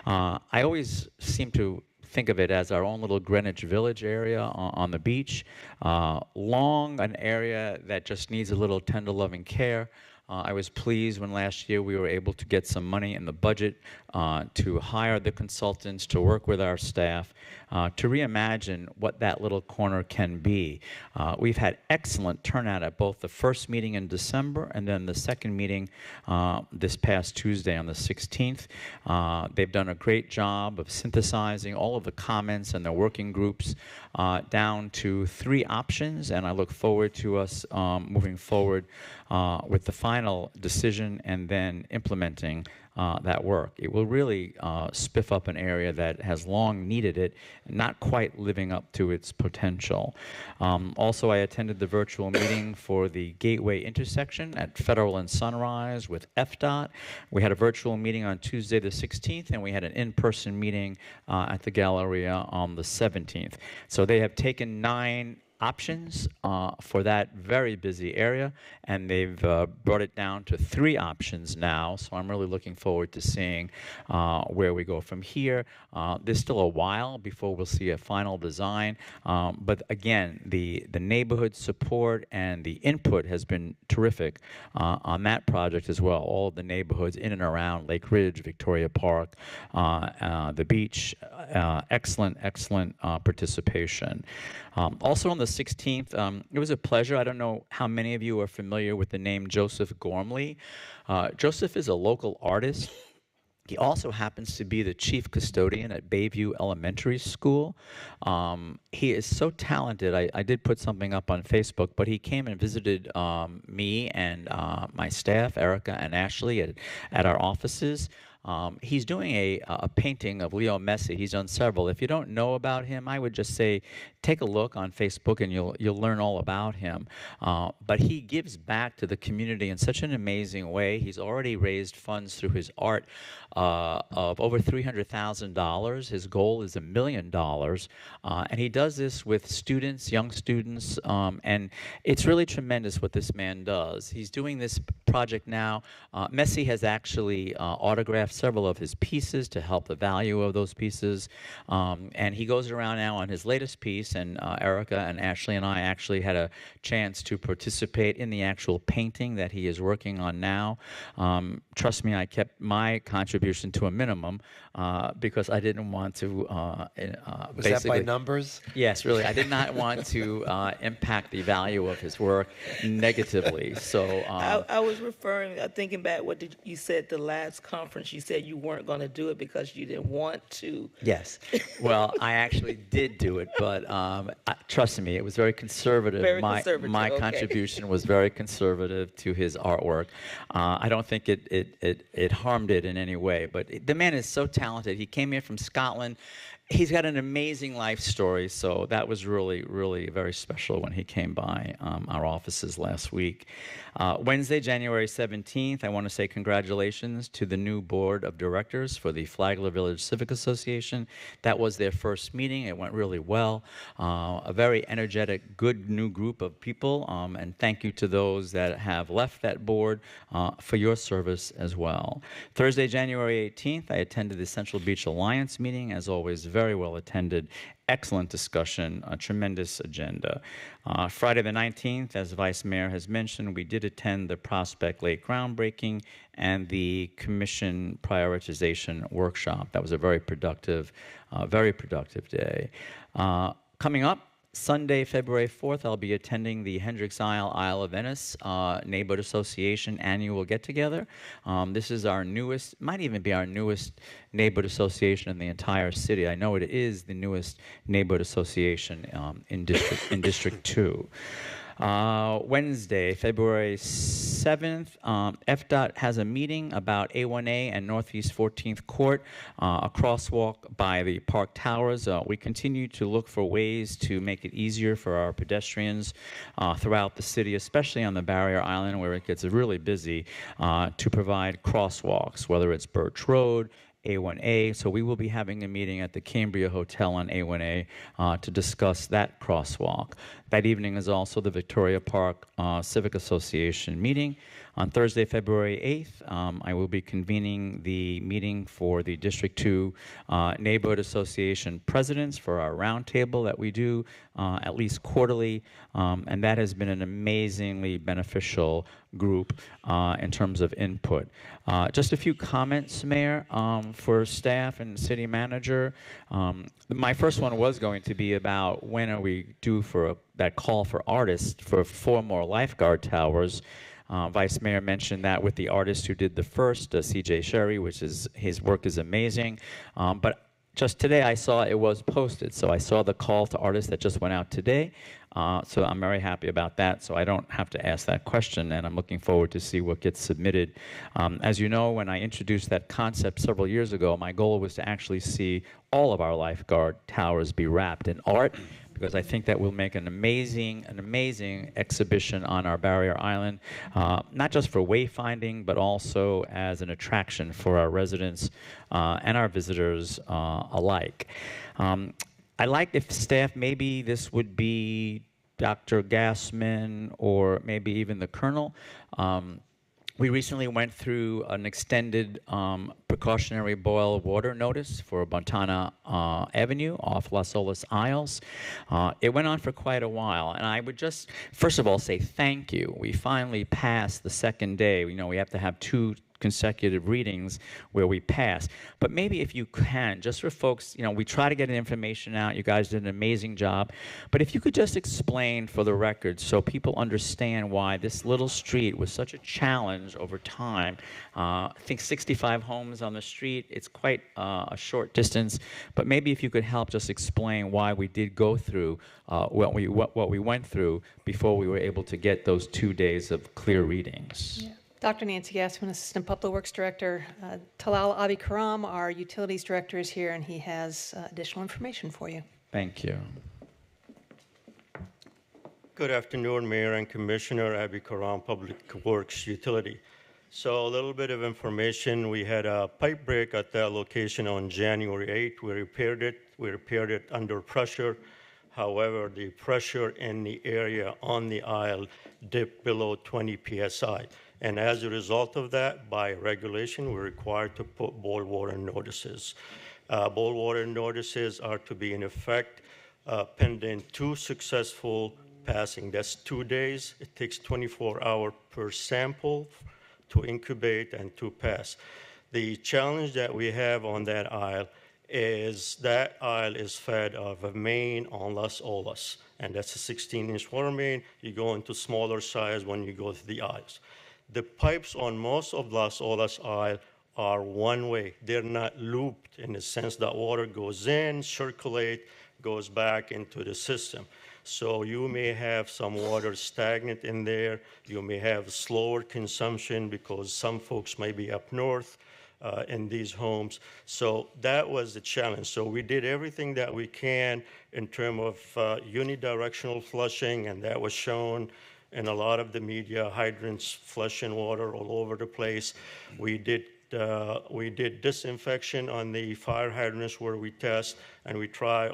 I always seem to think of it as our own little Greenwich Village area on the beach. Long, an area that just needs a little tender loving care. I was pleased when last year we were able to get some money in the budget to hire the consultants to work with our staff to reimagine what that little corner can be. We've had excellent turnout at both the first meeting in December and then the second meeting this past Tuesday on the 16th. They've done a great job of synthesizing all of the comments and the working groups down to 3 options, and I look forward to us moving forward with the final decision and then implementing that work. It will really spiff up an area that has long needed it, not quite living up to its potential. Also, I attended the virtual meeting for the Gateway intersection at Federal and Sunrise with FDOT. We had a virtual meeting on Tuesday the 16th, and we had an in-person meeting at the Galleria on the 17th. So they have taken 9 options for that very busy area, and they've brought it down to 3 options now, so I'm really looking forward to seeing where we go from here. There's still a while before we'll see a final design, but again, the neighborhood support and the input has been terrific on that project as well. All of the neighborhoods in and around Lake Ridge, Victoria Park, the beach, excellent participation. Also on the 16th, it was a pleasure. I don't know how many of you are familiar with the name Joseph Gormley. Joseph is a local artist. He also happens to be the chief custodian at Bayview Elementary School. He is so talented. I did put something up on Facebook, but he came and visited me and my staff, Erica and Ashley, at our offices. He's doing a painting of Leo Messi. He's done several. If you don't know about him, I would just say take a look on Facebook and you'll learn all about him. But he gives back to the community in such an amazing way. He's already raised funds through his art of over $300,000. His goal is $1 million. And he does this with students, young students, and it's really tremendous what this man does. He's doing this project now. Messi has actually autographed several of his pieces to help the value of those pieces. And he goes around now on his latest piece, and Erica and Ashley and I actually had a chance to participate in the actual painting that he is working on now. Trust me, I kept my contribution to a minimum because I didn't want to Was that by numbers? Yes, really. I did not want to impact the value of his work negatively. So I was thinking back what you said the last conference you said you weren't going to do it because you didn't want to. Yes. Well, I actually did do it, but trust me, it was very conservative. Very my conservative, my okay. contribution was very conservative to his artwork. I don't think it harmed it in any way. But the man is so talented. He came here from Scotland. He's got an amazing life story, so that was really, really very special when he came by our offices last week. Wednesday, January 17th, I want to say congratulations to the new board of directors for the Flagler Village Civic Association. That was their first meeting. It went really well. A very energetic, good new group of people, and thank you to those that have left that board for your service as well. Thursday, January 18th, I attended the Central Beach Alliance meeting, as always, very well attended. Excellent discussion, a tremendous agenda. Friday the 19th, as Vice Mayor has mentioned, we did attend the Prospect Lake groundbreaking and the commission prioritization workshop. That was a very productive day. Coming up, Sunday, February 4th, I'll be attending the Hendricks Isle of Venice Neighborhood Association annual get-together. This is our newest, might even be our newest neighborhood association in the entire city. I know it is the newest neighborhood association in District 2. Wednesday, February 7th, FDOT has a meeting about A1A and Northeast 14th Court, a crosswalk by the Park Towers. We continue to look for ways to make it easier for our pedestrians throughout the city, especially on the Barrier Island where it gets really busy, to provide crosswalks, whether it's Birch Road, A1A. So we will be having a meeting at the Cambria Hotel on A1A to discuss that crosswalk. That evening is also the Victoria Park Civic Association meeting. On Thursday, February 8th, I will be convening the meeting for the District 2 Neighborhood Association presidents for our roundtable that we do at least quarterly, and that has been an amazingly beneficial group in terms of input. Just a few comments, Mayor, for staff and city manager. My first one was going to be about when are we due for that call for artists for 4 more lifeguard towers. Vice Mayor mentioned that with the artist who did the first, CJ Sherry, which is, his work is amazing. But just today I saw it was posted, so I saw the call to artists that just went out today. So I'm very happy about that, so I don't have to ask that question, and I'm looking forward to see what gets submitted. As you know, when I introduced that concept several years ago, my goal was to actually see all of our lifeguard towers be wrapped in art, because I think that will make an amazing exhibition on our Barrier Island, not just for wayfinding, but also as an attraction for our residents and our visitors alike. I like if staff, maybe this would be Dr. Gassman or maybe even the Colonel. We recently went through an extended precautionary boil water notice for Montana Avenue off Las Olas Isles. It went on for quite a while, and I would just, first of all, say thank you. We finally passed the second day. You know, we have to have 2 consecutive readings where we pass. But maybe if you can, just for folks, you know, we try to get information out. You guys did an amazing job. But if you could just explain for the record so people understand why this little street was such a challenge over time. I think 65 homes on the street. It's quite a short distance. But maybe if you could help just explain why we did go through what we went through before we were able to get those 2 days of clear readings. Yeah. Dr. Nancy Gassman, Assistant Public Works Director. Talal Abi Karam, our Utilities Director, is here, and he has additional information for you. Thank you. Good afternoon, Mayor and Commissioner. Abi Karam, Public Works Utility. So a little bit of information. We had a pipe break at that location on January 8th. We repaired it. We repaired it under pressure. However, the pressure in the area on the aisle dipped below 20 psi. And as a result of that, by regulation, we're required to put boil water notices. Boil water notices are to be in effect pending 2 successful passing. That's 2 days. It takes 24 hours per sample to incubate and to pass. The challenge that we have on that aisle is that aisle is fed of a main on Las Olas, and that's a 16-inch water main. You go into smaller size when you go to the aisles. The pipes on most of Las Olas aisle are one way. They're not looped in the sense that water goes in, circulate, goes back into the system. So you may have some water stagnant in there. You may have slower consumption because some folks may be up north in these homes. So that was the challenge. So we did everything that we can in terms of unidirectional flushing, and that was shown in a lot of the media, hydrants flushing water all over the place. We did disinfection on the fire hydrants where we test, and we try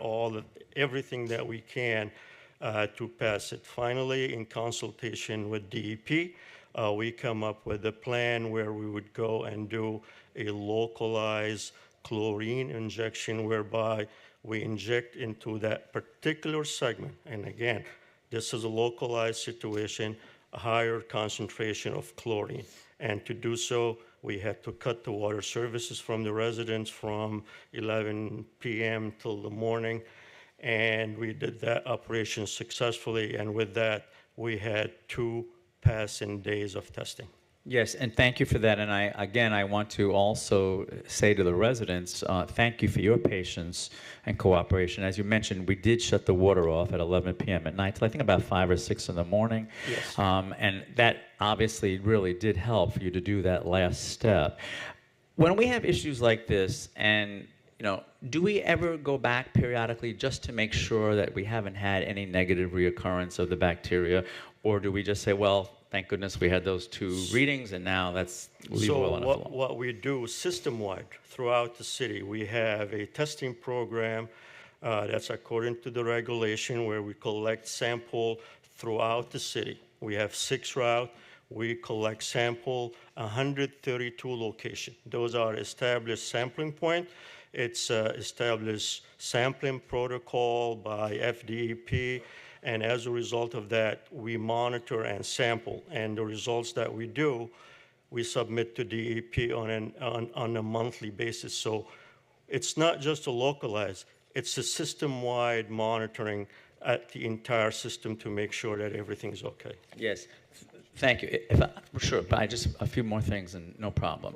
everything that we can to pass it. Finally, in consultation with DEP, we come up with a plan where we would go and do a localized chlorine injection whereby we inject into that particular segment. And again, this is a localized situation, a higher concentration of chlorine. And to do so, we had to cut the water services from the residents from 11 p.m. till the morning. And we did that operation successfully. And with that, we had 2 passing days of testing. Yes, and thank you for that. And I want to also say to the residents, thank you for your patience and cooperation. As you mentioned, we did shut the water off at 11 p.m. at night till I think about 5 or 6 in the morning. Yes. And that obviously really did help for you to do that last step. When we have issues like this, and do we ever go back periodically just to make sure that we haven't had any negative reoccurrence of the bacteria, or do we just say, well, thank goodness we had those 2 readings, and now let's leave oil on the floor? What we do system-wide throughout the city, we have a testing program that's according to the regulation where we collect sample throughout the city. We have 6 routes. We collect sample 132 locations. Those are established sampling point. It's established sampling protocol by FDEP. And as a result of that, we monitor and sample. And the results that we do, we submit to DEP on a monthly basis. So it's not just a localized, it's a system-wide monitoring at the entire system to make sure that everything's okay. Yes, thank you. Sure, but I just a few more things and no problem.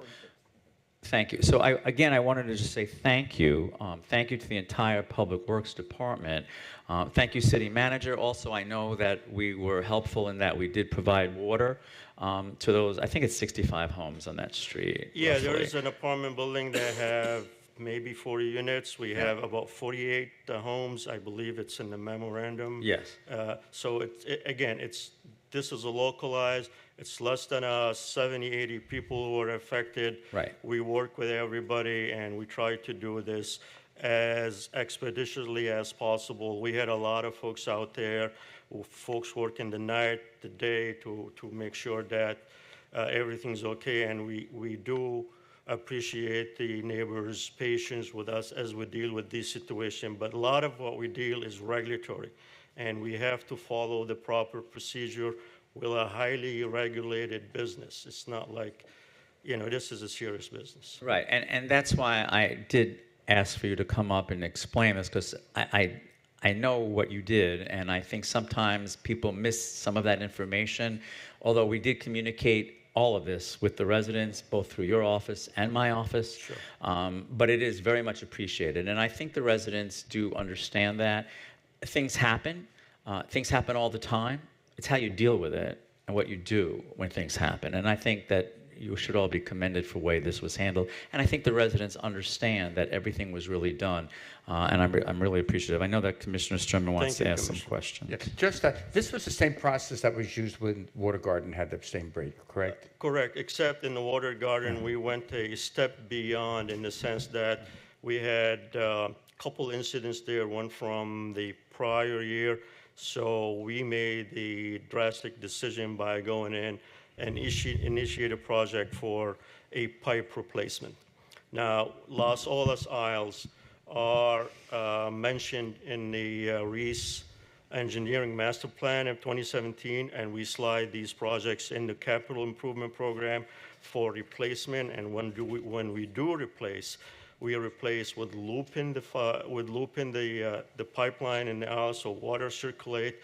Thank you. So I wanted to just say thank you. Thank you to the entire Public Works Department. Thank you, City Manager. Also, I know that we were helpful in that we did provide water to those, I think it's 65 homes on that street. Yeah, roughly. there is an apartment building that have maybe 40 units. We have about 48 homes. I believe it's in the memorandum. Yes. So this is a localized. It's less than 70, 80 people who are affected. Right. We work with everybody, and we try to do this as expeditiously as possible. We had a lot of folks out there, folks working the night, the day, to make sure that everything's okay. And we do appreciate the neighbors' patience with us as we deal with this situation. But a lot of what we deal is regulatory, and we have to follow the proper procedure. We're a highly regulated business. It's not like, this is a serious business. Right, and that's why I did ask for you to come up and explain this, because I know what you did, and I think sometimes people miss some of that information, although we did communicate all of this with the residents, both through your office and my office. Sure. But it is very much appreciated, and I think the residents do understand that. Things happen all the time. It's how you deal with it and what you do when things happen. And I think that you should all be commended for the way this was handled. And I think the residents understand that everything was really done. And I'm really appreciative. I know that Commissioner Sturman wants to ask some questions. Yeah, just that this was the same process that was used when Water Garden had the same break, correct? Correct, except in the Water Garden, we went a step beyond in the sense that we had a couple incidents there, one from the prior year. So we made the drastic decision by going in and initiate a project for a pipe replacement. Now, Los Olas Isles are mentioned in the Reese Engineering Master Plan of 2017, and we slide these projects in the capital improvement program for replacement. And when we do replace, we replace with looping the pipeline in the aisle so water circulate.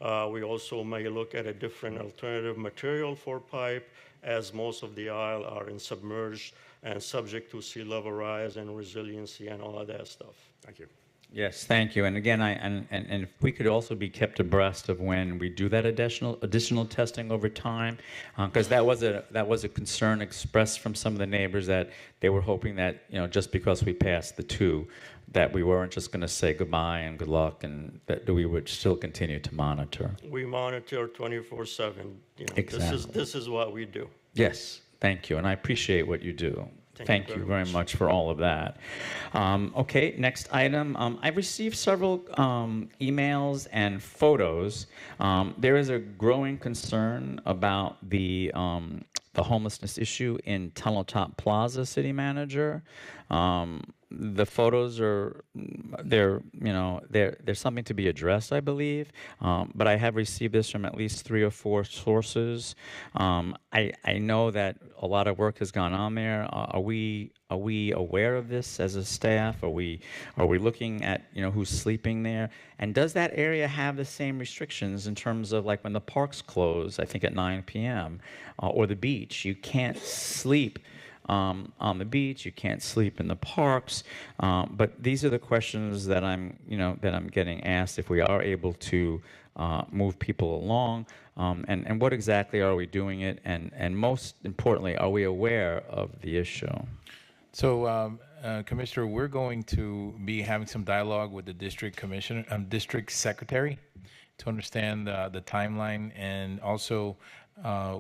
We also may look at a different alternative material for pipe, as most of the aisle are in submerged and subject to sea level rise and resiliency and all of that stuff. Thank you. Yes, thank you. And again, and if we could also be kept abreast of when we do that additional testing over time, because that was a concern expressed from some of the neighbors that they were hoping that, you know, just because we passed the 2, that we weren't just going to say goodbye and good luck, and that we would still continue to monitor. We monitor 24/7. You know, Exactly. This is what we do. Yes, thank you, and I appreciate what you do. Thank you very much for all of that. Okay, next item. I received several emails and photos. There is a growing concern about the homelessness issue in Tunnel Top Plaza, City Manager. The photos are, there's something to be addressed, I believe, but I have received this from at least 3 or 4 sources. I know that a lot of work has gone on there. Are we aware of this as a staff? Are we looking at, you know, who's sleeping there? And does that area have the same restrictions in terms of, like, when the parks close, I think at 9 p.m., or the beach, you can't sleep on the beach, you can't sleep in the parks, but these are the questions that I'm getting asked, if we are able to move people along, and what exactly are we doing it, and most importantly, are we aware of the issue? So, Commissioner, we're going to be having some dialogue with the district secretary to understand the timeline, and also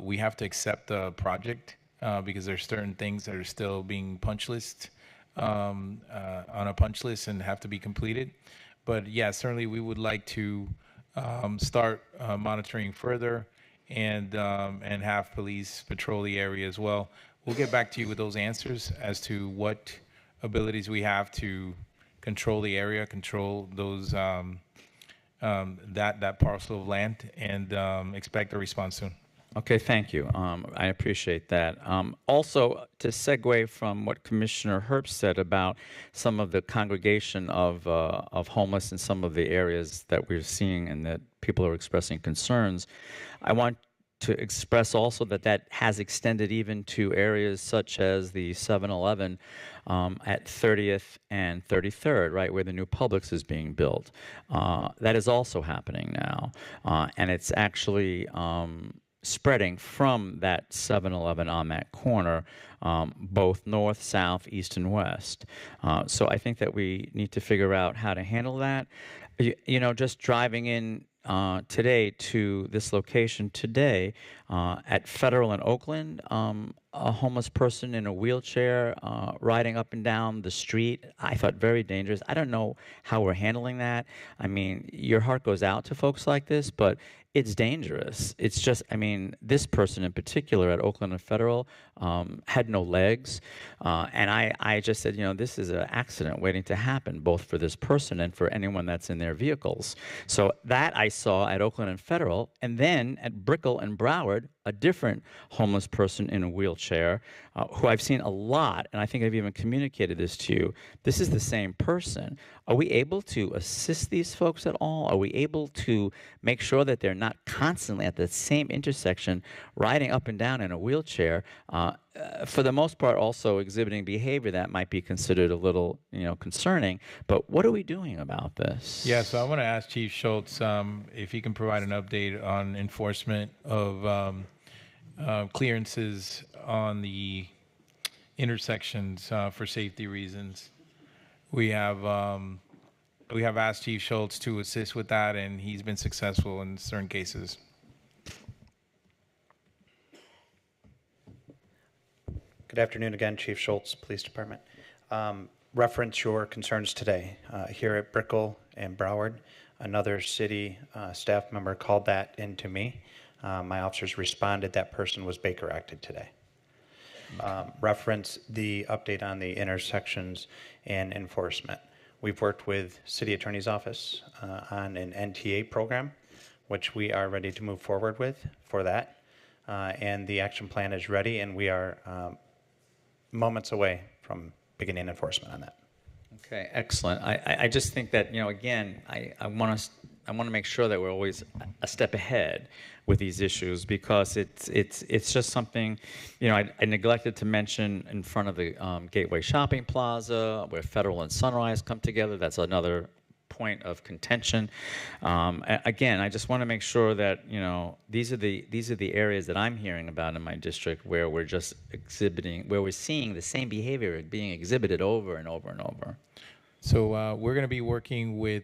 we have to accept the project. Because there's certain things that are still being punch list on a punch list and have to be completed. But yeah, certainly we would like to start monitoring further and have police patrol the area as well. We'll get back to you with those answers as to what abilities we have to control the area, control those that parcel of land, and expect a response soon. Okay, thank you. I appreciate that. Also, to segue from what Commissioner Herbst said about some of the congregation of homeless in some of the areas that we're seeing and that people are expressing concerns, I want to express also that has extended even to areas such as the 7-Eleven at 30th and 33rd, right, where the new Publix is being built. That is also happening now, and it's actually spreading from that 7-Eleven on that corner, both north, south, east, and west. So I think that we need to figure out how to handle that. You know, just driving in today to this location today at Federal and Oakland, a homeless person in a wheelchair riding up and down the street, I thought very dangerous. I don't know how we're handling that. I mean, your heart goes out to folks like this, but it's dangerous. It's just, I mean, this person in particular at Oakland and Federal had no legs. And I just said, you know, this is an accident waiting to happen, both for this person and for anyone that's in their vehicles. So that I saw at Oakland and Federal. And then at Brickell and Broward, a different homeless person in a wheelchair, who I've seen a lot, and I think I've even communicated this to you. This is the same person. Are we able to assist these folks at all? Are we able to make sure that they're not constantly at the same intersection riding up and down in a wheelchair, for the most part also exhibiting behavior that might be considered a little, you know, concerning? But what are we doing about this? Yeah, so I want to ask Chief Schultz if he can provide an update on enforcement of clearances on the intersections for safety reasons. We have asked Chief Schultz to assist with that, and he's been successful in certain cases. Good afternoon again, Chief Schultz, Police Department. Reference your concerns today. Here at Brickell and Broward, another city staff member called that in to me. My officers responded that person was Baker acted today. Reference the update on the intersections and enforcement. We've worked with City Attorney's Office on an NTA program, which we are ready to move forward with for that. And the action plan is ready, and we are moments away from beginning enforcement on that. Okay, excellent. I just think that, you know, again, I want us I want to make sure that we're always a step ahead with these issues, because it's just something, you know, I neglected to mention in front of the Gateway Shopping Plaza, where Federal and Sunrise come together. That's another point of contention. Again, I just want to make sure that, you know, these are the areas that I'm hearing about in my district where we're just where we're seeing the same behavior being exhibited over and over and over. So we're going to be working with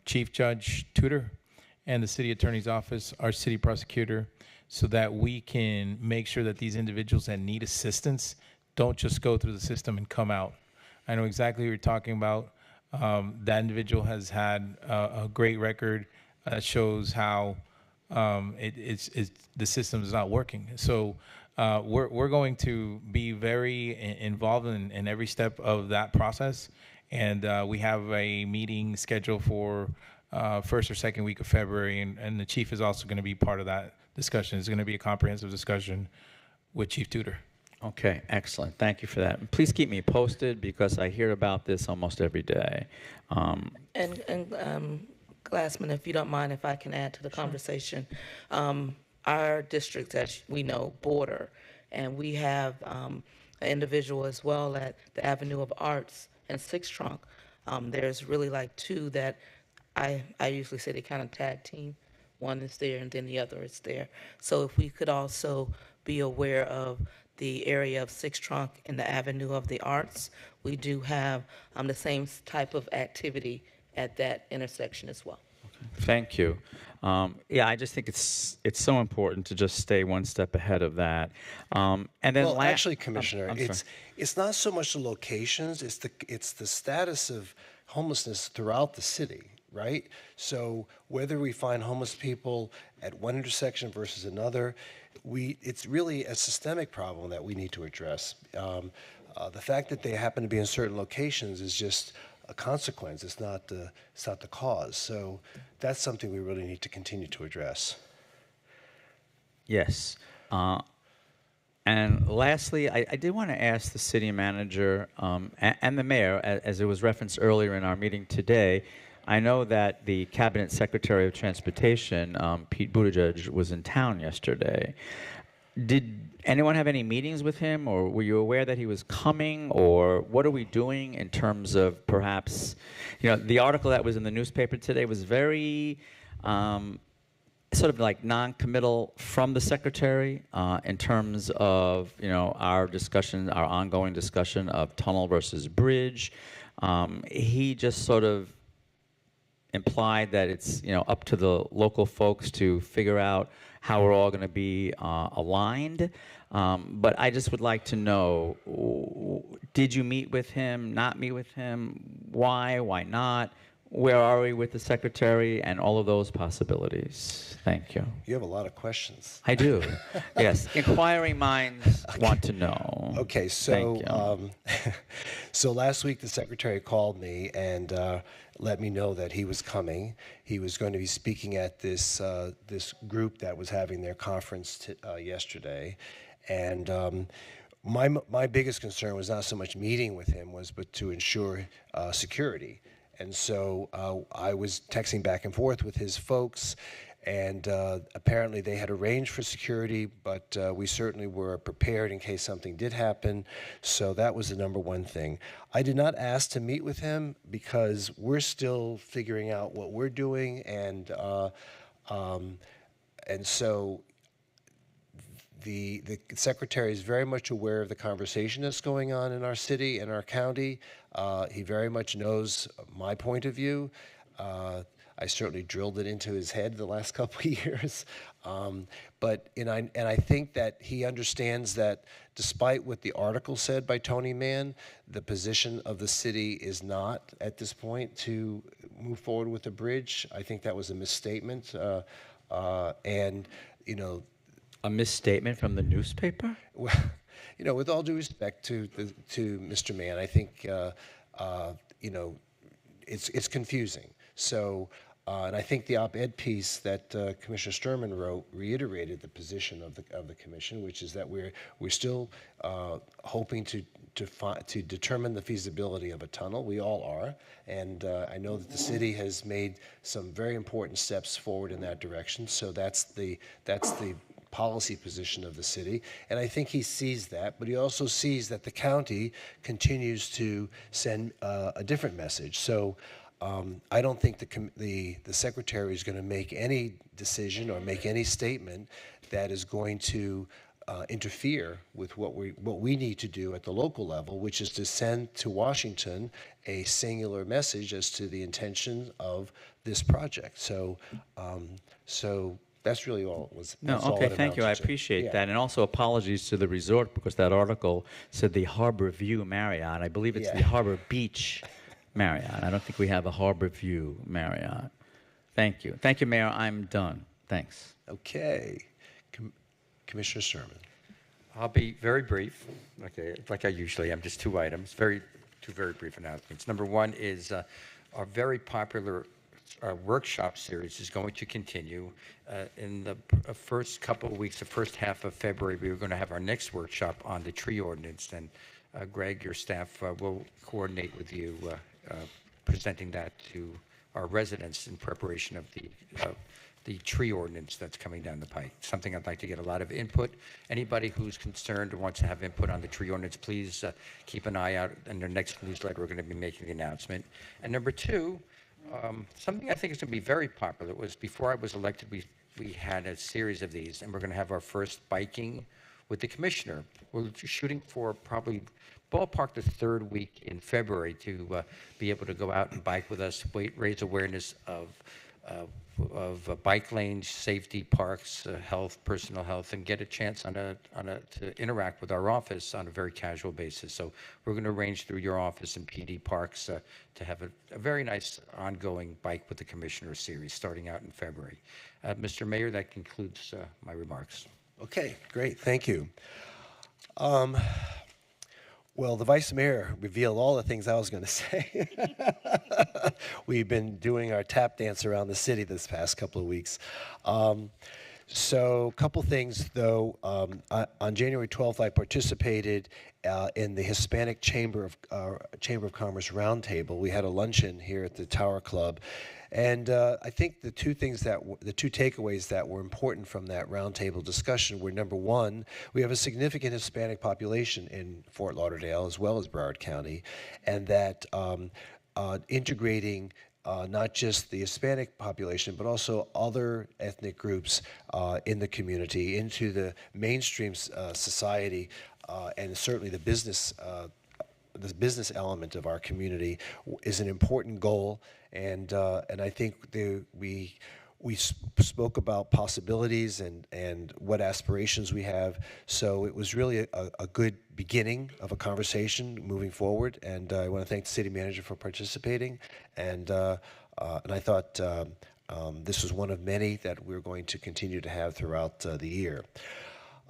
Chief Judge Tudor and the City Attorney's Office, our City Prosecutor, so that we can make sure that these individuals that need assistance don't just go through the system and come out. I know exactly what you're talking about. That individual has had a great record that shows how the system is not working. So we're going to be very involved in every step of that process. And we have a meeting scheduled for first or second week of February, and the chief is also going to be part of that discussion. It's going to be a comprehensive discussion with Chief Tudor. Okay, excellent. Thank you for that. And please keep me posted, because I hear about this almost every day. Glassman, if you don't mind, if I can add to the conversation, our districts, as we know, border, and we have an individual as well at the Avenue of Arts and Sixth Trunk. There's really like two that I usually say they kind of tag team. One is there and then the other is there. So if we could also be aware of the area of Sixth Trunk and the Avenue of the Arts, we do have the same type of activity at that intersection as well. Thank you. Yeah, I just think it's so important to just stay one step ahead of that. And then, well, actually, Commissioner, I'm it's not so much the locations; it's the status of homelessness throughout the city, right? So whether we find homeless people at one intersection versus another, it's really a systemic problem that we need to address. The fact that they happen to be in certain locations is just a consequence. It's not the cause. So that's something we really need to continue to address. Yes. And lastly, I did want to ask the city manager and the mayor, as it was referenced earlier in our meeting today. I know that the Cabinet Secretary of Transportation, Pete Buttigieg, was in town yesterday. Did anyone have any meetings with him, or were you aware that he was coming, or what are we doing in terms of perhaps, you know, the article that was in the newspaper today was very sort of like non-committal from the secretary in terms of, you know, our ongoing discussion of tunnel versus bridge. He just sort of implied that it's, you know, up to the local folks to figure out how we're all going to be aligned. But I just would like to know, did you meet with him, not meet with him? Why not? Where are we with the secretary and all of those possibilities? Thank you. You have a lot of questions. I do. Yes. Inquiring minds want to know. Okay, so so last week the secretary called me and let me know that he was coming. He was going to be speaking at this this group that was having their conference yesterday, and my biggest concern was not so much meeting with him, but to ensure security. And so I was texting back and forth with his folks, and apparently they had arranged for security, but we certainly were prepared in case something did happen. So that was the number one thing. I did not ask to meet with him because we're still figuring out what we're doing, and so the secretary is very much aware of the conversation that's going on in our city and our county. He very much knows my point of view. I certainly drilled it into his head the last couple of years. But I think that he understands that despite what the article said by Tony Mann, the position of the city is not at this point to move forward with the bridge. I think that was a misstatement. And, you know, a misstatement from the newspaper? Well, you know, with all due respect to Mr. Mann, I think you know, it's confusing. So, and I think the op-ed piece that Commissioner Sturman wrote reiterated the position of the commission, which is that we're still hoping to to determine the feasibility of a tunnel. We all are, and I know that the city has made some very important steps forward in that direction. So that's the policy position of the city, and I think he sees that, but he also sees that the county continues to send a different message. So I don't think the secretary is going to make any decision or make any statement that is going to interfere with what we need to do at the local level, which is to send to Washington a singular message as to the intention of this project. So that's really all it was. No, That's all okay, it thank you. I amounted to. appreciate Yeah. that. And also apologies to the resort because that article said the Harbor View Marriott. I believe it's the Yeah. Harbor Beach Marriott. I don't think we have a Harbor View Marriott. Thank you. Thank you, Mayor. I'm done. Thanks. Okay. Commissioner Sherman. I'll be very brief, okay, like I usually am, just two items, two very brief announcements. Number one is our very popular workshop series is going to continue. In the first couple of weeks, the first half of February, we are going to have our next workshop on the tree ordinance, and Greg, your staff, will coordinate with you presenting that to our residents in preparation of the tree ordinance that's coming down the pike. Something I'd like to get a lot of input. Anybody who's concerned or wants to have input on the tree ordinance, please keep an eye out. In their next newsletter, we're going to be making the announcement. And number two, something I think is going to be very popular was before I was elected, we had a series of these, and we're going to have our first biking with the commissioner. We're shooting for probably ballpark the third week in February to be able to go out and bike with us, raise awareness of bike lanes, safety, parks, health, personal health, and get a chance to interact with our office on a very casual basis. So we're going to arrange through your office and PD Parks to have a very nice ongoing Bike with the Commissioner series starting out in February. Mr. Mayor, that concludes my remarks. Okay, great. Thank you. Well, the vice mayor revealed all the things I was going to say. We've been doing our tap dance around the city this past couple of weeks. So a couple things, though. On January 12th, I participated in the Hispanic Chamber of Commerce Roundtable. We had a luncheon here at the Tower Club. And I think the two takeaways that were important from that roundtable discussion were, number one, we have a significant Hispanic population in Fort Lauderdale as well as Broward County, and that integrating not just the Hispanic population, but also other ethnic groups in the community into the mainstream society, and certainly the business element of our community is an important goal, and I think we spoke about possibilities and what aspirations we have. So it was really a good beginning of a conversation moving forward, and I want to thank the city manager for participating, and I thought this was one of many that we're going to continue to have throughout the year.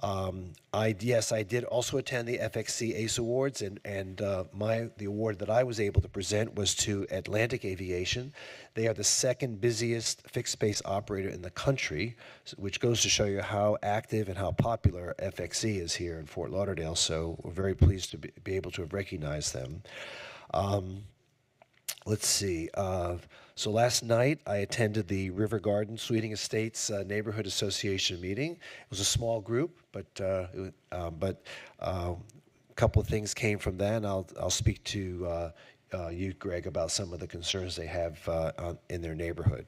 I did also attend the FXC ACE Awards, and the award that I was able to present was to Atlantic Aviation. They are the second busiest fixed base operator in the country, which goes to show you how active and how popular FXC is here in Fort Lauderdale. So we're very pleased to be able to have recognized them. Let's see. So last night I attended the River Garden Sweeting Estates Neighborhood Association meeting. It was a small group, but a couple of things came from that, and I'll speak to you, Greg, about some of the concerns they have in their neighborhood.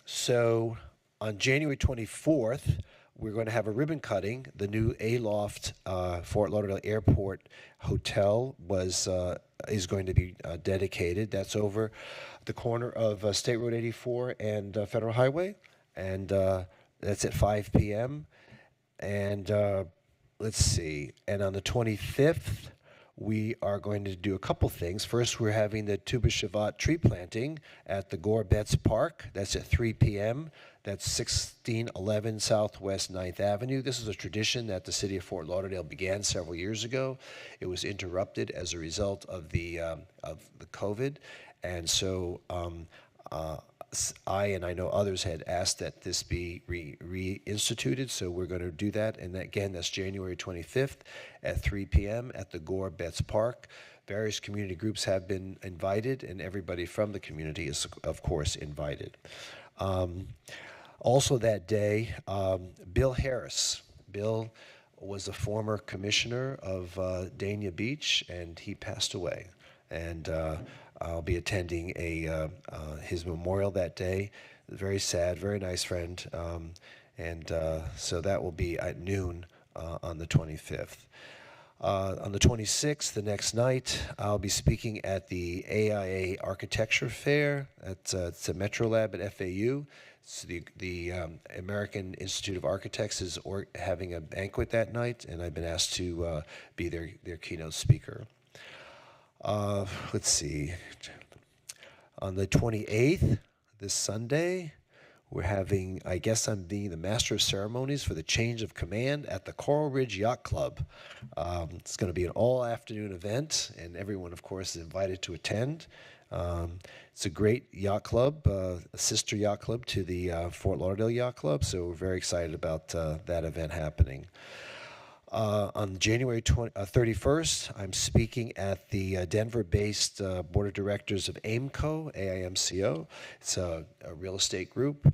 So on January 24th, we're going to have a ribbon cutting. The new Aloft Fort Lauderdale Airport Hotel is going to be dedicated. That's over the corner of State Road 84 and Federal Highway, and that's at 5 p.m. And let's see. And on the 25th, we are going to do a couple things. First, we're having the Tuba Shavat tree planting at the Gore Betts Park. That's at 3 p.m. That's 1611 Southwest 9th Avenue. This is a tradition that the city of Fort Lauderdale began several years ago. It was interrupted as a result of the COVID, and so I know others had asked that this be reinstituted, so we're going to do that. And again, that's January 25th at 3 p.m. at the Gore Betts Park. Various community groups have been invited, and everybody from the community is, of course, invited. Also that day, Bill Harris. Bill was a former commissioner of Dania Beach, and he passed away. And I'll be attending his memorial that day. Very sad, very nice friend. So that will be at noon on the 25th. On the 26th, the next night, I'll be speaking at the AIA Architecture Fair. It's a Metro Lab at FAU. So the American Institute of Architects is having a banquet that night, and I've been asked to be their keynote speaker. Let's see. On the 28th, this Sunday, we're having, I guess I'm being the master of ceremonies for the change of command at the Coral Ridge Yacht Club. It's going to be an all-afternoon event, and everyone, of course, is invited to attend. It's a great yacht club, a sister yacht club to the Fort Lauderdale Yacht Club, so we're very excited about that event happening. On January 31st, I'm speaking at the Denver-based Board of Directors of AIMCO, AIMCO. It's a real estate group.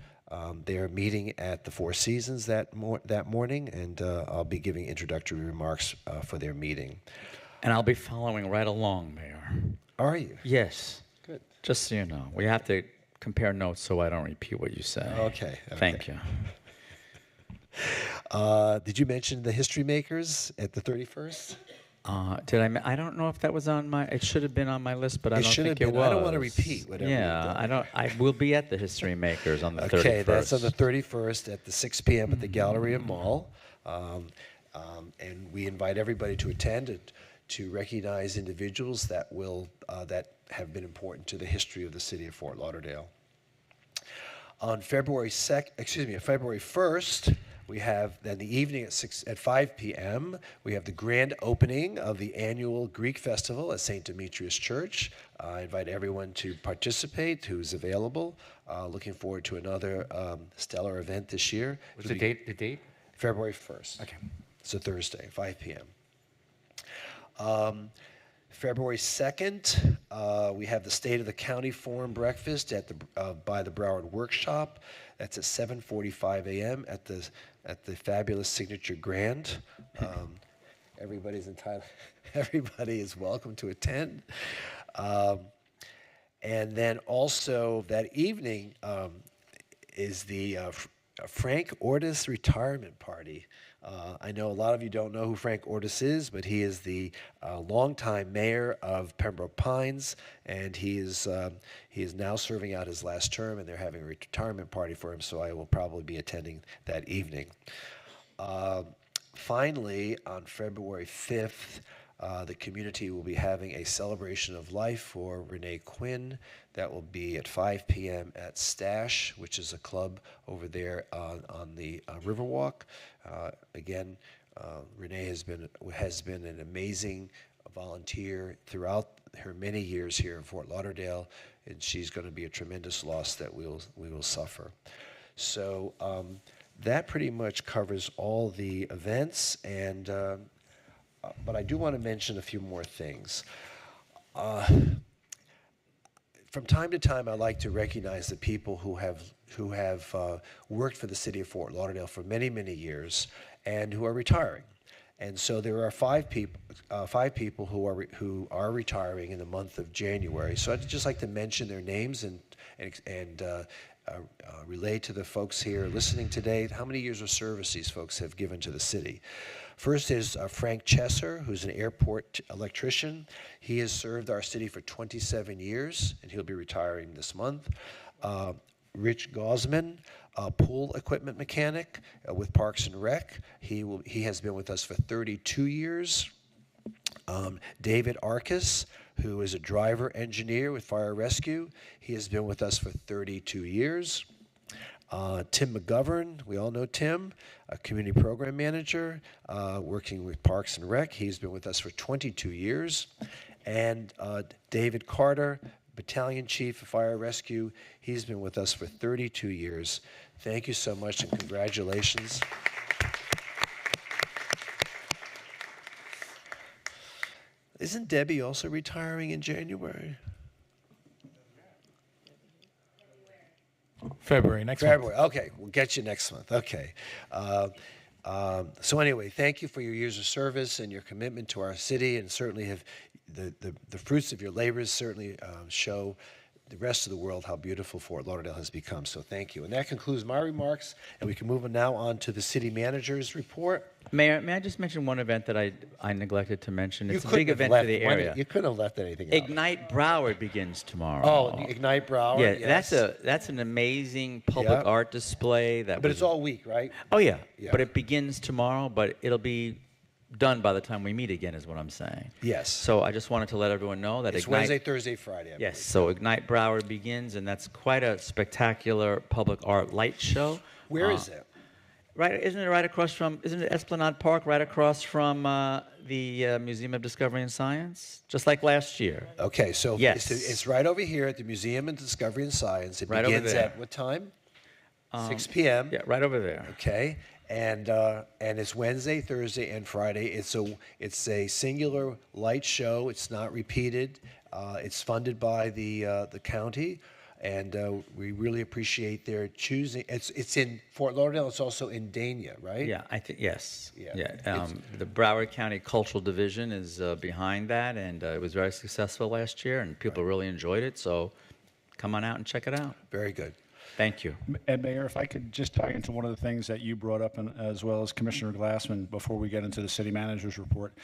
They are meeting at the Four Seasons that morning, and I'll be giving introductory remarks for their meeting. And I'll be following right along, Mayor. Are you? Yes. Good. Just so you know. We have to compare notes so I don't repeat what you say. Okay. Thank you. Did you mention the History Makers at the 31st? I don't know if that was on my. It should have been on my list, but I don't think it was. I don't want to repeat whatever. Yeah, I will be at the History Makers on the 31st. Okay, that's on the 31st at the 6 p.m. at the Galleria Mall, and we invite everybody to attend and to recognize individuals that have been important to the history of the city of Fort Lauderdale. On February 1st. We have then the evening at 5 p.m. We have the grand opening of the annual Greek festival at St. Demetrius Church. I invite everyone to participate who's available. Looking forward to another stellar event this year. What's the date? The date? February 1st. Okay. It's a Thursday, 5 p.m. February 2nd, we have the State of the County Forum Breakfast by the Broward Workshop. That's at 7:45 a.m. at the fabulous Signature Grand. Everybody's entitled. Everybody is welcome to attend. And then also that evening is the Frank Ortis retirement party. I know a lot of you don't know who Frank Ortis is, but he is the longtime mayor of Pembroke Pines, and he is now serving out his last term, and they're having a retirement party for him, so I will probably be attending that evening. Finally, on February 5th, the community will be having a celebration of life for Renee Quinn. That will be at 5 p.m. at Stash, which is a club over there on the Riverwalk. Again, Renee has been an amazing volunteer throughout her many years here in Fort Lauderdale, and she's going to be a tremendous loss that we will suffer. So that pretty much covers all the events, and but I do want to mention a few more things. From time to time, I like to recognize the people who have worked for the city of Fort Lauderdale for many, many years and who are retiring. And so there are five people who are retiring in the month of January. So I'd just like to mention their names and relay to the folks here listening today how many years of service these folks have given to the city. First is Frank Chesser, who's an airport electrician. He has served our city for 27 years, and he'll be retiring this month. Rich Gosman, a pool equipment mechanic with Parks and Rec. He has been with us for 32 years. David Arcus, who is a driver engineer with Fire Rescue. He has been with us for 32 years. Tim McGovern, we all know Tim, a community program manager working with Parks and Rec. He's been with us for 22 years. And David Carter, Battalion Chief of Fire Rescue. He's been with us for 32 years. Thank you so much and congratulations. Isn't Debbie also retiring in January? February, next February. month. Okay, we'll get you next month. Okay. So anyway, thank you for your years of service and your commitment to our city, and certainly have the fruits of your labors certainly show the rest of the world how beautiful Fort Lauderdale has become. So thank you. And that concludes my remarks, and we can move now on to the city manager's report. Mayor, may I just mention one event that I neglected to mention? It's a couldn't big have event left for the one- area. You couldn't have left anything out. Ignite Broward begins tomorrow. Oh, the Ignite Broward. Yeah, yes. that's an amazing public Yep. art display. But it's all week, right? Oh yeah. Yeah. But it begins tomorrow, but it'll be done by the time we meet again, is what I'm saying. Yes. So I just wanted to let everyone know that It's Ignite. Wednesday, Thursday, Friday. I Yes. So Ignite Broward begins, and that's quite a spectacular public art light show. Where is it? Right, isn't it right across from? Isn't it Esplanade Park, right across from the Museum of Discovery and Science, just like last year? Okay, so Yes. it's right over here at the Museum of Discovery and Science. It Right over begins there. at what time? 6 p.m. Yeah, right over there. Okay, and it's Wednesday, Thursday, and Friday. It's a singular light show. It's not repeated. It's funded by the county, and we really appreciate their choosing. It's in Fort Lauderdale. It's also in Dania, right? Yeah, I think yes. Yeah. The Broward County Cultural Division is behind that, and it was very successful last year, and people really enjoyed it. So, come on out and check it out. Very good. Thank you. And Mayor, if I could just tie into one of the things that you brought up, as well as Commissioner Glassman, before we get into the city manager's report.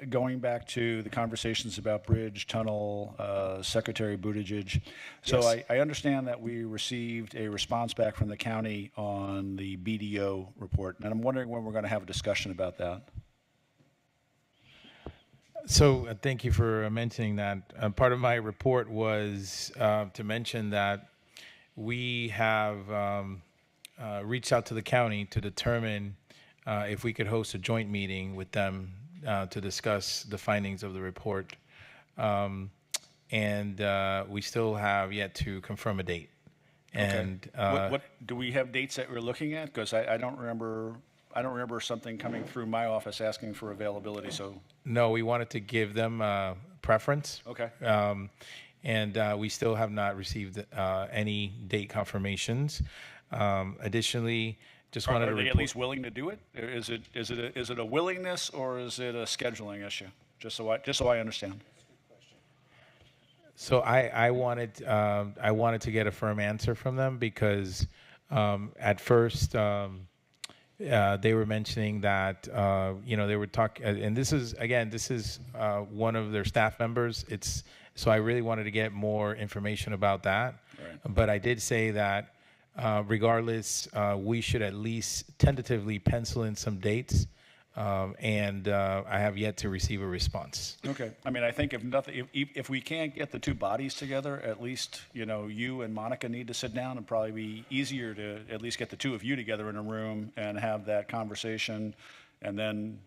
Going back to the conversations about bridge, tunnel, Secretary Buttigieg. So Yes. I understand that we received a response back from the county on the BDO report, and I'm wondering when we're going to have a discussion about that. So thank you for mentioning that. Part of my report was to mention that we have reached out to the county to determine if we could host a joint meeting with them to discuss the findings of the report. And we still have yet to confirm a date. And What do we have dates that we're looking at? Because I don't remember. I don't remember something coming through my office asking for availability. So no, we wanted to give them preference. Okay. And we still have not received any date confirmations. Additionally, just wanted to are they report. at least willing to do it? Is it a willingness or is it a scheduling issue? Just so I understand. So I wanted to get a firm answer from them because at first they were mentioning that they were talking, and this is one of their staff members. So I really wanted to get more information about that. Right. But I did say that regardless, we should at least tentatively pencil in some dates. And I have yet to receive a response. Okay. I mean, I think if we can't get the two bodies together, at least, you and Monica need to sit down and probably be easier to at least get the two of you together in a room and have that conversation. And then,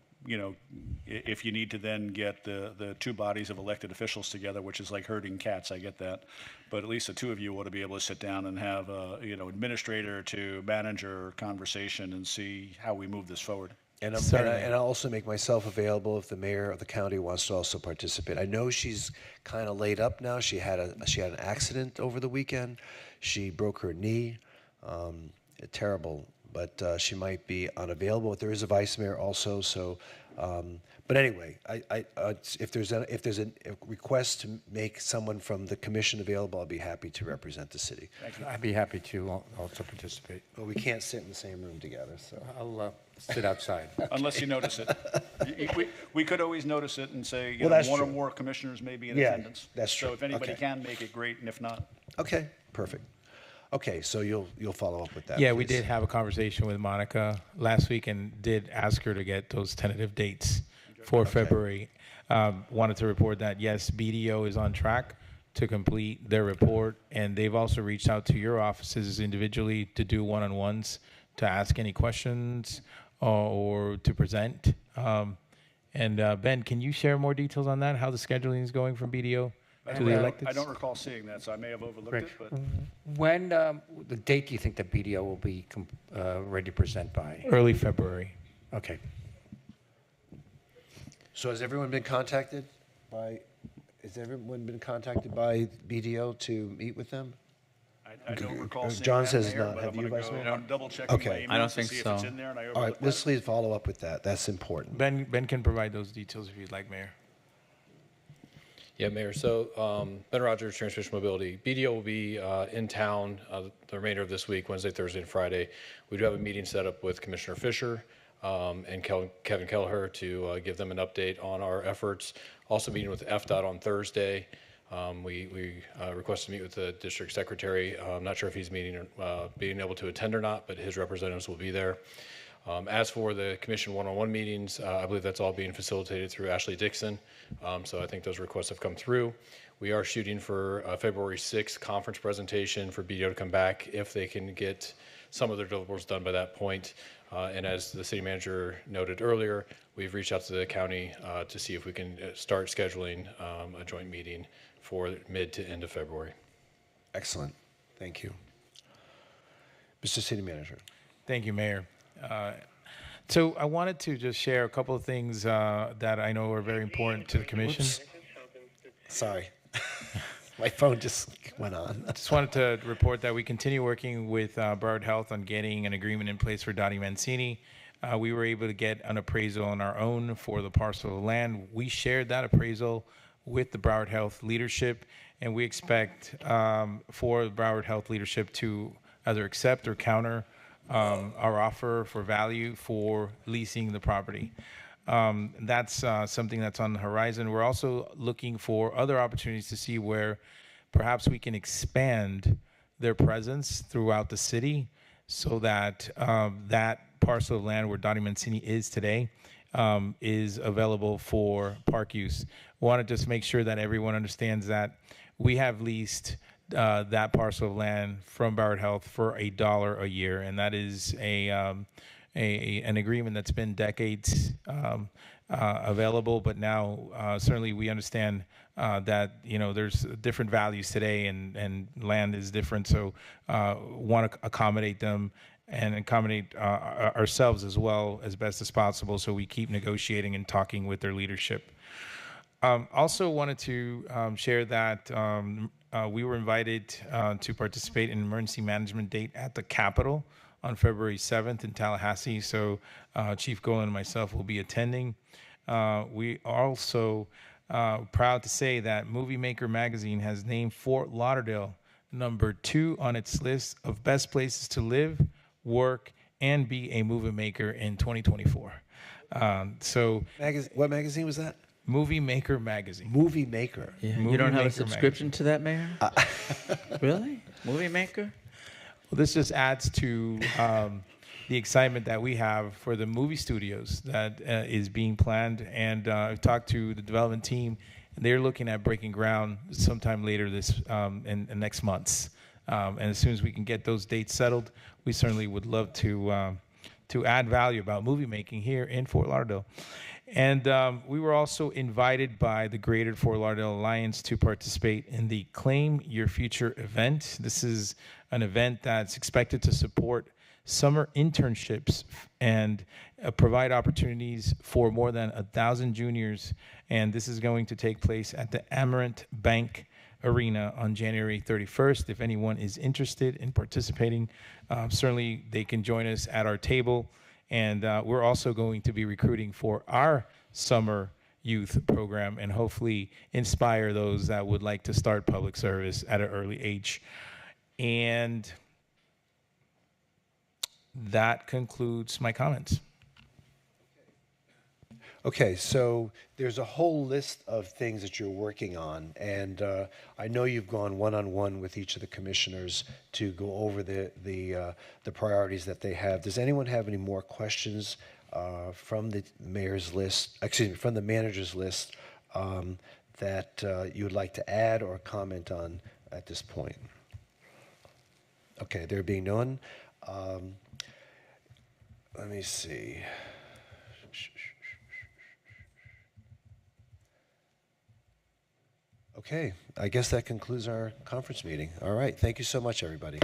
if you need to then get the two bodies of elected officials together, which is like herding cats, I get that. But at least the two of you ought to be able to sit down and have a, administrator to manager conversation and see how we move this forward. And I'll also make myself available if the mayor of the county wants to also participate. I know she's kind of laid up now. She had an accident over the weekend. She broke her knee. Terrible, but she might be unavailable. But there is a vice mayor also. So, but anyway, if there's a request to make someone from the commission available, I'll be happy to represent the city. I'd be happy to also participate. But we can't sit in the same room together, so I'll sit outside. Unless you notice it. We could always notice it and say, that's one or true. more commissioners may be in Yeah, attendance. that's true. So if anybody Okay. can make it, great, and if not. Okay, perfect. Okay, so you'll follow up with that. Yeah, we please. did have a conversation with Monica last week and did ask her to get those tentative dates for February. Wanted to report that, yes, BDO is on track to complete their report, and they've also reached out to your offices individually to do one-on-ones to ask any questions or to present. And Ben, can you share more details on that, how the scheduling is going from BDO to the electeds. I don't recall seeing that, so I may have overlooked Great. it, but When, the date do you think the BDO will be ready to present by? Early February. Okay. So has everyone been contacted by BDO to meet with them? I don't recall seeing John that, says Mayor, not. but Have I'm you, gonna Vice go Mayor? and double checking my Okay. emails I don't to think see if so. it's in there, and I All overlooked right, let's please follow up with that. That's important. Ben can provide those details if you'd like, Mayor. Yeah, Mayor. So Ben Rogers, Transportation Mobility. BDO will be in town the remainder of this week, Wednesday, Thursday, and Friday. We do have a meeting set up with Commissioner Fisher and Kevin Kelleher to give them an update on our efforts. Also meeting with FDOT on Thursday. We requested to meet with the district secretary. I'm not sure if he's being able to attend or not, but his representatives will be there. As for the commission one-on-one meetings, I believe that's all being facilitated through Ashley Dixon. So I think those requests have come through. We are shooting for a February 6th conference presentation for BDO to come back if they can get some of their deliverables done by that point. And as the city manager noted earlier, we've reached out to the county to see if we can start scheduling a joint meeting for mid to end of February. Excellent. Thank you. Mr. City Manager. Thank you, Mayor. So I wanted to just share a couple of things that I know are very important to the commission. Whoops. Sorry. My phone just went on. Just wanted to report that we continue working with Broward Health on getting an agreement in place for Dottie Mancini. We were able to get an appraisal on our own for the parcel of land. We shared that appraisal with the Broward Health leadership, and we expect for the Broward Health leadership to either accept or counter our offer for value for leasing the property. That's something that's on the horizon. We're also looking for other opportunities to see where perhaps we can expand their presence throughout the city so that that parcel of land where Dottie Mancini is today is available for park use. We want to just make sure that everyone understands that we have leased that parcel of land from Broward Health for $1 a year, and that is an agreement that's been decades available. But now certainly we understand that there's different values today, and land is different. So want to accommodate them and accommodate ourselves as well as best as possible. So we keep negotiating and talking with their leadership. Also wanted to share that we were invited to participate in Emergency Management Date at the Capitol on February 7th in Tallahassee. So Chief Golan and myself will be attending. We are also proud to say that Movie Maker magazine has named Fort Lauderdale number 2 on its list of best places to live, work, and be a movie maker in 2024. What magazine was that? Movie Maker magazine. Movie Maker. Yeah. Movie You don't have a Maker subscription to that, Mayor? Really? Movie Maker? Well, this just adds to the excitement that we have for the movie studios that is being planned. And I've talked to the development team, and they're looking at breaking ground sometime later this in next months. And as soon as we can get those dates settled, we certainly would love to add value about movie making here in Fort Lauderdale. And we were also invited by the Greater Fort Lauderdale Alliance to participate in the Claim Your Future event. This is an event that's expected to support summer internships and provide opportunities for more than 1,000 juniors. And this is going to take place at the Amarant Bank Arena on January 31st. If anyone is interested in participating, certainly they can join us at our table. And we're also going to be recruiting for our summer youth program and hopefully inspire those that would like to start public service at an early age. And that concludes my comments. Okay, so there's a whole list of things that you're working on, and I know you've gone one-on-one with each of the commissioners to go over the priorities that they have. Does anyone have any more questions from the mayor's list? Excuse me, from the manager's list that you would like to add or comment on at this point? Okay, there being none, let me see. Okay, I guess that concludes our conference meeting. All right, thank you so much, everybody.